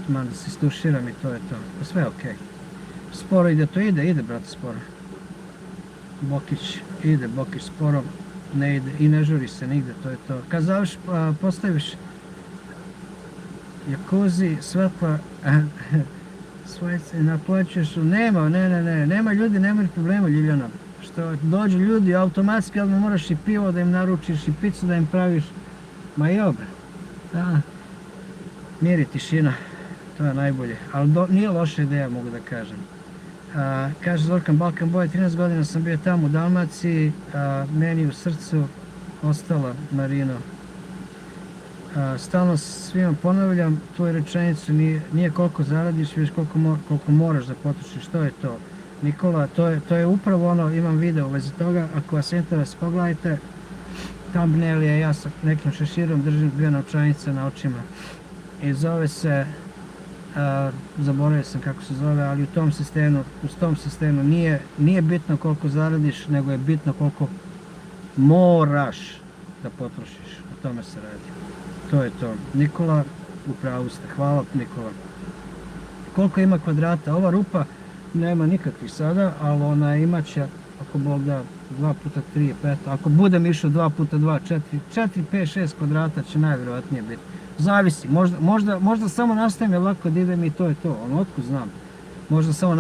da se istuširam i to je to, sve je okej. Sporo ide, to ide brate, sporo. Bokić sporo. Ne ide i ne žuri se nigde, to je to. Kad postaviš jakuzi, Svajce, naplaćuješ, nema ljudi, nema problema, Ljiljana. Što dođu ljudi, automatski odmah moraš i pivo da im naručiš i picu da im praviš. Ma jobre, da, mir i tišina, to je najbolje, ali nije loša ideja, mogu da kažem. Kaže Zorkan Balkan Boy, 13 godina sam bio tamo u Dalmaciji, meni u srcu ostala Marino. Stalno svima ponavljam tu rečenicu, nije koliko zaradiš, već koliko moraš da potrošiš, što je to? Nikola, to je upravo ono, imam video u vezi toga, ako vas interes pogledajte, thumbnail je, ja sa nekim šeširom držim 2 novčanice na očima i zove se, zaboravio sam kako se zove, ali u tom sistemu nije bitno koliko zaradiš, nego je bitno koliko moraš da potrošiš, o tome se radi. To je to. Nikola, u pravu ste, hvala Nikola. Koliko ima kvadrata? Ova rupa nema nikakvih sada, ali ona imat će, ako Bog da, 2 puta 3 je 5, ako budem išao 2 puta 2, 4, 5, 6 kvadrata će najvjerojatnije biti. Zavisi, možda samo nastavim jer lako da idem i to je to, ono otkud znam. Možda samo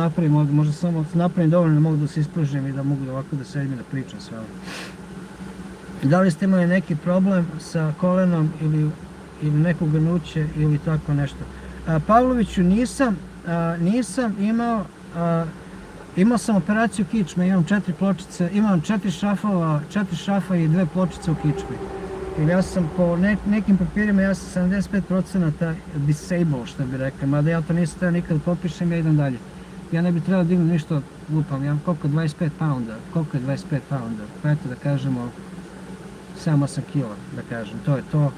napravim dovoljno da mogu da se ispružim i da mogu da ovako da sedim i da pričam s vama. Da li ste imali neki problem sa kolenom ili neko grnuće ili tako nešto? Pavloviću, nisam imao sam operaciju kičme, imam 4 pločice, imam 4 šafa i 2 pločice u kičmi. Ili ja sam po nekim papirima, ja sam 75% disabled, što bi rekli, mada ja to nisam trebao nikad popišem, ja idem dalje. Ja ne bi trebao dignuti ništa, lupam, ja koliko 25 pounda, koliko je 25 pounda, pa eto da kažemo 7-8 kila, da kažem, to je to,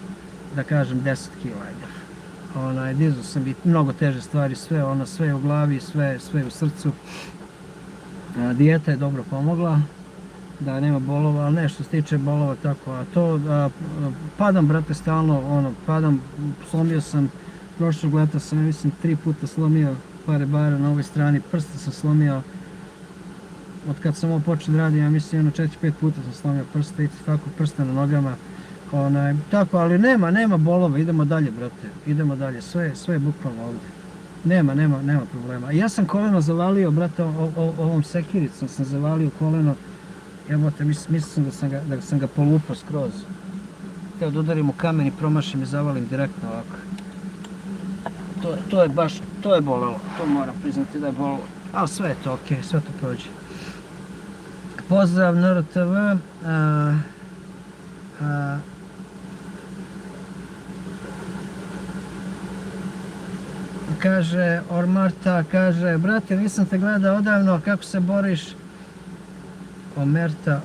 da kažem 10 kila, ajde. Dizao sam i mnogo teže stvari, sve je u glavi, sve je u srcu. Dijeta je dobro pomogla, da nema bolova, ali ne što se tiče bolova tako, a to, padam brate stalno, slomio sam, prošlog leta sam, mislim, 3 puta slomio pare bara na ovoj strani, prste sam slomio, od kad sam ovo počeo da radim, ja mislim, 4-5 puta sam slomio prste, i tako prste na nogama, tako, ali nema bolova, idemo dalje, brate, idemo dalje, sve je bukvalno ovdje. Nema problema. Ja sam koleno zavalio, brate, ovom sekiricom sam zavalio koleno, jebote, mislim da sam ga polupao skroz. Htio da udarim u kamen i promašim i zavalim direktno ovako. To je bolelo, to moram priznati da je bolelo, ali sve je to okej, sve to prođe. Pozdrav NRTV. Kaže, Ormarta, kaže, brate, nisam te gledao odavno, kako se boriš? Omerta,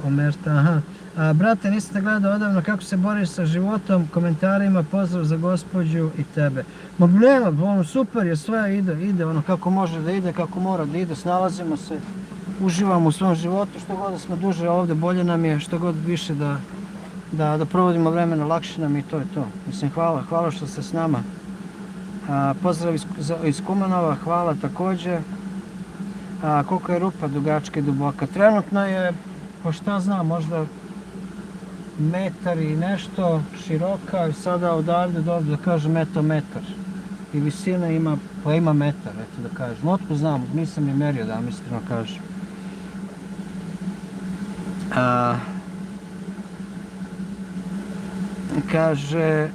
aha. Brate, nisam te gledao odavno, kako se boriš sa životom, komentarima, pozdrav za gospođu i tebe. Ma nema, super je, sve ide ono kako može da ide, kako mora da ide, snalazimo se, uživamo u svom životu, što god da smo duže ovdje, bolje nam je, što god više da provodimo vremena, lakše nam i to je to. Mislim, hvala što ste s nama. Pozdrav iz Kumanova, hvala također. Koliko je rupa dugačka i duboka? Trenutno je, pa šta znam, možda metar i nešto široka, sada odavde do ovdje da kažem metar. I visina ima metar, eto da kažem. Otko znam, nisam je merio da vam iskreno kažem. Kaže,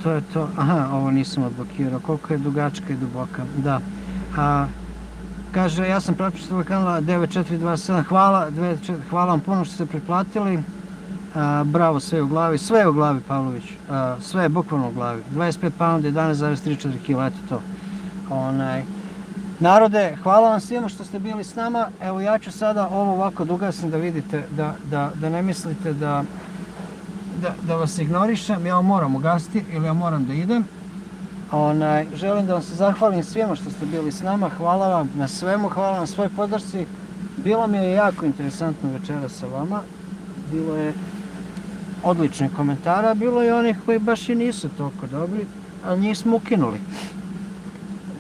to je to, aha, ovo nisam odblokirao, koliko je dugačka i duboka, da. Kaže, ja sam pratio svoj kanal 9427, hvala vam puno što ste pretplatili. Bravo, sve je u glavi Pavlović, sve je bukvalno u glavi. 25 pounda, 11,34 kg, eto to. Narode, hvala vam svima što ste bili s nama. Evo ja ću sada ovo ovako dugasno da vidite, da ne mislite da vas ignorišem, ja moram ugasiti ili ja moram da idem. Želim da vam se zahvalim svima što ste bili s nama, hvala vam na svemu, hvala na svoj podršci. Bilo mi je jako interesantno večera sa vama, bilo je odličnih komentara, bilo je onih koji baš i nisu toliko dobri, ali njih smo ukinuli.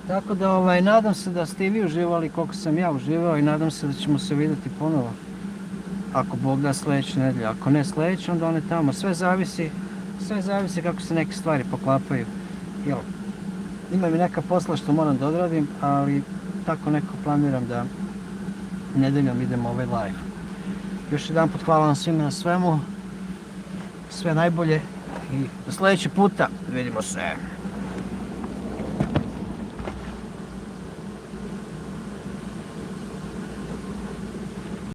Tako da nadam se da ste i vi uživali koliko sam ja uživao i nadam se da ćemo se vidjeti ponovo. Ako Bog da sljedeće nedelje, ako ne sljedeće, onda one tamo. Sve zavisi kako se neke stvari poklapaju. Imam i neka posla što moram da odradim, ali tako neko planiram da nedeljom idemo ovaj live. Još jedan put hvala vam svima na svemu, sve najbolje i do sljedećeg puta, vidimo se.